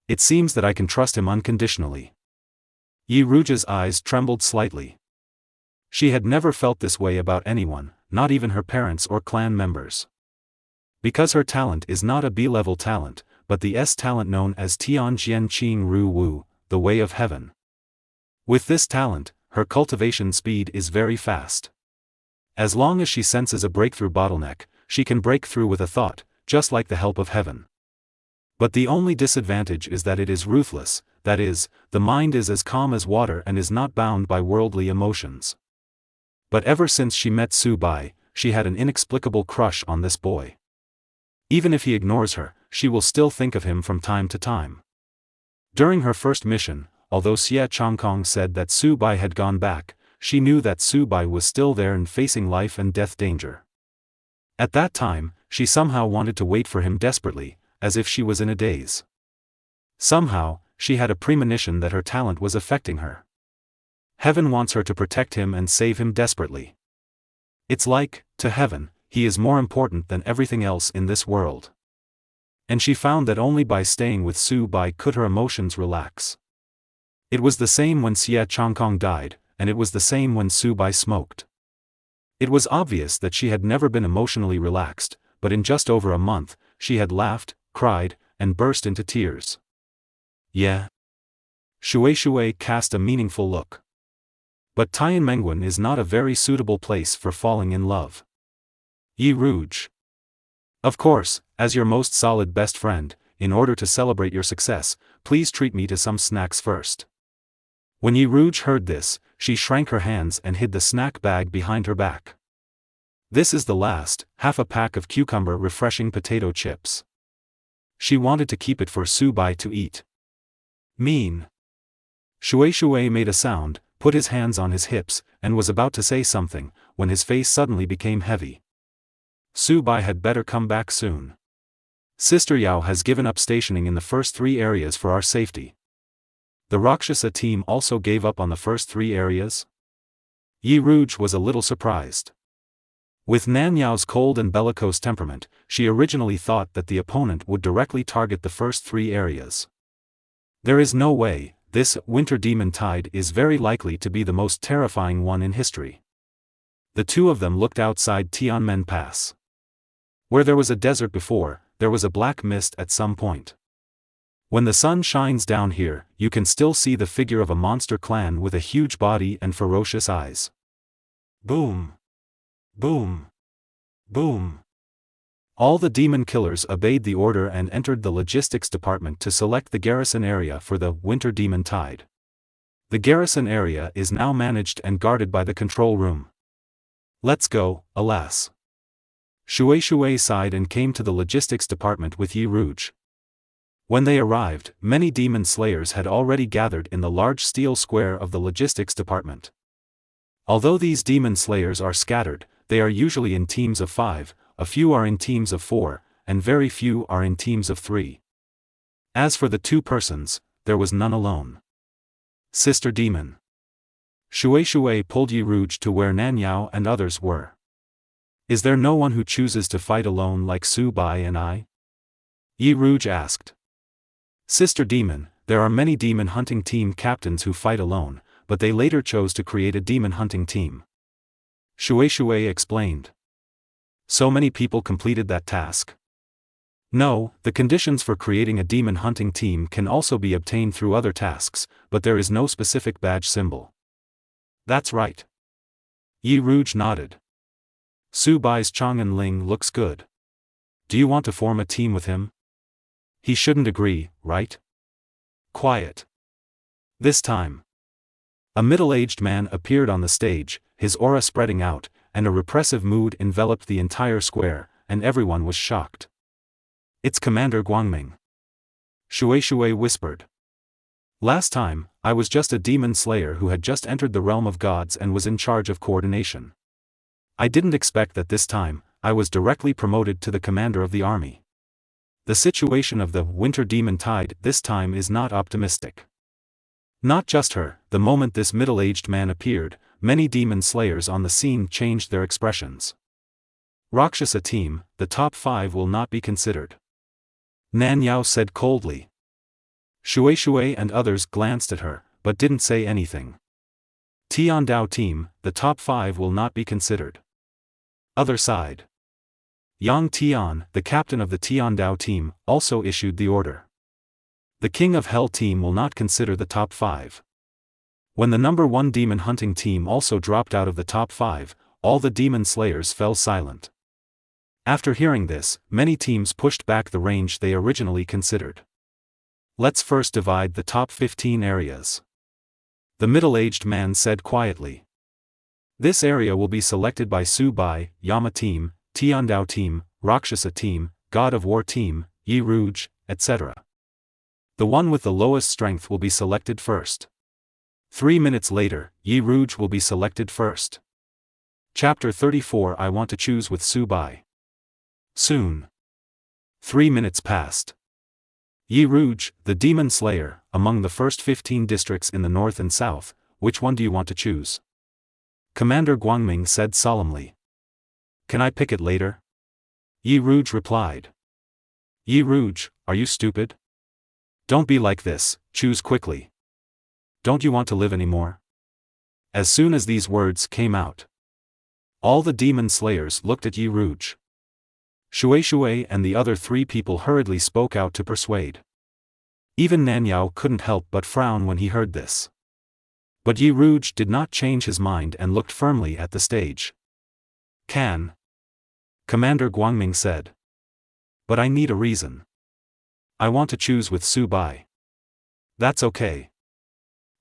It seems that I can trust him unconditionally. Yi Rouge's eyes trembled slightly. She had never felt this way about anyone, not even her parents or clan members. Because her talent is not a B-level talent, but the S talent known as Tian Jian Qing Ru Wu, the Way of Heaven. With this talent, her cultivation speed is very fast. As long as she senses a breakthrough bottleneck, she can break through with a thought, just like the help of heaven. But the only disadvantage is that it is ruthless, that is, the mind is as calm as water and is not bound by worldly emotions. But ever since she met Su Bai, she had an inexplicable crush on this boy. Even if he ignores her, she will still think of him from time to time. During her first mission, although Xie Changkong said that Su Bai had gone back, she knew that Su Bai was still there and facing life and death danger. At that time, she somehow wanted to wait for him desperately, as if she was in a daze. Somehow, she had a premonition that her talent was affecting her. Heaven wants her to protect him and save him desperately. It's like, to heaven, he is more important than everything else in this world. And she found that only by staying with Su Bai could her emotions relax. It was the same when Xie Changkong died, and it was the same when Su Bai smoked. It was obvious that she had never been emotionally relaxed, but in just over a month, she had laughed, cried, and burst into tears. Yeah. Shui cast a meaningful look. But Tianmengwen is not a very suitable place for falling in love. Yi Rouge. Of course, as your most solid best friend, in order to celebrate your success, please treat me to some snacks first. When Yi Rouge heard this, she shrank her hands and hid the snack bag behind her back. This is the last, half a pack of cucumber refreshing potato chips. She wanted to keep it for Su Bai to eat. Mean. Shui made a sound, put his hands on his hips, and was about to say something, when his face suddenly became heavy. Su Bai had better come back soon. Sister Yao has given up stationing in the first 3 areas for our safety. The Rakshasa team also gave up on the first 3 areas? Yi Rouge was a little surprised. With Nan Yao's cold and bellicose temperament, she originally thought that the opponent would directly target the first 3 areas. There is no way. This Winter Demon Tide is very likely to be the most terrifying one in history. The two of them looked outside Tianmen Pass. Where there was a desert before, there was a black mist at some point. When the sun shines down here, you can still see the figure of a monster clan with a huge body and ferocious eyes. Boom! Boom! Boom! All the demon killers obeyed the order and entered the logistics department to select the garrison area for the Winter Demon Tide. The garrison area is now managed and guarded by the control room. Let's go, alas. Shui sighed and came to the logistics department with Yi Rouge. When they arrived, many demon slayers had already gathered in the large steel square of the logistics department. Although these demon slayers are scattered, they are usually in teams of 5, a few are in teams of 4, and very few are in teams of 3. As for the 2 persons, there was none alone. Sister Demon. Shui pulled Yi Rouge to where Nan Yao and others were. Is there no one who chooses to fight alone like Su Bai and I? Yi Rouge asked. Sister Demon, there are many demon hunting team captains who fight alone, but they later chose to create a demon hunting team. Shui explained. So many people completed that task? No, the conditions for creating a demon hunting team can also be obtained through other tasks, but there is no specific badge symbol. That's right. Yi Rouge nodded. Su Bai's Chang'an Ling looks good. Do you want to form a team with him? He shouldn't agree, right? Quiet. This time. A middle-aged man appeared on the stage, his aura spreading out, and a repressive mood enveloped the entire square, and everyone was shocked. It's Commander Guangming. Shui whispered. Last time, I was just a demon slayer who had just entered the realm of gods and was in charge of coordination. I didn't expect that this time, I was directly promoted to the commander of the army. The situation of the Winter Demon Tide this time is not optimistic. Not just her, the moment this middle-aged man appeared, many demon slayers on the scene changed their expressions. Rakshasa team, the top 5 will not be considered. Nan Yao said coldly. Shui and others glanced at her, but didn't say anything. Tiandao team, the top 5 will not be considered. Other side. Yang Tian, the captain of the Tiandao team, also issued the order. The King of Hell team will not consider the top 5. When the number 1 demon hunting team also dropped out of the top 5, all the demon slayers fell silent. After hearing this, many teams pushed back the range they originally considered. Let's first divide the top 15 areas. The middle-aged man said quietly. This area will be selected by Su Bai, Yama team, Tiandao team, Rakshasa team, God of War team, Yi Rouge, etc. The one with the lowest strength will be selected first. 3 minutes later, Yi Rouge will be selected first. Chapter 34 I want to choose with Su Bai. Soon. 3 minutes passed. Yi Rouge, the Demon Slayer, among the first 15 districts in the north and south, which one do you want to choose? Commander Guangming said solemnly. Can I pick it later? Yi Rouge replied. Yi Rouge, are you stupid? Don't be like this, choose quickly. Don't you want to live anymore? As soon as these words came out, all the demon slayers looked at Yi Rouge. Shui and the other 3 people hurriedly spoke out to persuade. Even Nan Yao couldn't help but frown when he heard this. But Yi Rouge did not change his mind and looked firmly at the stage. Can. Commander Guangming said. But I need a reason. I want to choose with Su Bai. That's okay.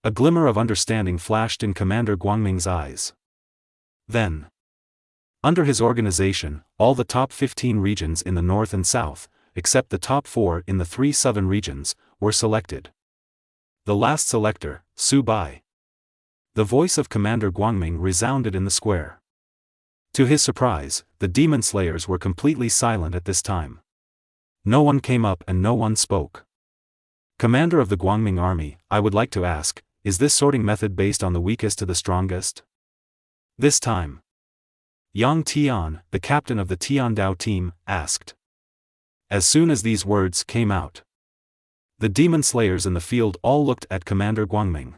A glimmer of understanding flashed in Commander Guangming's eyes. Then, under his organization, all the top 15 regions in the north and south, except the top 4 in the 3 southern regions, were selected. The last selector, Su Bai. The voice of Commander Guangming resounded in the square. To his surprise, the demon slayers were completely silent at this time. No one came up and no one spoke. Commander of the Guangming army, I would like to ask, is this sorting method based on the weakest to the strongest? This time, Yang Tian, the captain of the Tiandao team, asked. As soon as these words came out, the demon slayers in the field all looked at Commander Guangming.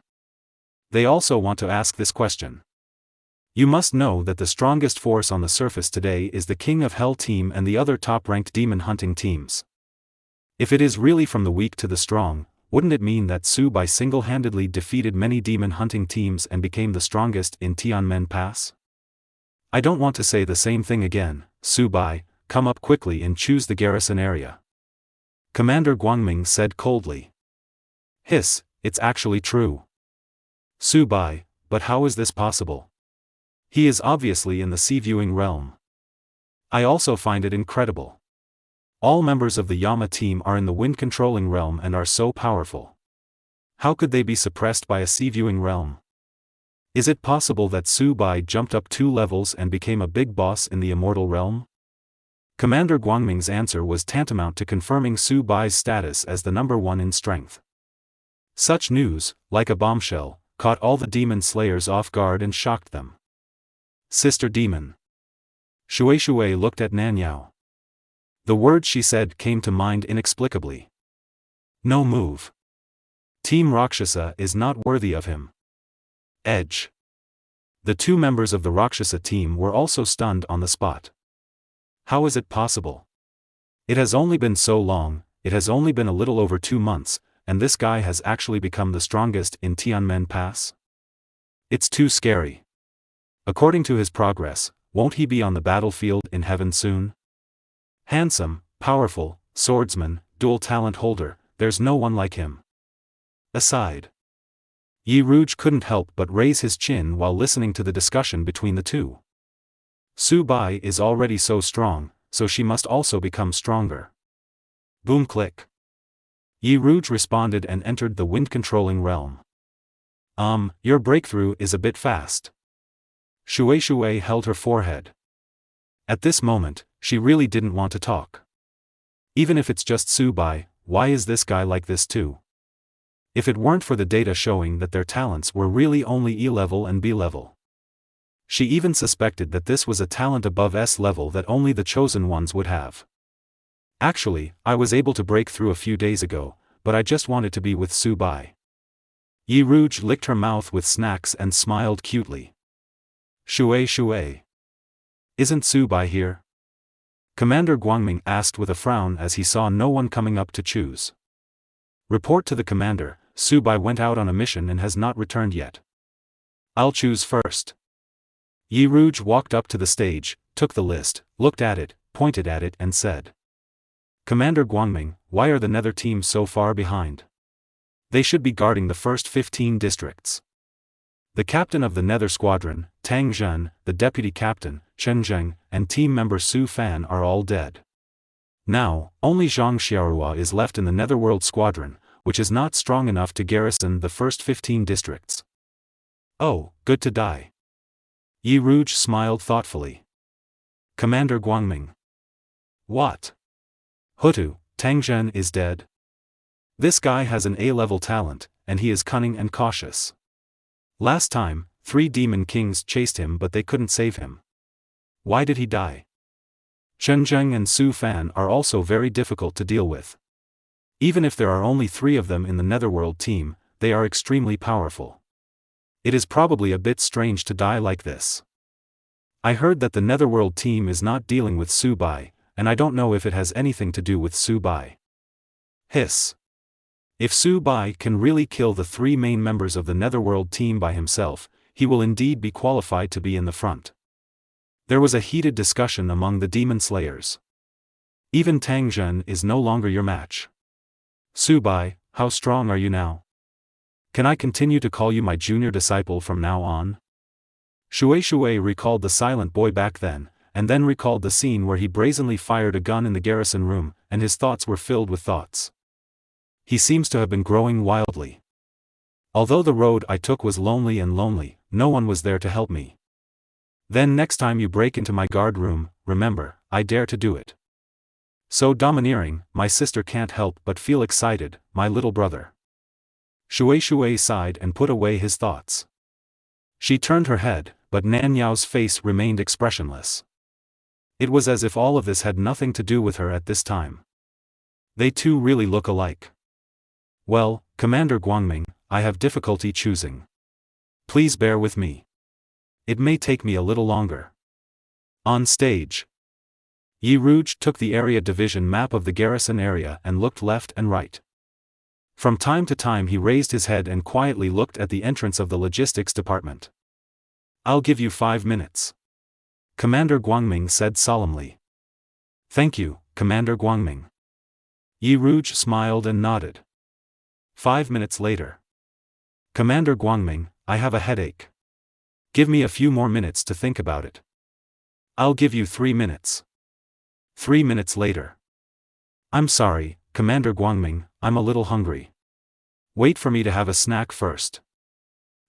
They also want to ask this question. You must know that the strongest force on the surface today is the King of Hell team and the other top-ranked demon hunting teams. If it is really from the weak to the strong, wouldn't it mean that Su Bai single-handedly defeated many demon hunting teams and became the strongest in Tianmen Pass? I don't want to say the same thing again, Su Bai, come up quickly and choose the garrison area. Commander Guangming said coldly. Hiss, it's actually true. Su Bai, but how is this possible? He is obviously in the sea-viewing realm. I also find it incredible. All members of the Yama team are in the wind-controlling realm and are so powerful. How could they be suppressed by a sea-viewing realm? Is it possible that Su Bai jumped up 2 levels and became a big boss in the immortal realm? Commander Guangming's answer was tantamount to confirming Su Bai's status as the number 1 in strength. Such news, like a bombshell, caught all the demon slayers off guard and shocked them. Sister Demon. Shui looked at Nanyao. The words she said came to mind inexplicably. No move. Team Rakshasa is not worthy of him. Edge. The 2 members of the Rakshasa team were also stunned on the spot. How is it possible? It has only been so long, it has only been a little over 2 months, and this guy has actually become the strongest in Tianmen Pass? It's too scary. According to his progress, won't he be on the battlefield in heaven soon? Handsome, powerful, swordsman, dual talent holder, there's no one like him. Aside. Yi Rouge couldn't help but raise his chin while listening to the discussion between the 2. Su Bai is already so strong, so she must also become stronger. Boom click. Yi Rouge responded and entered the wind-controlling realm. Your breakthrough is a bit fast. Shui held her forehead. At this moment, she really didn't want to talk. Even if it's just Su Bai, why is this guy like this too? If it weren't for the data showing that their talents were really only E level and B level. She even suspected that this was a talent above S level that only the chosen ones would have. Actually, I was able to break through a few days ago, but I just wanted to be with Su Bai. Yi Rouge licked her mouth with snacks and smiled cutely. Shui. Isn't Su Bai here? Commander Guangming asked with a frown as he saw no one coming up to choose. Report to the commander, Su Bai went out on a mission and has not returned yet. I'll choose first. Yi Rouge walked up to the stage, took the list, looked at it, pointed at it and said. Commander Guangming, why are the Nether teams so far behind? They should be guarding the first 15 districts. The captain of the Nether squadron, Tang Zhen, the deputy captain, Chen Zheng, and team member Su Fan are all dead. Now, only Zhang Xiaorua is left in the Netherworld squadron, which is not strong enough to garrison the first 15 districts. Oh, good to die. Yi Rouge smiled thoughtfully. Commander Guangming. What? Hutu, Tang Zhen is dead? This guy has an A-level talent, and he is cunning and cautious. Last time, 3 demon kings chased him but they couldn't save him. Why did he die? Chen Zheng and Su Fan are also very difficult to deal with. Even if there are only 3 of them in the Netherworld team, they are extremely powerful. It is probably a bit strange to die like this. I heard that the Netherworld team is not dealing with Su Bai, and I don't know if it has anything to do with Su Bai. Hiss. If Su Bai can really kill the 3 main members of the Netherworld team by himself, he will indeed be qualified to be in the front. There was a heated discussion among the demon slayers. Even Tang Zhen is no longer your match. Su Bai, how strong are you now? Can I continue to call you my junior disciple from now on? Shui recalled the silent boy back then, and then recalled the scene where he brazenly fired a gun in the garrison room, and his thoughts were filled with thoughts. He seems to have been growing wildly. Although the road I took was lonely, no one was there to help me. Then next time you break into my guard room, remember, I dare to do it. So domineering, my sister can't help but feel excited, my little brother. Shui sighed and put away his thoughts. She turned her head, but Nanyao's face remained expressionless. It was as if all of this had nothing to do with her at this time. They two really look alike. Well, Commander Guangming, I have difficulty choosing. Please bear with me. It may take me a little longer. On stage. Yi Rouge took the area division map of the garrison area and looked left and right. From time to time he raised his head and quietly looked at the entrance of the logistics department. I'll give you 5 minutes. Commander Guangming said solemnly. Thank you, Commander Guangming. Yi Rouge smiled and nodded. 5 minutes later. Commander Guangming, I have a headache. Give me a few more minutes to think about it. I'll give you 3 minutes. 3 minutes later. I'm sorry, Commander Guangming, I'm a little hungry. Wait for me to have a snack first.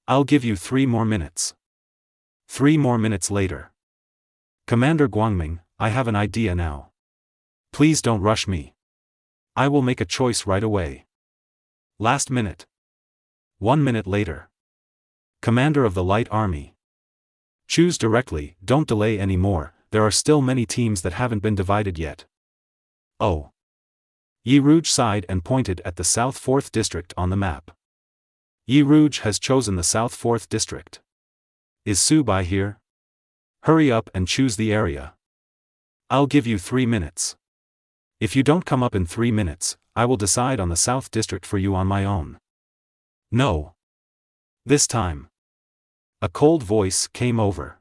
I'll give you 3 more minutes. 3 more minutes later. Commander Guangming, I have an idea now. Please don't rush me. I will make a choice right away. Last minute. 1 minute later. Commander of the Light Army. Choose directly, don't delay any more, there are still many teams that haven't been divided yet. Oh. Yi Rouge sighed and pointed at the South 4th District on the map. Yi Rouge has chosen the South 4th District. Is Su Bai here? Hurry up and choose the area. I'll give you 3 minutes. If you don't come up in 3 minutes, I will decide on the South District for you on my own. No. This time. A cold voice came over.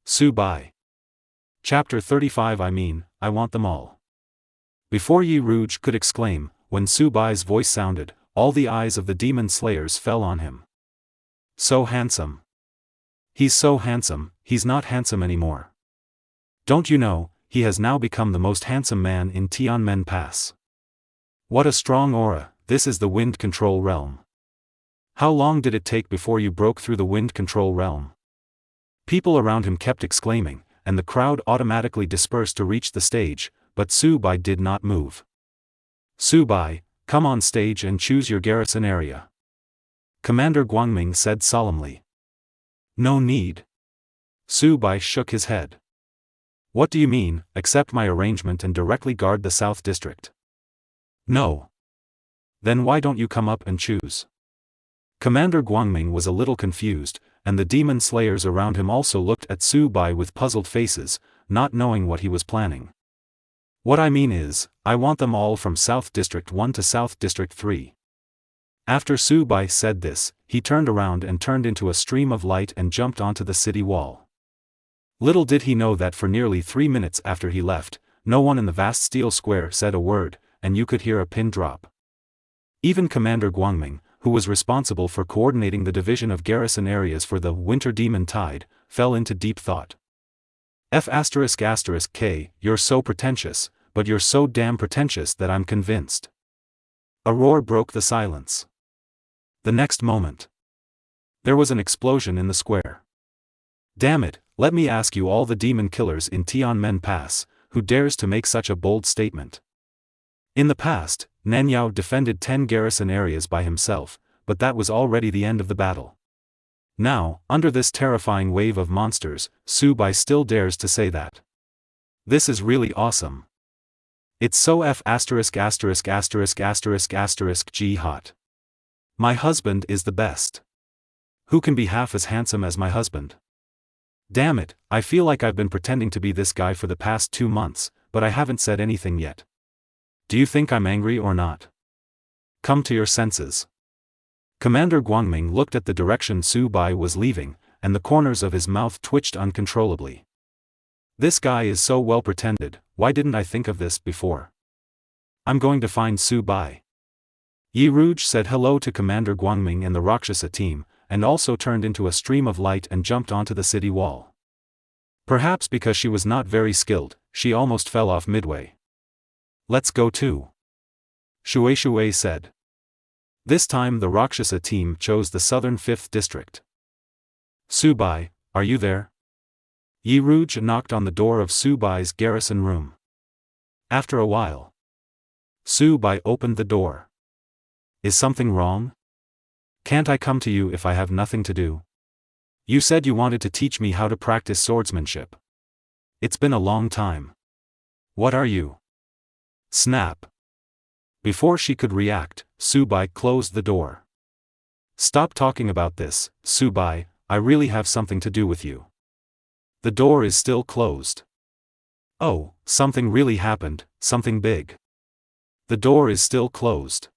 Su Bai. Chapter 35 I want them all. Before Yi Rouge could exclaim, when Su Bai's voice sounded, all the eyes of the demon slayers fell on him. So handsome. He's so handsome, he's not handsome anymore. Don't you know, he has now become the most handsome man in Tianmen Pass. What a strong aura, this is the wind control realm. How long did it take before you broke through the wind control realm? People around him kept exclaiming, and the crowd automatically dispersed to reach the stage, but Su Bai did not move. Su Bai, come on stage and choose your garrison area. Commander Guangming said solemnly. No need. Su Bai shook his head. What do you mean, accept my arrangement and directly guard the South District? No. Then why don't you come up and choose? Commander Guangming was a little confused, and the demon slayers around him also looked at Su Bai with puzzled faces, not knowing what he was planning. What I mean is, I want them all from South District 1 to South District 3. After Su Bai said this, he turned around and turned into a stream of light and jumped onto the city wall. Little did he know that for nearly 3 minutes after he left, no one in the vast steel square said a word, and you could hear a pin drop. Even Commander Guangming, who was responsible for coordinating the division of garrison areas for the Winter Demon Tide, fell into deep thought. F***K, you're so pretentious, but you're so damn pretentious that I'm convinced. A roar broke the silence. The next moment, there was an explosion in the square. Damn it, let me ask you all the demon killers in Tianmen Pass, who dares to make such a bold statement? In the past, Nanyao defended 10 garrison areas by himself, but that was already the end of the battle. Now, under this terrifying wave of monsters, Su Bai still dares to say that. This is really awesome. It's so G hot. My husband is the best. Who can be half as handsome as my husband? Damn it, I feel like I've been pretending to be this guy for the past 2 months, but I haven't said anything yet. Do you think I'm angry or not? Come to your senses. Commander Guangming looked at the direction Su Bai was leaving, and the corners of his mouth twitched uncontrollably. This guy is so well pretended, why didn't I think of this before? I'm going to find Su Bai. Yi Rouge said hello to Commander Guangming and the Rakshasa team, and also turned into a stream of light and jumped onto the city wall. Perhaps because she was not very skilled, she almost fell off midway. Let's go too. Shui said. This time the Rakshasa team chose the southern 5th district. Su Bai, are you there? Yi Rouge knocked on the door of Su Bai's garrison room. After a while, Su Bai opened the door. Is something wrong? Can't I come to you if I have nothing to do? You said you wanted to teach me how to practice swordsmanship. It's been a long time. What are you? Snap. Before she could react, Su Bai closed the door. Stop talking about this, Su Bai, I really have something to do with you. The door is still closed. Oh, something really happened, something big. The door is still closed.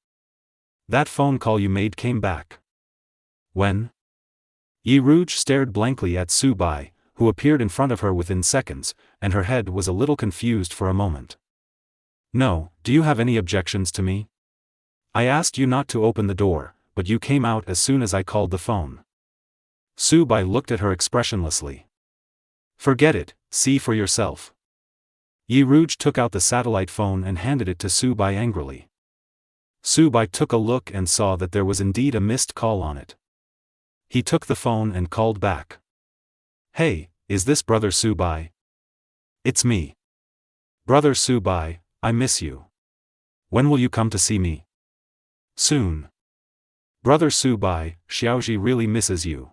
That phone call you made came back. When? Yi Rouge stared blankly at Su Bai, who appeared in front of her within seconds, and her head was a little confused for a moment. No, do you have any objections to me? I asked you not to open the door, but you came out as soon as I called the phone. Su Bai looked at her expressionlessly. Forget it, see for yourself. Yi Rouge took out the satellite phone and handed it to Su Bai angrily. Su Bai took a look and saw that there was indeed a missed call on it. He took the phone and called back. "Hey, is this Brother Su Bai?" "It's me. Brother Su Bai, I miss you. When will you come to see me?" "Soon. Brother Su Bai, Xiaoji really misses you.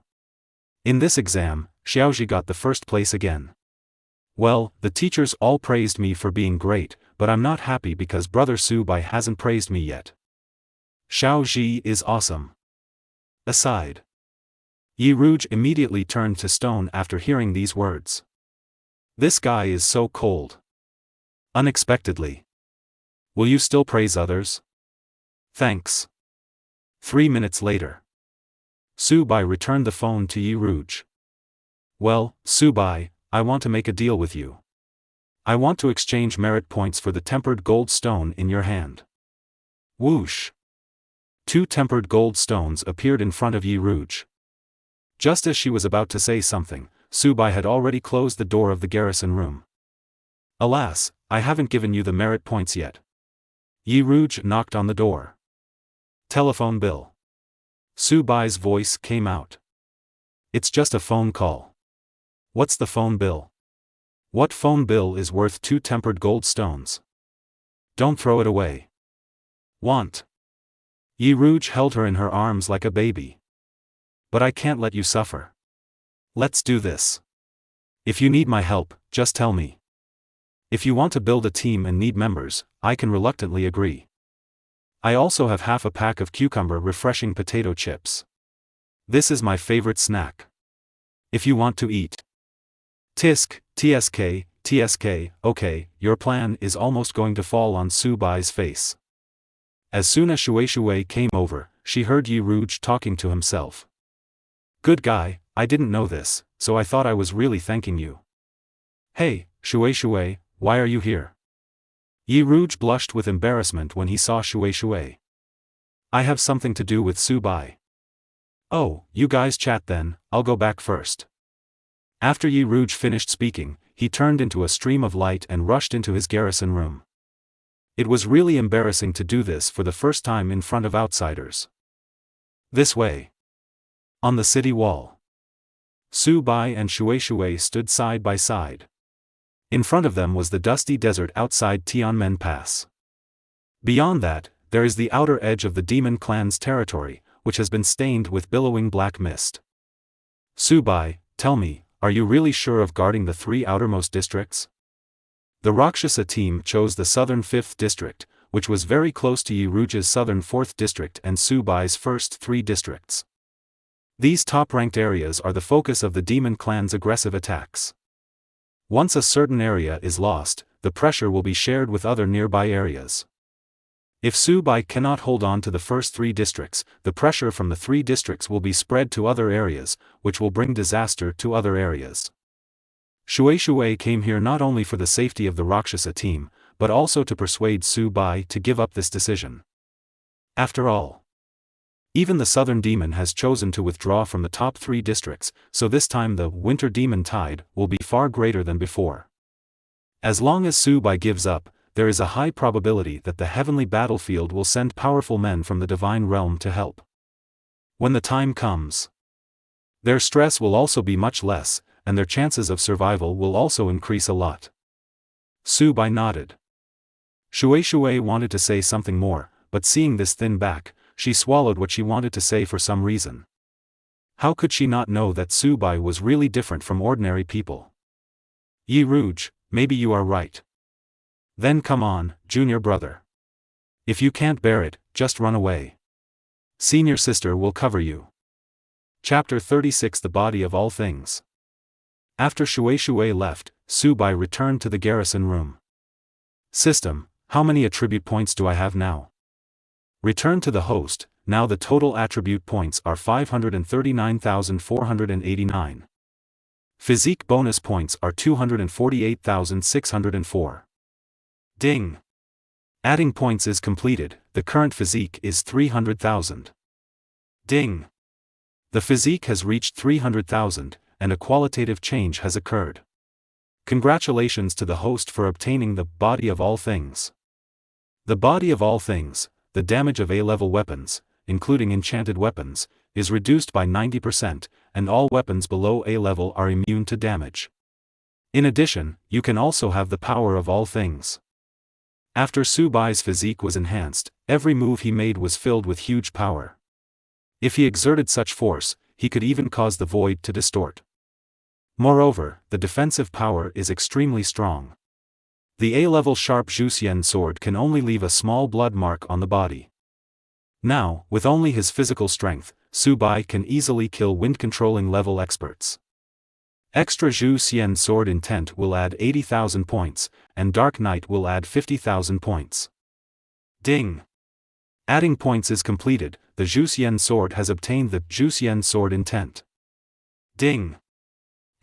In this exam, Xiaoji got the first place again. Well, the teachers all praised me for being great, but I'm not happy because Brother Su Bai hasn't praised me yet. Xiaoji is awesome." Aside. Yi Rouge immediately turned to stone after hearing these words. This guy is so cold. Unexpectedly. Will you still praise others? Thanks. 3 minutes later. Su Bai returned the phone to Yi Rouge. Well, Su Bai, I want to make a deal with you. I want to exchange merit points for the tempered gold stone in your hand. Whoosh. 2 tempered gold stones appeared in front of Yi Rouge. Just as she was about to say something, Su Bai had already closed the door of the garrison room. Alas, I haven't given you the merit points yet. Yi Rouge knocked on the door. Telephone bill. Su Bai's voice came out. It's just a phone call. What's the phone bill? What phone bill is worth 2 tempered gold stones? Don't throw it away. Want. Yi Rouge held her in her arms like a baby. But I can't let you suffer. Let's do this. If you need my help, just tell me. If you want to build a team and need members, I can reluctantly agree. I also have half a pack of cucumber refreshing potato chips. This is my favorite snack. If you want to eat. TSK, okay, your plan is almost going to fall on Su Bai's face. As soon as Shui came over, she heard Yi Rouge talking to himself. Good guy, I didn't know this, so I thought I was really thanking you. Hey, Shui, why are you here? Yi Rouge blushed with embarrassment when he saw Shui. I have something to do with Su Bai. Oh, you guys chat then, I'll go back first. After Yi Rouge finished speaking, he turned into a stream of light and rushed into his garrison room. It was really embarrassing to do this for the first time in front of outsiders. This way. On the city wall. Su Bai and Shui stood side by side. In front of them was the dusty desert outside Tianmen Pass. Beyond that, there is the outer edge of the demon clan's territory, which has been stained with billowing black mist. Su Bai, tell me, are you really sure of guarding the 3 outermost districts? The Rakshasa team chose the southern 5th district, which was very close to Yi Rouge's southern 4th district and Su Bai's first 3 districts. These top-ranked areas are the focus of the demon clan's aggressive attacks. Once a certain area is lost, the pressure will be shared with other nearby areas. If Su Bai cannot hold on to the first 3 districts, the pressure from the 3 districts will be spread to other areas, which will bring disaster to other areas. Shui came here not only for the safety of the Rakshasa team, but also to persuade Su Bai to give up this decision. After all, even the southern demon has chosen to withdraw from the top 3 districts, so this time the winter demon tide will be far greater than before. As long as Su Bai gives up, there is a high probability that the heavenly battlefield will send powerful men from the divine realm to help. When the time comes, their stress will also be much less, and their chances of survival will also increase a lot. Su Bai nodded. Shui wanted to say something more, but seeing this thin back, she swallowed what she wanted to say for some reason. How could she not know that Su Bai was really different from ordinary people? Yi Rouge, maybe you are right. Then come on, junior brother. If you can't bear it, just run away. Senior sister will cover you. Chapter 36 The Body of All Things. After Shui left, Su Bai returned to the garrison room. System, how many attribute points do I have now? Return to the host. Now the total attribute points are 539,489. Physique bonus points are 248,604. Ding! Adding points is completed, the current physique is 300,000. Ding! The physique has reached 300,000, and a qualitative change has occurred. Congratulations to the host for obtaining the body of all things. The body of all things, the damage of A-level weapons, including enchanted weapons, is reduced by 90%, and all weapons below A-level are immune to damage. In addition, you can also have the power of all things. After Su Bai's physique was enhanced, every move he made was filled with huge power. If he exerted such force, he could even cause the void to distort. Moreover, the defensive power is extremely strong. The A-level sharp Zhuxian sword can only leave a small blood mark on the body. Now, with only his physical strength, Su Bai can easily kill wind-controlling level experts. Extra Zhuxian sword intent will add 80,000 points, and Dark Knight will add 50,000 points. Ding! Adding points is completed, the Zhuxian sword has obtained the Zhuxian sword intent. Ding!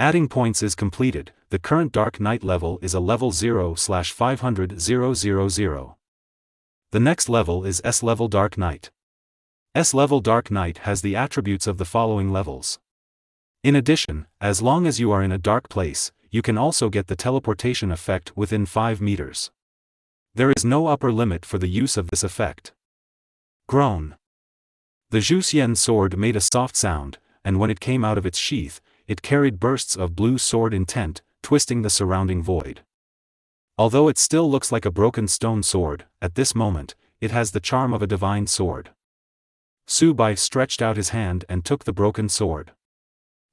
Adding points is completed, the current Dark Knight level is a level 0/500,000. The next level is S-level Dark Knight. S-level Dark Knight has the attributes of the following levels. In addition, as long as you are in a dark place, you can also get the teleportation effect within 5 meters. There is no upper limit for the use of this effect. Groan. The Zhuxian sword made a soft sound, and when it came out of its sheath, it carried bursts of blue sword intent, twisting the surrounding void. Although it still looks like a broken stone sword, at this moment, it has the charm of a divine sword. Su Bai stretched out his hand and took the broken sword.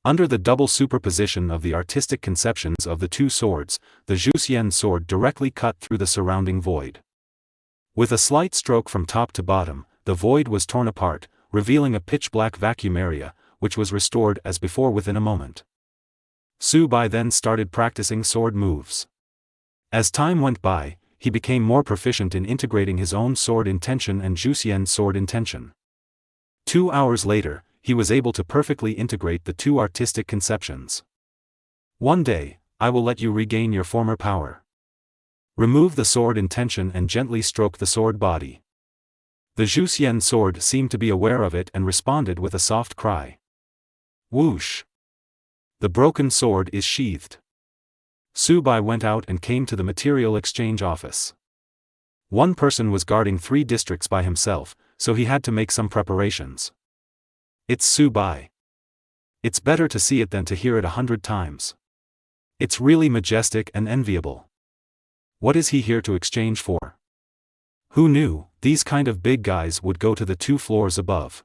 Under the double superposition of the artistic conceptions of the two swords, the Zhuxian sword directly cut through the surrounding void. With a slight stroke from top to bottom, the void was torn apart, revealing a pitch-black vacuum area, which was restored as before within a moment. Su Bai then started practicing sword moves. As time went by, he became more proficient in integrating his own sword intention and Zhuxian sword intention. 2 hours later, he was able to perfectly integrate the two artistic conceptions. One day, I will let you regain your former power. Remove the sword intention and gently stroke the sword body. The Zhuxian sword seemed to be aware of it and responded with a soft cry. Whoosh! The broken sword is sheathed. Su Bai went out and came to the material exchange office. One person was guarding 3 districts by himself, so he had to make some preparations. It's Su Bai. It's better to see it than to hear it 100 times. It's really majestic and enviable. What is he here to exchange for? Who knew, these kind of big guys would go to the 2 floors above.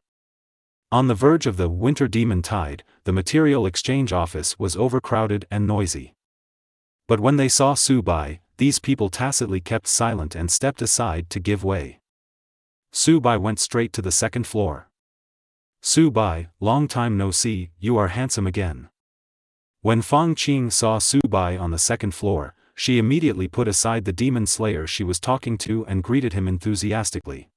On the verge of the winter demon tide, the material exchange office was overcrowded and noisy. But when they saw Su Bai, these people tacitly kept silent and stepped aside to give way. Su Bai went straight to the 2nd floor. Su Bai, long time no see, you are handsome again. When Fang Qing saw Su Bai on the 2nd floor, she immediately put aside the demon slayer she was talking to and greeted him enthusiastically.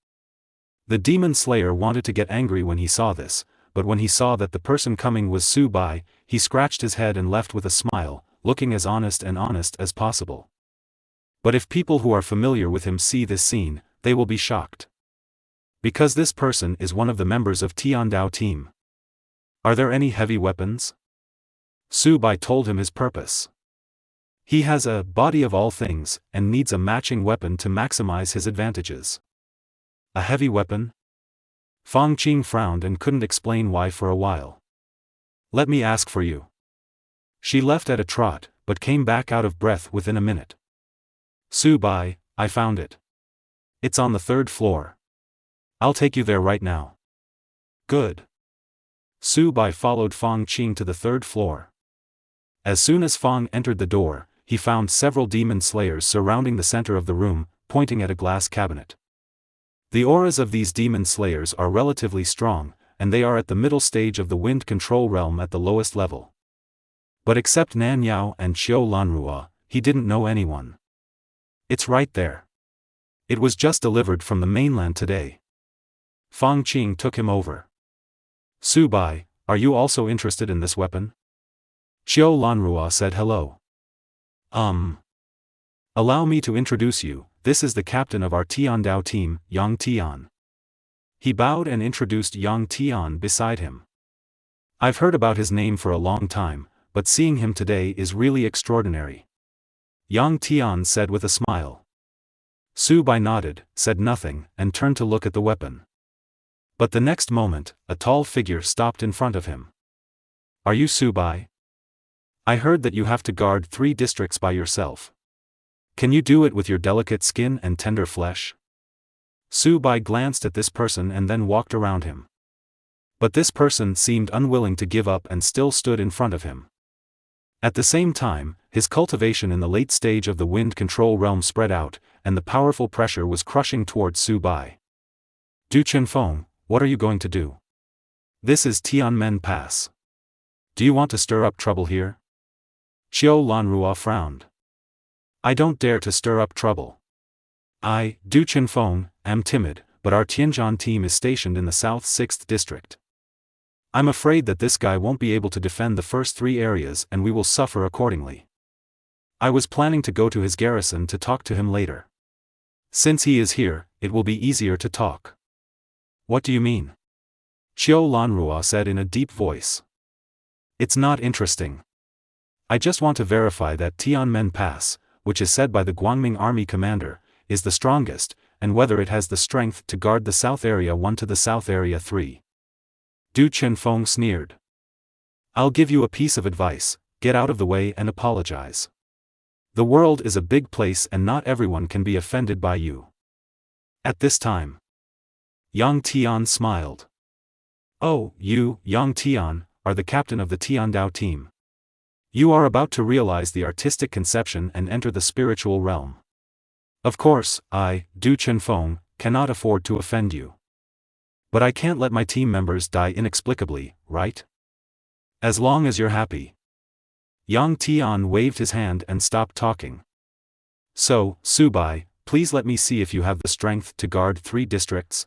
The demon slayer wanted to get angry when he saw this, but when he saw that the person coming was Su Bai, he scratched his head and left with a smile, looking as honest as possible. But if people who are familiar with him see this scene, they will be shocked. Because this person is one of the members of Tiandao team. Are there any heavy weapons? Su Bai told him his purpose. He has a body of all things, and needs a matching weapon to maximize his advantages. A heavy weapon? Fang Qing frowned and couldn't explain why for a while. Let me ask for you. She left at a trot, but came back out of breath within a minute. Su Bai, I found it. It's on the 3rd floor. I'll take you there right now. Good. Su Bai followed Fang Qing to the 3rd floor. As soon as Fang entered the door, he found several demon slayers surrounding the center of the room, pointing at a glass cabinet. The auras of these demon slayers are relatively strong, and they are at the middle stage of the wind control realm at the lowest level. But except Nan Yao and Qiu Lanrua, he didn't know anyone. It's right there. It was just delivered from the mainland today. Fang Qing took him over. Su Bai, are you also interested in this weapon? Qiu Lanrua said hello. Allow me to introduce you, this is the captain of our Tiandao team, Yang Tian. He bowed and introduced Yang Tian beside him. I've heard about his name for a long time, but seeing him today is really extraordinary. Yang Tian said with a smile. Su Bai nodded, said nothing, and turned to look at the weapon. But the next moment, a tall figure stopped in front of him. Are you Su Bai? I heard that you have to guard 3 districts by yourself. Can you do it with your delicate skin and tender flesh? Su Bai glanced at this person and then walked around him. But this person seemed unwilling to give up and still stood in front of him. At the same time, his cultivation in the late stage of the wind control realm spread out, and the powerful pressure was crushing towards Su Bai. Du Chenfeng, what are you going to do? This is Tianmen Pass. Do you want to stir up trouble here? Qiu Lanrua frowned. I don't dare to stir up trouble. I, Du Chenfeng, am timid, but our Tianjian team is stationed in the South 6th District. I'm afraid that this guy won't be able to defend the first 3 areas and we will suffer accordingly. I was planning to go to his garrison to talk to him later. Since he is here, it will be easier to talk. What do you mean? Qiu Lanrua said in a deep voice. It's not interesting. I just want to verify that Tianmen Pass, which is said by the Guangming Army commander, is the strongest, and whether it has the strength to guard the South Area 1 to the South Area 3. Du Chenfeng sneered. I'll give you a piece of advice, get out of the way and apologize. The world is a big place and not everyone can be offended by you. At this time, Yang Tian smiled. Oh, you, Yang Tian, are the captain of the Tiandao team. You are about to realize the artistic conception and enter the spiritual realm. Of course, I, Du Chenfeng, cannot afford to offend you. But I can't let my team members die inexplicably, right? As long as you're happy. Yang Tian waved his hand and stopped talking. So, Su Bai, please let me see if you have the strength to guard 3 districts.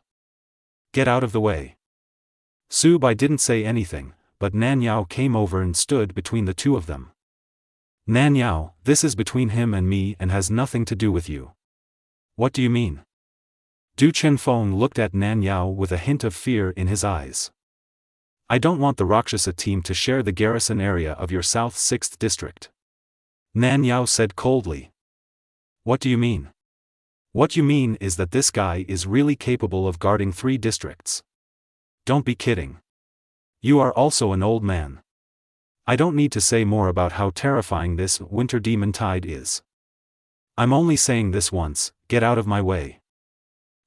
Get out of the way. Su Bai didn't say anything, but Nan Yao came over and stood between the 2 of them. Nan Yao, this is between him and me and has nothing to do with you. What do you mean? Du Chenfeng looked at Nan Yao with a hint of fear in his eyes. I don't want the Rakshasa team to share the garrison area of your South 6th District. Nan Yao said coldly. What do you mean? What you mean is that this guy is really capable of guarding 3 districts. Don't be kidding. You are also an old man. I don't need to say more about how terrifying this winter demon tide is. I'm only saying this once, get out of my way.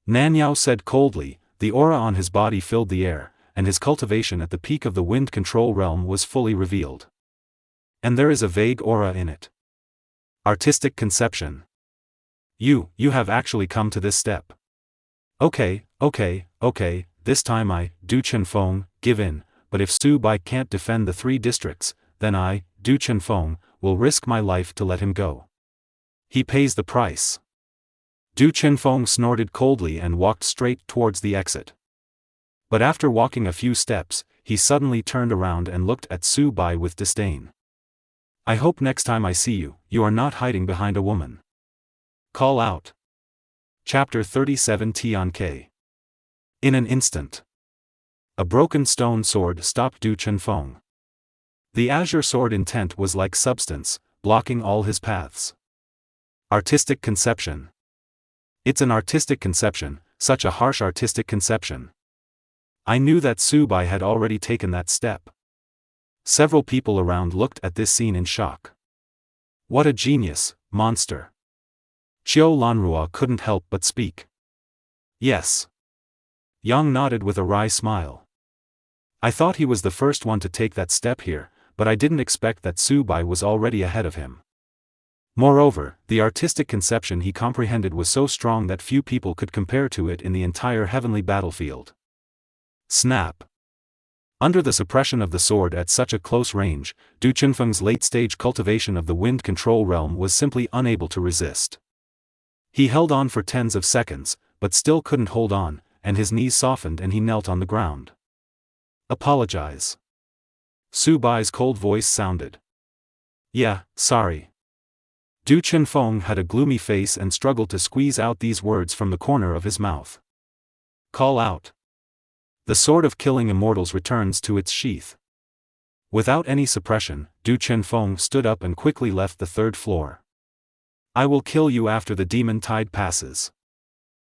Nan Yao said coldly, the aura on his body filled the air, and his cultivation at the peak of the wind control realm was fully revealed. And there is a vague aura in it. Artistic conception. You have actually come to this step. Okay, this time I, Du Chenfeng, give in, but if Su Bai can't defend the 3 districts, then I, Du Chenfeng, will risk my life to let him go. He pays the price. Du Chenfeng snorted coldly and walked straight towards the exit. But after walking a few steps, he suddenly turned around and looked at Su Bai with disdain. I hope next time I see you, you are not hiding behind a woman. Call out. Chapter 37 Tian Ke. In an instant, a broken stone sword stopped Du Chenfeng. The azure sword intent was like substance, blocking all his paths. Artistic conception. It's an artistic conception, such a harsh artistic conception. I knew that Su Bai had already taken that step. Several people around looked at this scene in shock. What a genius, monster. Qiu Lanrua couldn't help but speak. Yes. Yang nodded with a wry smile. I thought he was the first one to take that step here, but I didn't expect that Su Bai was already ahead of him. Moreover, the artistic conception he comprehended was so strong that few people could compare to it in the entire heavenly battlefield. Snap. Under the suppression of the sword at such a close range, Du Chenfeng's late-stage cultivation of the wind control realm was simply unable to resist. He held on for tens of seconds, but still couldn't hold on, and his knees softened and he knelt on the ground. Apologize. Su Bai's cold voice sounded. Yeah, sorry. Du Chenfeng had a gloomy face and struggled to squeeze out these words from the corner of his mouth. Call out. The sword of killing immortals returns to its sheath. Without any suppression, Du Chenfeng stood up and quickly left the 3rd floor. I will kill you after the demon tide passes.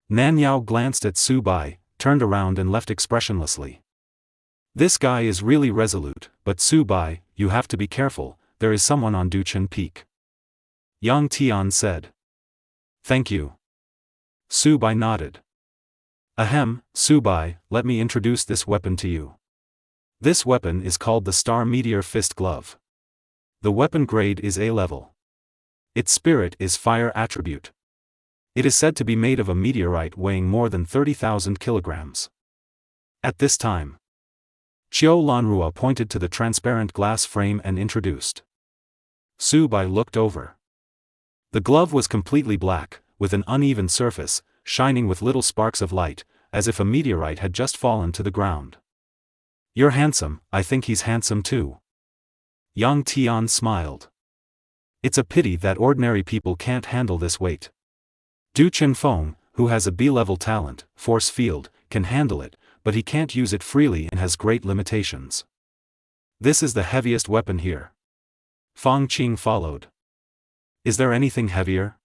Nan Yao glanced at Su Bai, turned around and left expressionlessly. This guy is really resolute, but Su Bai, you have to be careful, there is someone on Duchen Peak. Yang Tian said. Thank you. Su Bai nodded. Ahem, Su Bai, let me introduce this weapon to you. This weapon is called the Star Meteor Fist Glove. The weapon grade is A level. Its spirit is fire attribute. It is said to be made of a meteorite weighing more than 30,000 kilograms. At this time, Qiu Lanrua pointed to the transparent glass frame and introduced. Su Bai looked over. The glove was completely black, with an uneven surface, shining with little sparks of light, as if a meteorite had just fallen to the ground. You're handsome, I think he's handsome too. Yang Tian smiled. It's a pity that ordinary people can't handle this weight. Du Chenfeng, who has a B-level talent, force field, can handle it, but he can't use it freely and has great limitations. This is the heaviest weapon here. Fang Qing followed. Is there anything heavier?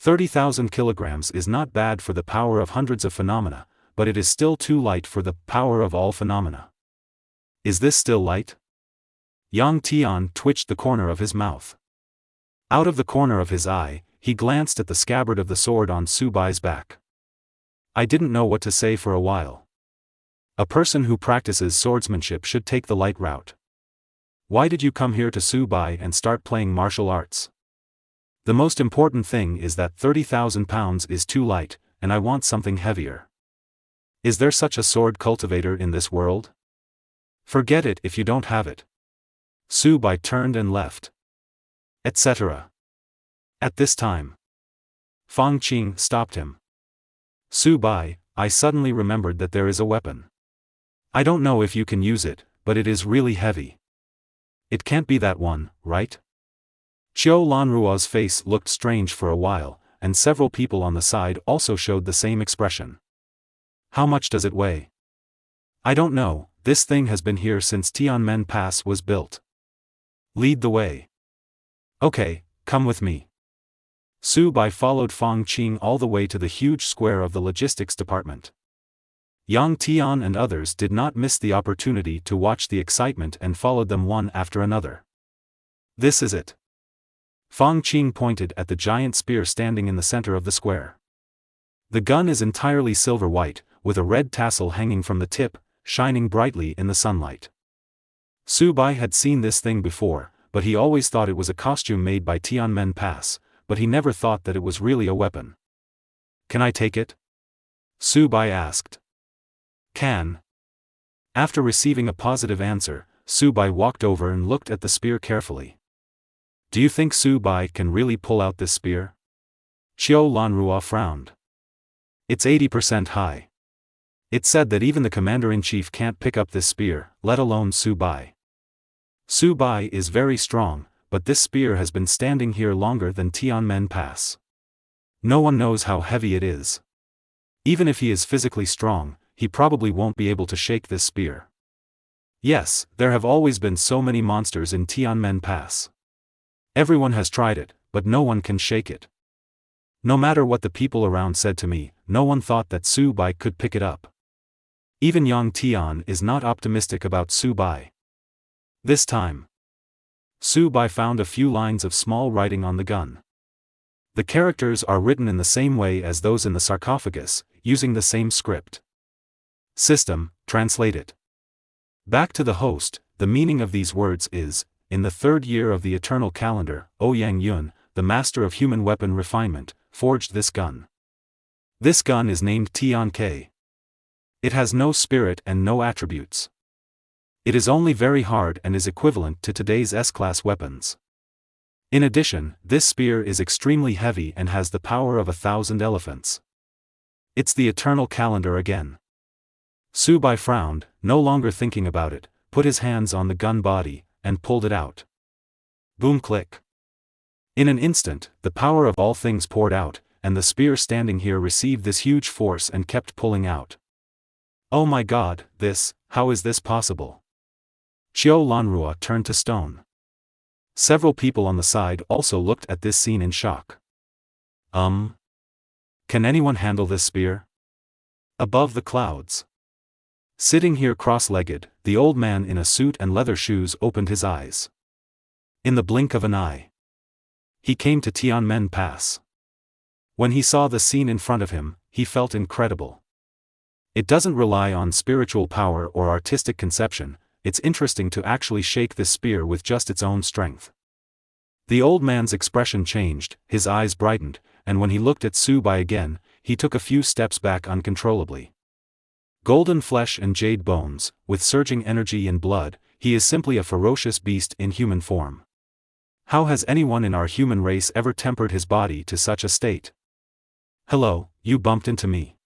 30,000 kilograms is not bad for the power of hundreds of phenomena, but it is still too light for the power of all phenomena. Is this still light? Yang Tian twitched the corner of his mouth. Out of the corner of his eye, he glanced at the scabbard of the sword on Su Bai's back. I didn't know what to say for a while. A person who practices swordsmanship should take the light route. Why did you come here to Su Bai and start playing martial arts? The most important thing is that 30,000 pounds is too light, and I want something heavier. Is there such a sword cultivator in this world? Forget it if you don't have it. Su Bai turned and left. Etc. At this time, Fang Qing stopped him. Su Bai, I suddenly remembered that there is a weapon. I don't know if you can use it, but it is really heavy. It can't be that one, right? Qiu Lanrua's face looked strange for a while, and several people on the side also showed the same expression. How much does it weigh? I don't know, this thing has been here since Tianmen Pass was built. Lead the way. Okay, come with me. Su Bai followed Fang Qing all the way to the huge square of the logistics department. Yang Tian and others did not miss the opportunity to watch the excitement and followed them one after another. This is it. Fang Qing pointed at the giant spear standing in the center of the square. The gun is entirely silver white, with a red tassel hanging from the tip, shining brightly in the sunlight. Su Bai had seen this thing before, but he always thought it was a costume made by Tianmen Pass, but he never thought that it was really a weapon. Can I take it? Su Bai asked. Can. After receiving a positive answer, Su Bai walked over and looked at the spear carefully. Do you think Su Bai can really pull out this spear? Qiu Lanrua frowned. It's 80% high. It's said that even the commander-in-chief can't pick up this spear, let alone Su Bai. Su Bai is very strong, but this spear has been standing here longer than Tianmen Pass. No one knows how heavy it is. Even if he is physically strong, he probably won't be able to shake this spear. Yes, there have always been so many monsters in Tianmen Pass. Everyone has tried it, but no one can shake it. No matter what the people around said to me, no one thought that Su Bai could pick it up. Even Yang Tian is not optimistic about Su Bai. This time, Su Bai found a few lines of small writing on the gun. The characters are written in the same way as those in the sarcophagus, using the same script. System, translate it. Back to the host, the meaning of these words is, in the 3rd year of the eternal calendar, Ouyang Yun, the master of human weapon refinement, forged this gun. This gun is named Tian-Ke. It has no spirit and no attributes. It is only very hard and is equivalent to today's S-class weapons. In addition, this spear is extremely heavy and has the power of 1,000 elephants. It's the eternal calendar again. Su Bai frowned, no longer thinking about it, put his hands on the gun body, and pulled it out. Boom click. In an instant, the power of all things poured out, and the spear standing here received this huge force and kept pulling out. Oh my god, how is this possible? Qiu Lanrua turned to stone. Several people on the side also looked at this scene in shock. Can anyone handle this spear? Above the clouds. Sitting here cross-legged, the old man in a suit and leather shoes opened his eyes. In the blink of an eye, he came to Tianmen Pass. When he saw the scene in front of him, he felt incredible. It doesn't rely on spiritual power or artistic conception, it's interesting to actually shake this spear with just its own strength. The old man's expression changed, his eyes brightened, and when he looked at Su Bai again, he took a few steps back uncontrollably. Golden flesh and jade bones, with surging energy and blood, he is simply a ferocious beast in human form. How has anyone in our human race ever tempered his body to such a state? Hello, you bumped into me.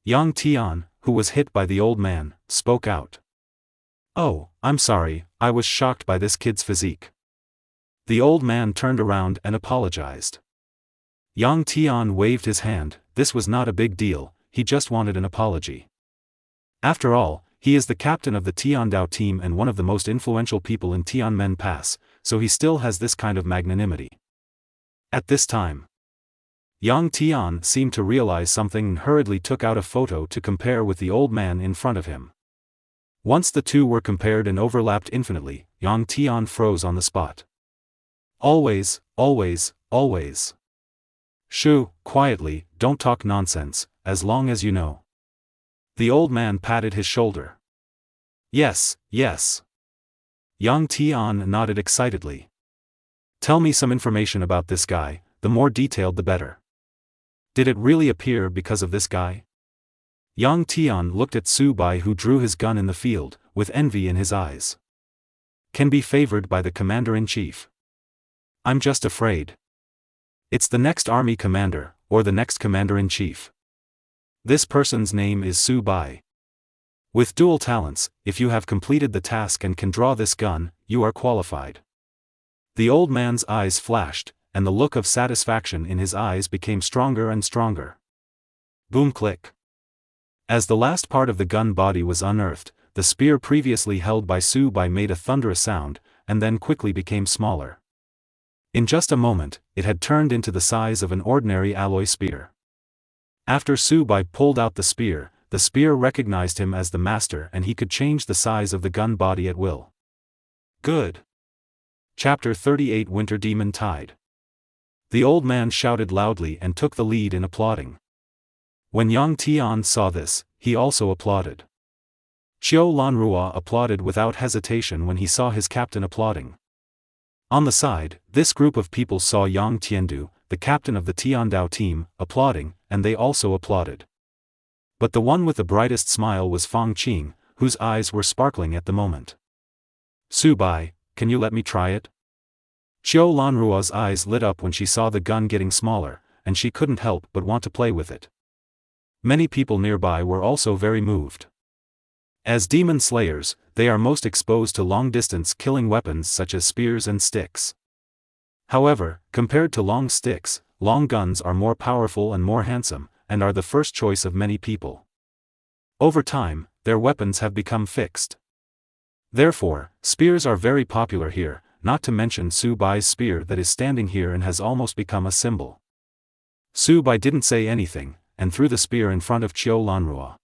Yang Tian, who was hit by the old man, spoke out. Oh, I'm sorry, I was shocked by this kid's physique. The old man turned around and apologized. Yang Tian waved his hand, this was not a big deal, he just wanted an apology. After all, he is the captain of the Tiandao team and one of the most influential people in Tianmen Pass, so he still has this kind of magnanimity. At this time, Yang Tian seemed to realize something and hurriedly took out a photo to compare with the old man in front of him. Once the two were compared and overlapped infinitely, Yang Tian froze on the spot. Always, always, always. Shoo, quietly, don't talk nonsense, as long as you know. The old man patted his shoulder. Yes, yes. Yang Tian nodded excitedly. Tell me some information about this guy, the more detailed the better. Did it really appear because of this guy? Yang Tian looked at Su Bai, who drew his gun in the field, with envy in his eyes. Can be favored by the commander-in-chief. I'm just afraid. It's the next army commander, or the next commander-in-chief. This person's name is Su Bai. With dual talents, if you have completed the task and can draw this gun, you are qualified. The old man's eyes flashed, and the look of satisfaction in his eyes became stronger and stronger. Boom click. As the last part of the gun body was unearthed, the spear previously held by Su Bai made a thunderous sound, and then quickly became smaller. In just a moment, it had turned into the size of an ordinary alloy spear. After Su Bai pulled out the spear recognized him as the master and he could change the size of the gun body at will. Good. Chapter 38 Winter Demon Tide. The old man shouted loudly and took the lead in applauding. When Yang Tian saw this, he also applauded. Qiu Lanrua applauded without hesitation when he saw his captain applauding. On the side, this group of people saw Yang Tiandu, the captain of the Tiandao team, applauding, and they also applauded. But the one with the brightest smile was Fang Qing, whose eyes were sparkling at the moment. Su Bai, can you let me try it? Qiu Lanrua's eyes lit up when she saw the gun getting smaller, and she couldn't help but want to play with it. Many people nearby were also very moved. As demon slayers, they are most exposed to long-distance killing weapons such as spears and sticks. However, compared to long sticks, long guns are more powerful and more handsome, and are the first choice of many people. Over time, their weapons have become fixed. Therefore, spears are very popular here, not to mention Su Bai's spear that is standing here and has almost become a symbol. Su Bai didn't say anything, and threw the spear in front of Qiu Lanrua.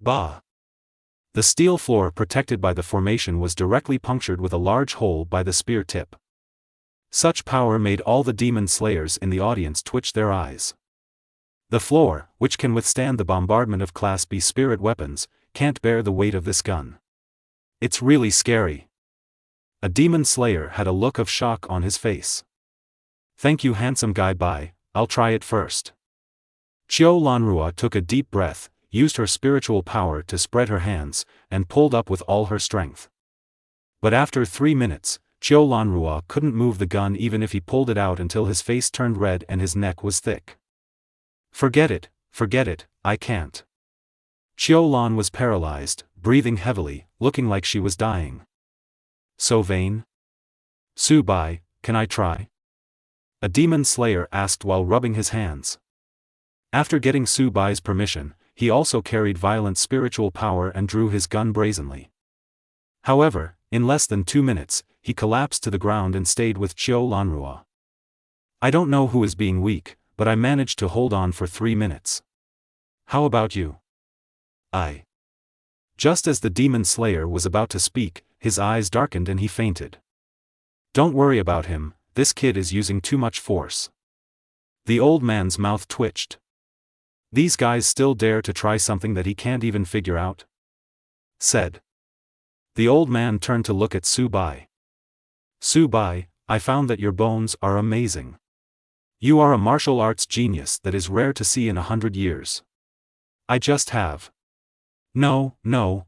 Bah! The steel floor protected by the formation was directly punctured with a large hole by the spear tip. Such power made all the demon slayers in the audience twitch their eyes. The floor, which can withstand the bombardment of Class B spirit weapons, can't bear the weight of this gun. It's really scary. A demon slayer had a look of shock on his face. Thank you, handsome guy. Bye, I'll try it first. Qiu Lanrua took a deep breath, used her spiritual power to spread her hands, and pulled up with all her strength. But after 3 minutes, Qiu Lanrua couldn't move the gun even if he pulled it out until his face turned red and his neck was thick. Forget it, I can't. Qiu Lan was paralyzed, breathing heavily, looking like she was dying. So vain? Su Bai, can I try? A demon slayer asked while rubbing his hands. After getting Su Bai's permission, he also carried violent spiritual power and drew his gun brazenly. However, in less than 2 minutes, he collapsed to the ground and stayed with Chiu Lanrua. I don't know who is being weak, but I managed to hold on for 3 minutes. How about you? Just as the demon slayer was about to speak, his eyes darkened and he fainted. Don't worry about him, this kid is using too much force. The old man's mouth twitched. These guys still dare to try something that he can't even figure out? Said. The old man turned to look at Su Bai. Su Bai, I found that your bones are amazing. You are a martial arts genius that is rare to see in 100 years. I just have. No,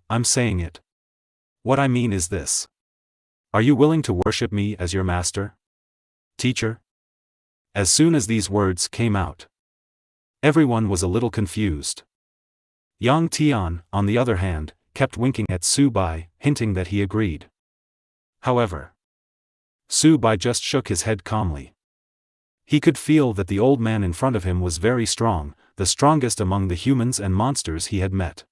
I'm saying it. What I mean is this. Are you willing to worship me as your master? Teacher? As soon as these words came out, everyone was a little confused. Yang Tian, on the other hand, kept winking at Su Bai, hinting that he agreed. However, Su Bai just shook his head calmly. He could feel that the old man in front of him was very strong, the strongest among the humans and monsters he had met.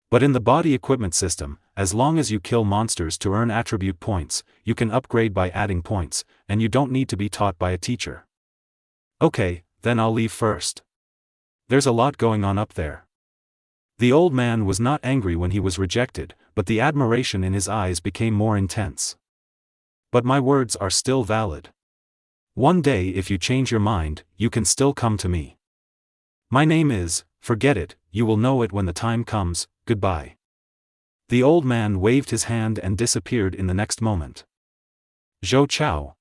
But in the body equipment system, as long as you kill monsters to earn attribute points, you can upgrade by adding points, and you don't need to be taught by a teacher. Okay, then I'll leave first. There's a lot going on up there. The old man was not angry when he was rejected, but the admiration in his eyes became more intense. But my words are still valid. One day if you change your mind, you can still come to me. My name is, forget it, you will know it when the time comes, goodbye. The old man waved his hand and disappeared in the next moment. Zhou Chao.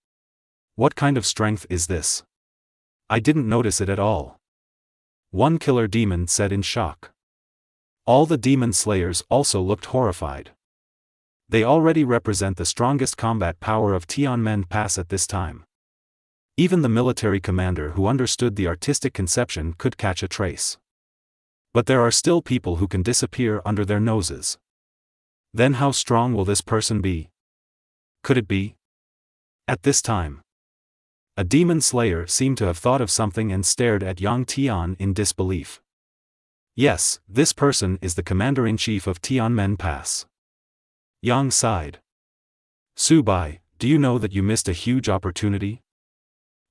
What kind of strength is this? I didn't notice it at all. One killer demon said in shock. All the demon slayers also looked horrified. They already represent the strongest combat power of Tianmen Pass at this time. Even the military commander who understood the artistic conception could catch a trace. But there are still people who can disappear under their noses. Then how strong will this person be? Could it be? At this time, a demon slayer seemed to have thought of something and stared at Yang Tian in disbelief. Yes, this person is the commander-in-chief of Tianmen Pass. Yang sighed. Su Bai, do you know that you missed a huge opportunity?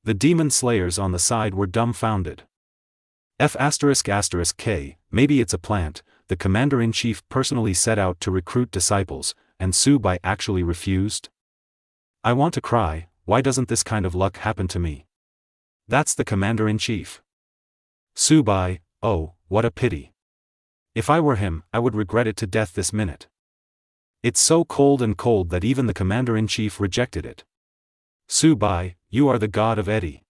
The demon slayers on the side were dumbfounded. F***K, maybe it's a plant, the commander-in-chief personally set out to recruit disciples, and Su Bai actually refused? I want to cry, why doesn't this kind of luck happen to me? That's the commander-in-chief. Su Bai, oh, what a pity. If I were him, I would regret it to death this minute. It's so cold that even the commander-in-chief rejected it. Su Bai, you are the god of Eddie.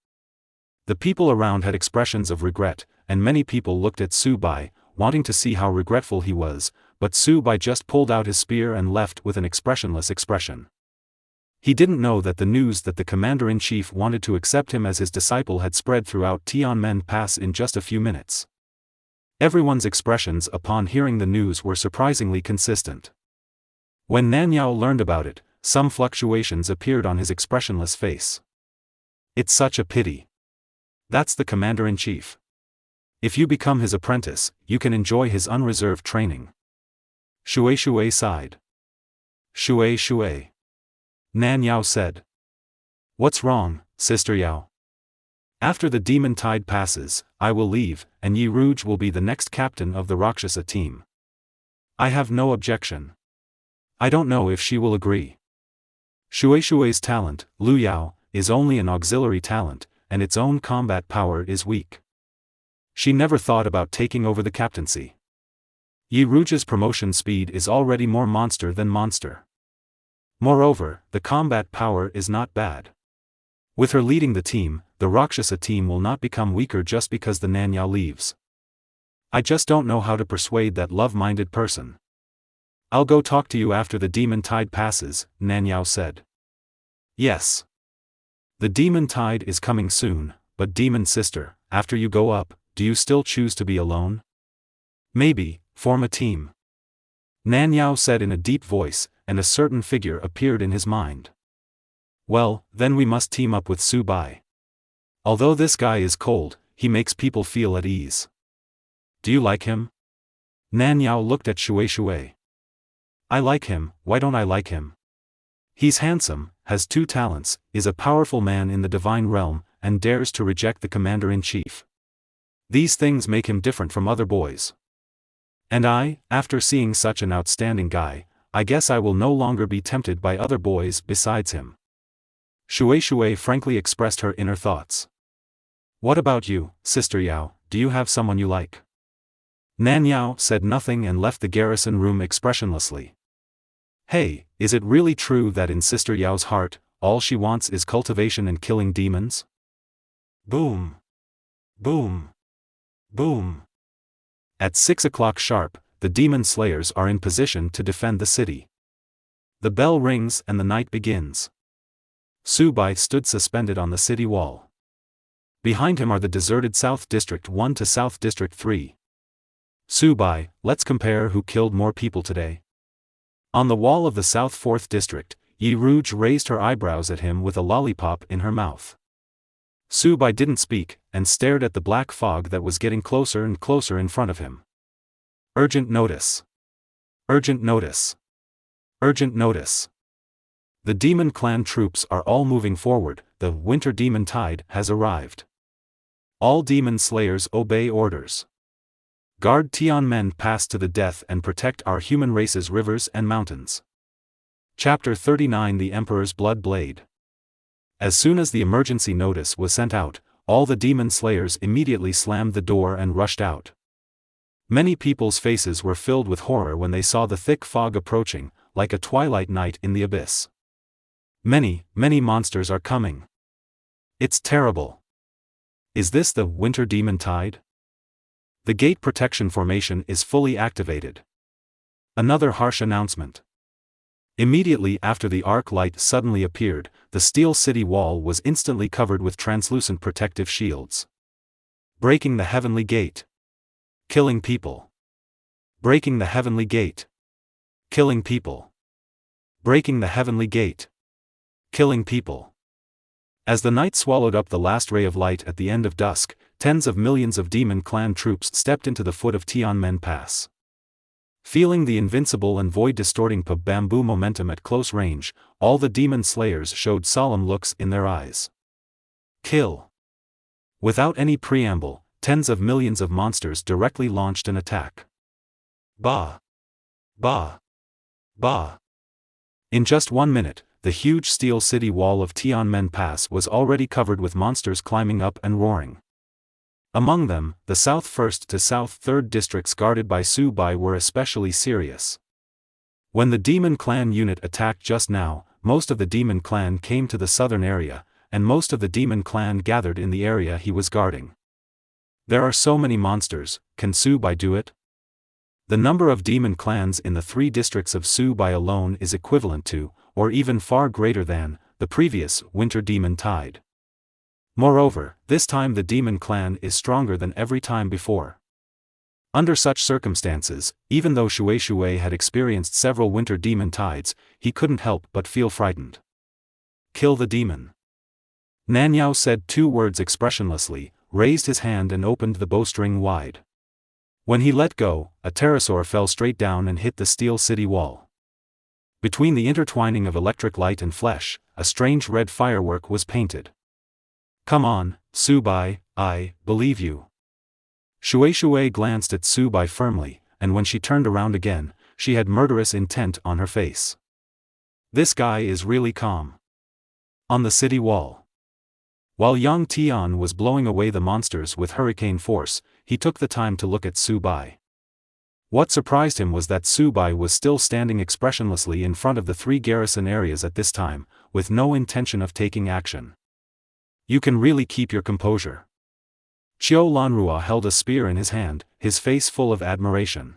The people around had expressions of regret, and many people looked at Su Bai, wanting to see how regretful he was, but Su Bai just pulled out his spear and left with an expressionless expression. He didn't know that the news that the commander-in-chief wanted to accept him as his disciple had spread throughout Tianmen Pass in just a few minutes. Everyone's expressions upon hearing the news were surprisingly consistent. When Nanyao learned about it, some fluctuations appeared on his expressionless face. It's such a pity. That's the commander-in-chief. If you become his apprentice, you can enjoy his unreserved training. Shui sighed. Shui. Nanyao said. What's wrong, Sister Yao? After the demon tide passes, I will leave, and Yi Rouge will be the next captain of the Rakshasa team. I have no objection. I don't know if she will agree. Shui's talent, Lu Yao, is only an auxiliary talent, and its own combat power is weak. She never thought about taking over the captaincy. Yi Rouge's promotion speed is already more monster than monster. Moreover, the combat power is not bad. With her leading the team, the Rakshasa team will not become weaker just because the Nanyao leaves. I just don't know how to persuade that love-minded person. I'll go talk to you after the demon tide passes, Nanyao said. Yes. The demon tide is coming soon, but demon sister, after you go up, do you still choose to be alone? Maybe, form a team. Nanyao said in a deep voice, and a certain figure appeared in his mind. Well, then we must team up with Su Bai. Although this guy is cold, he makes people feel at ease. Do you like him? Nanyao looked at Shui. I like him, why don't I like him? He's handsome, has 2 talents, is a powerful man in the divine realm, and dares to reject the commander-in-chief. These things make him different from other boys. And I, after seeing such an outstanding guy, I guess I will no longer be tempted by other boys besides him. Shui frankly expressed her inner thoughts. What about you, Sister Yao, do you have someone you like? Nan Yao said nothing and left the garrison room expressionlessly. Hey, is it really true that in Sister Yao's heart, all she wants is cultivation and killing demons? Boom. Boom. Boom. At 6 o'clock sharp, the demon slayers are in position to defend the city. The bell rings and the night begins. Su Bai stood suspended on the city wall. Behind him are the deserted South District 1 to South District 3. Su Bai, let's compare who killed more people today. On the wall of the South 4th District, Yi Rouge raised her eyebrows at him with a lollipop in her mouth. Su Bai didn't speak, and stared at the black fog that was getting closer and closer in front of him. Urgent notice. Urgent notice. Urgent notice. The demon clan troops are all moving forward, the winter demon tide has arrived. All demon slayers obey orders. Guard Tianmen pass to the death and protect our human race's rivers and mountains. Chapter 39 The Emperor's Blood Blade. As soon as the emergency notice was sent out, all the demon slayers immediately slammed the door and rushed out. Many people's faces were filled with horror when they saw the thick fog approaching, like a twilight night in the abyss. Many monsters are coming. It's terrible. Is this the winter demon tide? The gate protection formation is fully activated. Another harsh announcement. Immediately after the arc light suddenly appeared, the steel city wall was instantly covered with translucent protective shields. Breaking the heavenly gate. Killing people. Breaking the heavenly gate. Killing people. Breaking the heavenly gate. Killing people. As the night swallowed up the last ray of light at the end of dusk, tens of millions of demon clan troops stepped into the foot of Tianmen Pass. Feeling the invincible and void-distorting bamboo momentum at close range, all the demon slayers showed solemn looks in their eyes. Kill. Without any preamble, tens of millions of monsters directly launched an attack. Bah! Bah! Bah! In just 1 minute, the huge steel city wall of Tianmen Pass was already covered with monsters climbing up and roaring. Among them, the South 1st to South 3rd districts guarded by Su Bai were especially serious. When the Demon Clan unit attacked just now, most of the Demon Clan came to the southern area, and most of the Demon Clan gathered in the area he was guarding. There are so many monsters, can Su Bai do it? The number of Demon Clans in the 3 districts of Su Bai alone is equivalent to, or even far greater than, the previous Winter Demon Tide. Moreover, this time the Demon Clan is stronger than every time before. Under such circumstances, even though Shui had experienced several Winter Demon Tides, he couldn't help but feel frightened. Kill the demon. Nanyao said 2 words expressionlessly, raised his hand and opened the bowstring wide. When he let go, a pterosaur fell straight down and hit the steel city wall. Between the intertwining of electric light and flesh, a strange red firework was painted. Come on, Su Bai, I believe you. Shui glanced at Su Bai firmly, and when she turned around again, she had murderous intent on her face. This guy is really calm. On the city wall. While Yang Tian was blowing away the monsters with hurricane force, he took the time to look at Su Bai. What surprised him was that Su Bai was still standing expressionlessly in front of the 3 garrison areas at this time, with no intention of taking action. You can really keep your composure. Qiu Lanrua held a spear in his hand, his face full of admiration.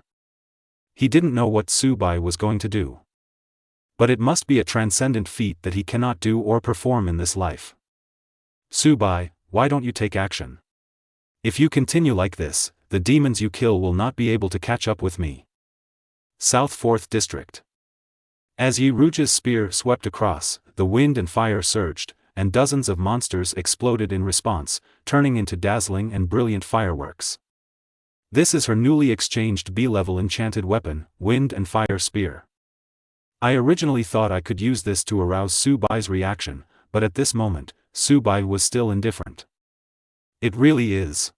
He didn't know what Su Bai was going to do. But it must be a transcendent feat that he cannot do or perform in this life. Su Bai, why don't you take action? If you continue like this, the demons you kill will not be able to catch up with me. South 4th District. As Yi Rouge's spear swept across, the wind and fire surged, and dozens of monsters exploded in response, turning into dazzling and brilliant fireworks. This is her newly exchanged B-level enchanted weapon, Wind and Fire Spear. I originally thought I could use this to arouse Su Bai's reaction, but at this moment, Su Bai was still indifferent. It really is.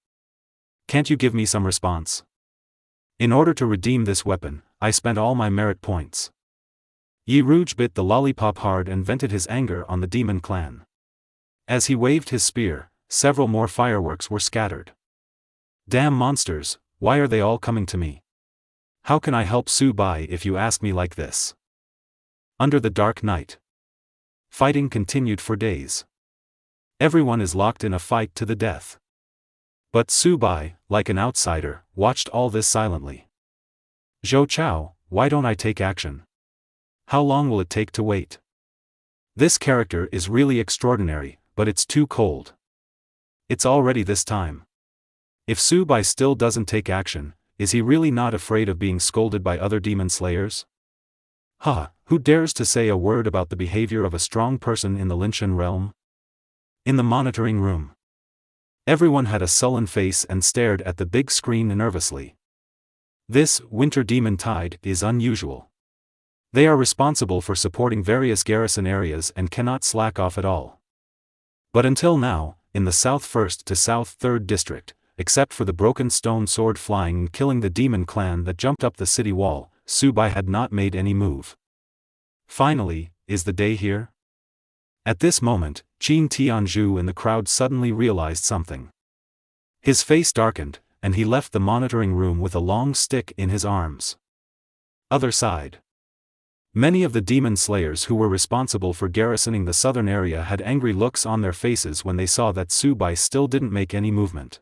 Can't you give me some response? In order to redeem this weapon, I spent all my merit points. Yi Rouge bit the lollipop hard and vented his anger on the demon clan. As he waved his spear, several more fireworks were scattered. Damn monsters, why are they all coming to me? How can I help Su Bai if you ask me like this? Under the dark night, fighting continued for days. Everyone is locked in a fight to the death. But Su Bai, like an outsider, watched all this silently. Zhou Chao, why don't I take action? How long will it take to wait? This character is really extraordinary, but it's too cold. It's already this time. If Su Bai still doesn't take action, is he really not afraid of being scolded by other demon slayers? Who dares to say a word about the behavior of a strong person in the Linshan realm? In the monitoring room, everyone had a sullen face and stared at the big screen nervously. This winter demon tide is unusual. They are responsible for supporting various garrison areas and cannot slack off at all. But until now, in the South 1st to South 3rd District, except for the broken stone sword flying and killing the demon clan that jumped up the city wall, Su Bai had not made any move. Finally, is the day here? At this moment, Qin Tianzhu in the crowd suddenly realized something. His face darkened, and he left the monitoring room with a long stick in his arms. Other side. Many of the demon slayers who were responsible for garrisoning the southern area had angry looks on their faces when they saw that Su Bai still didn't make any movement.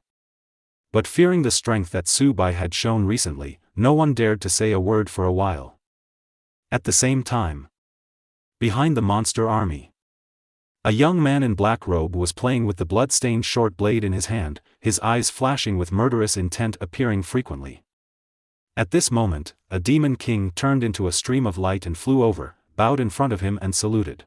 But fearing the strength that Su Bai had shown recently, no one dared to say a word for a while. At the same time, behind the monster army, a young man in black robe was playing with the blood-stained short blade in his hand, his eyes flashing with murderous intent appearing frequently. At this moment, a demon king turned into a stream of light and flew over, bowed in front of him and saluted.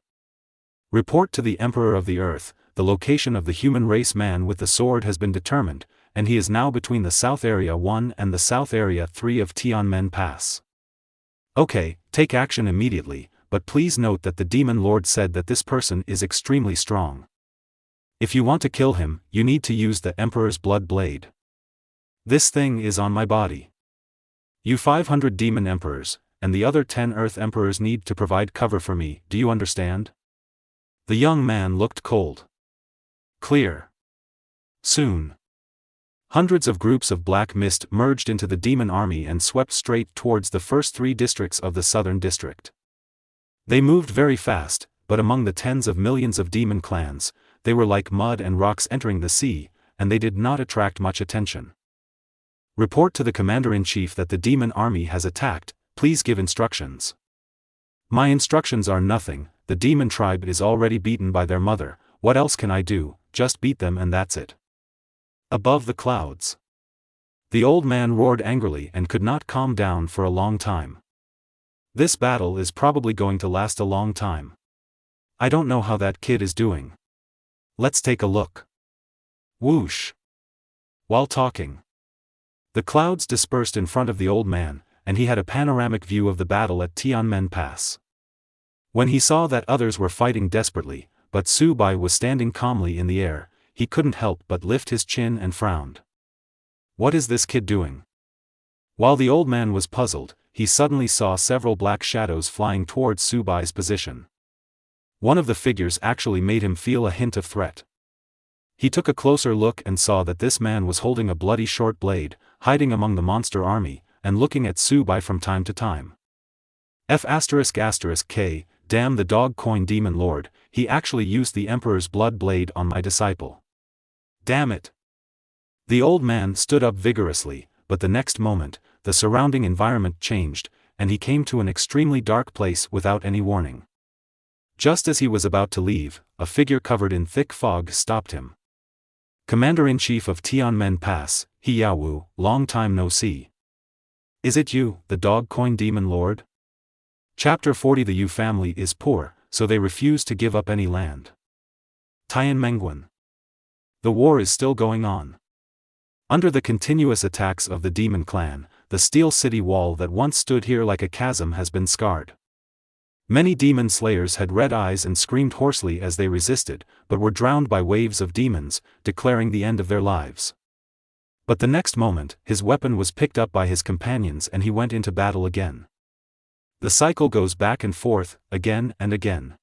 Report to the Emperor of the Earth, the location of the human race man with the sword has been determined, and he is now between the South Area 1 and the South Area 3 of Tianmen Pass. Okay, take action immediately, but please note that the demon lord said that this person is extremely strong. If you want to kill him, you need to use the Emperor's blood blade. This thing is on my body. You 500 demon emperors, and the other 10 earth emperors need to provide cover for me, do you understand? The young man looked cold. Clear. Soon, hundreds of groups of black mist merged into the demon army and swept straight towards the first 3 districts of the southern district. They moved very fast, but among the tens of millions of demon clans, they were like mud and rocks entering the sea, and they did not attract much attention. Report to the commander-in-chief that the demon army has attacked, please give instructions. My instructions are nothing, the demon tribe is already beaten by their mother, what else can I do, just beat them and that's it. Above the clouds, the old man roared angrily and could not calm down for a long time. This battle is probably going to last a long time. I don't know how that kid is doing. Let's take a look. Whoosh. While talking, the clouds dispersed in front of the old man, and he had a panoramic view of the battle at Tianmen Pass. When he saw that others were fighting desperately, but Su Bai was standing calmly in the air, he couldn't help but lift his chin and frowned. What is this kid doing? While the old man was puzzled, he suddenly saw several black shadows flying towards Su Bai's position. One of the figures actually made him feel a hint of threat. He took a closer look and saw that this man was holding a bloody short blade, hiding among the monster army, and looking at Su Bai from time to time. F***K, damn the dog coin demon lord, he actually used the Emperor's blood blade on my disciple. Damn it. The old man stood up vigorously, but the next moment, the surrounding environment changed, and he came to an extremely dark place without any warning. Just as he was about to leave, a figure covered in thick fog stopped him. Commander-in-Chief of Tianmen Pass, He Yaowu, long time no see. Is it you, the dog coin demon lord? Chapter 40. The Yu family is poor, so they refuse to give up any land. Tianmenguan. The war is still going on. Under the continuous attacks of the demon clan, the steel city wall that once stood here like a chasm has been scarred. Many demon slayers had red eyes and screamed hoarsely as they resisted, but were drowned by waves of demons, declaring the end of their lives. But the next moment, his weapon was picked up by his companions and he went into battle again. The cycle goes back and forth, again and again.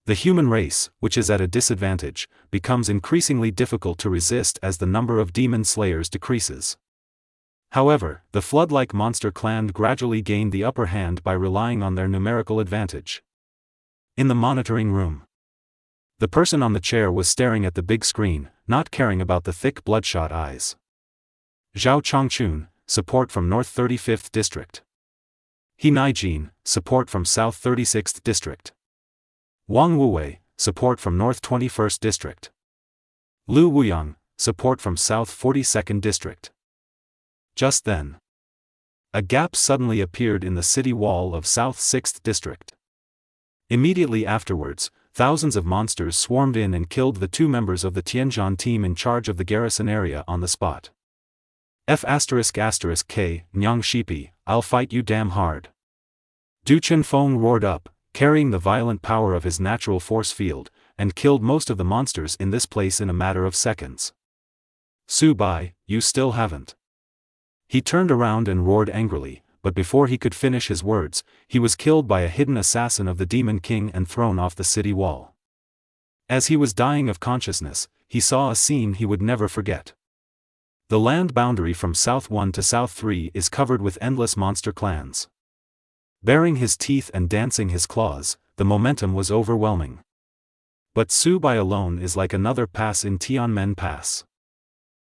The human race, which is at a disadvantage, becomes increasingly difficult to resist as the number of demon slayers decreases. However, the flood-like monster clan gradually gained the upper hand by relying on their numerical advantage. In the monitoring room, the person on the chair was staring at the big screen, not caring about the thick bloodshot eyes. Zhao Chongchun, support from North 35th District. He Naijin, support from South 36th District. Wang Wuwei, support from North 21st District. Lu Wuyang, support from South 42nd District. Just then, a gap suddenly appeared in the city wall of South 6th District. Immediately afterwards, thousands of monsters swarmed in and killed the two members of the Tianzhan team in charge of the garrison area on the spot. F***K, Nyang Shipi, I'll fight you damn hard. Du Chunfeng roared up, carrying the violent power of his natural force field, and killed most of the monsters in this place in a matter of seconds. Su Bai, you still haven't. He turned around and roared angrily, but before he could finish his words, he was killed by a hidden assassin of the Demon King and thrown off the city wall. As he was dying of consciousness, he saw a scene he would never forget. The land boundary from South 1 to South 3 is covered with endless monster clans. Baring his teeth and dancing his claws, the momentum was overwhelming. But Su Bai alone is like another pass in Tianmen Pass.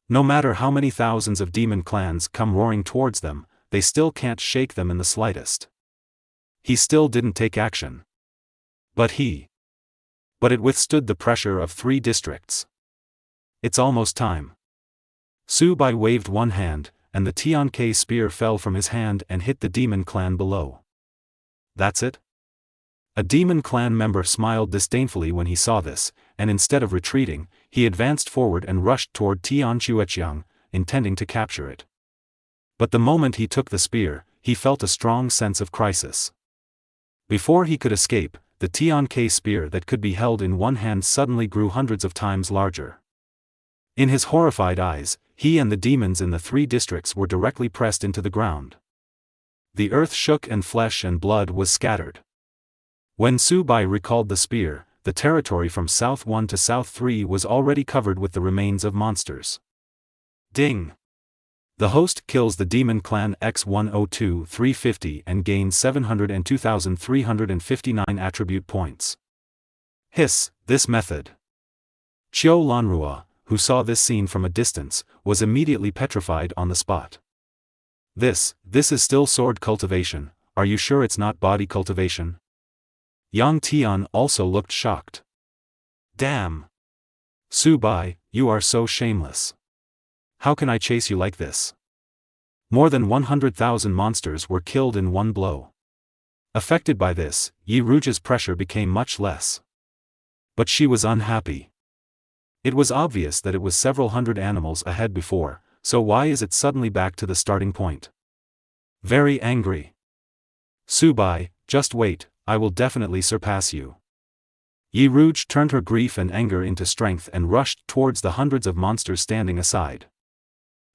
No matter how many thousands of demon clans come roaring towards them, they still can't shake them in the slightest. He still didn't take action. But it withstood the pressure of 3 districts. It's almost time. Su Bai waved one hand, and the Tian-Ke spear fell from his hand and hit the demon clan below. That's it? A demon clan member smiled disdainfully when he saw this, and instead of retreating, he advanced forward and rushed toward Tian Chueqiang, intending to capture it. But the moment he took the spear, he felt a strong sense of crisis. Before he could escape, the Tian-Ke spear that could be held in one hand suddenly grew hundreds of times larger. In his horrified eyes, he and the demons in the 3 districts were directly pressed into the ground. The earth shook and flesh and blood was scattered. When Su Bai recalled the spear, the territory from South 1 to South 3 was already covered with the remains of monsters. Ding! The host kills the demon clan X102-350 and gains 702,359 attribute points. Hiss, this method. Qiu Lanrua, who saw this scene from a distance, was immediately petrified on the spot. This is still sword cultivation, are you sure it's not body cultivation? Yang Tian also looked shocked. Damn! Su Bai, you are so shameless. How can I chase you like this? More than 100,000 monsters were killed in one blow. Affected by this, Yi Ruja's pressure became much less. But she was unhappy. It was obvious that it was several hundred animals ahead before, so why is it suddenly back to the starting point? Very angry. Su Bai, just wait, I will definitely surpass you. Yi Ruj turned her grief and anger into strength and rushed towards the hundreds of monsters standing aside.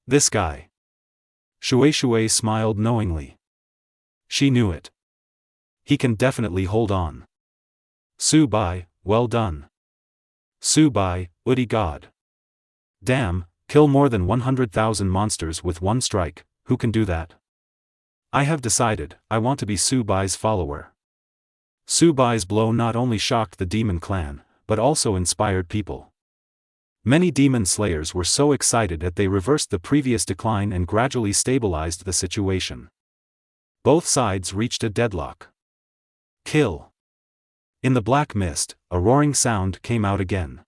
This guy. Shui smiled knowingly. She knew it. He can definitely hold on. Su Bai, well done. Su Bai, Udi God. Damn, kill more than 100,000 monsters with one strike, who can do that? I have decided, I want to be Su Bai's follower. Su Bai's blow not only shocked the demon clan, but also inspired people. Many demon slayers were so excited that they reversed the previous decline and gradually stabilized the situation. Both sides reached a deadlock. Kill. In the black mist, a roaring sound came out again.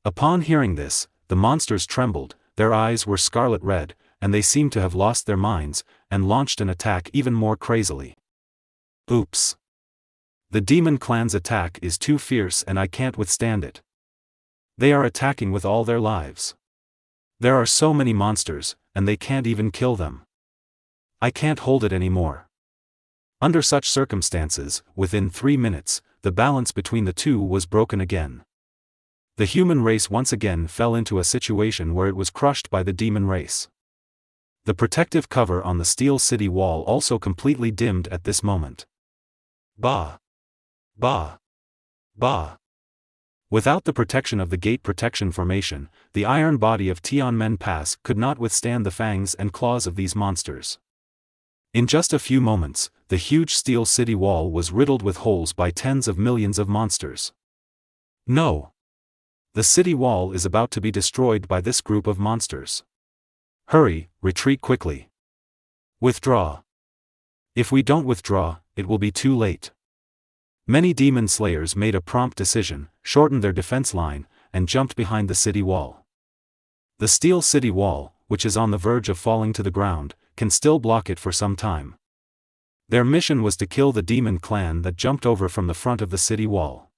Upon hearing this, the monsters trembled, their eyes were scarlet red, and they seemed to have lost their minds, and launched an attack even more crazily. Oops. The demon clan's attack is too fierce and I can't withstand it. They are attacking with all their lives. There are so many monsters, and they can't even kill them. I can't hold it anymore. Under such circumstances, within 3 minutes, the balance between the two was broken again. The human race once again fell into a situation where it was crushed by the demon race. The protective cover on the steel city wall also completely dimmed at this moment. Bah! Bah! Bah! Without the protection of the gate protection formation, the iron body of Tianmen Pass could not withstand the fangs and claws of these monsters. In just a few moments, the huge steel city wall was riddled with holes by tens of millions of monsters. No! The city wall is about to be destroyed by this group of monsters. Hurry, retreat quickly. Withdraw. If we don't withdraw, it will be too late. Many demon slayers made a prompt decision, shortened their defense line, and jumped behind the city wall. The steel city wall, which is on the verge of falling to the ground, can still block it for some time. Their mission was to kill the demon clan that jumped over from the front of the city wall.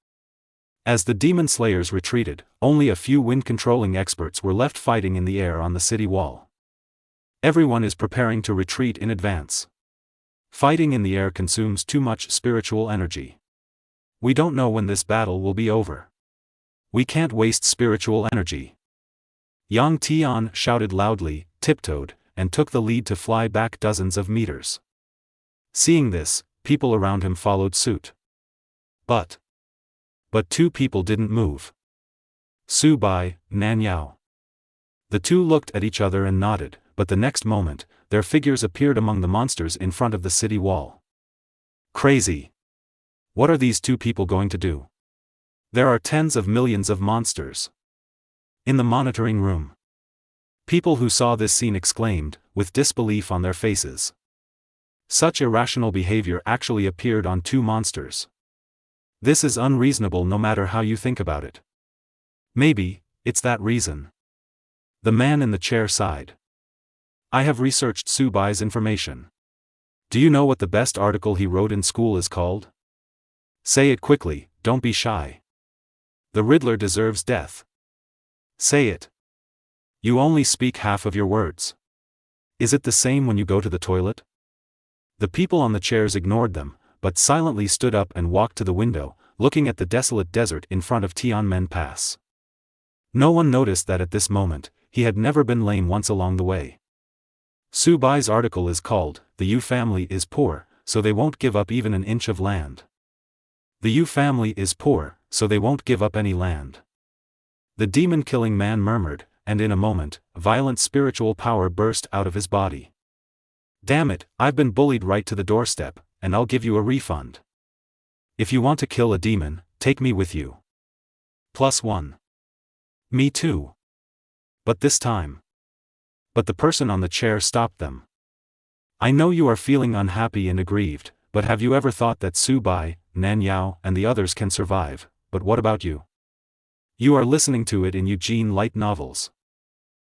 As the demon slayers retreated, only a few wind-controlling experts were left fighting in the air on the city wall. Everyone is preparing to retreat in advance. Fighting in the air consumes too much spiritual energy. We don't know when this battle will be over. We can't waste spiritual energy. Yang Tian shouted loudly, tiptoed, and took the lead to fly back dozens of meters. Seeing this, people around him followed suit. But two people didn't move. Su Bai, Nan Yao. The two looked at each other and nodded, but the next moment, their figures appeared among the monsters in front of the city wall. Crazy! What are these two people going to do? There are tens of millions of monsters. In the monitoring room, people who saw this scene exclaimed, with disbelief on their faces. Such irrational behavior actually appeared on two monsters. This is unreasonable no matter how you think about it. Maybe, it's that reason. The man in the chair sighed. I have researched Su Bai's information. Do you know what the best article he wrote in school is called? Say it quickly, don't be shy. The Riddler deserves death. Say it. You only speak half of your words. Is it the same when you go to the toilet? The people on the chairs ignored them, but silently stood up and walked to the window, looking at the desolate desert in front of Tianmen Pass. No one noticed that at this moment, he had never been lame once along the way. Su Bai's article is called, "The Yu family is poor, so they won't give up even an inch of land." The Yu family is poor, so they won't give up any land. The demon-killing man murmured, and in a moment, violent spiritual power burst out of his body. Damn it, I've been bullied right to the doorstep, and I'll give you a refund. If you want to kill a demon, take me with you. +1. Me too. But this time. But the person on the chair stopped them. I know you are feeling unhappy and aggrieved, but have you ever thought that Su Bai, Nan Yao, and the others can survive? But what about you? You are listening to it in Eugene light novels.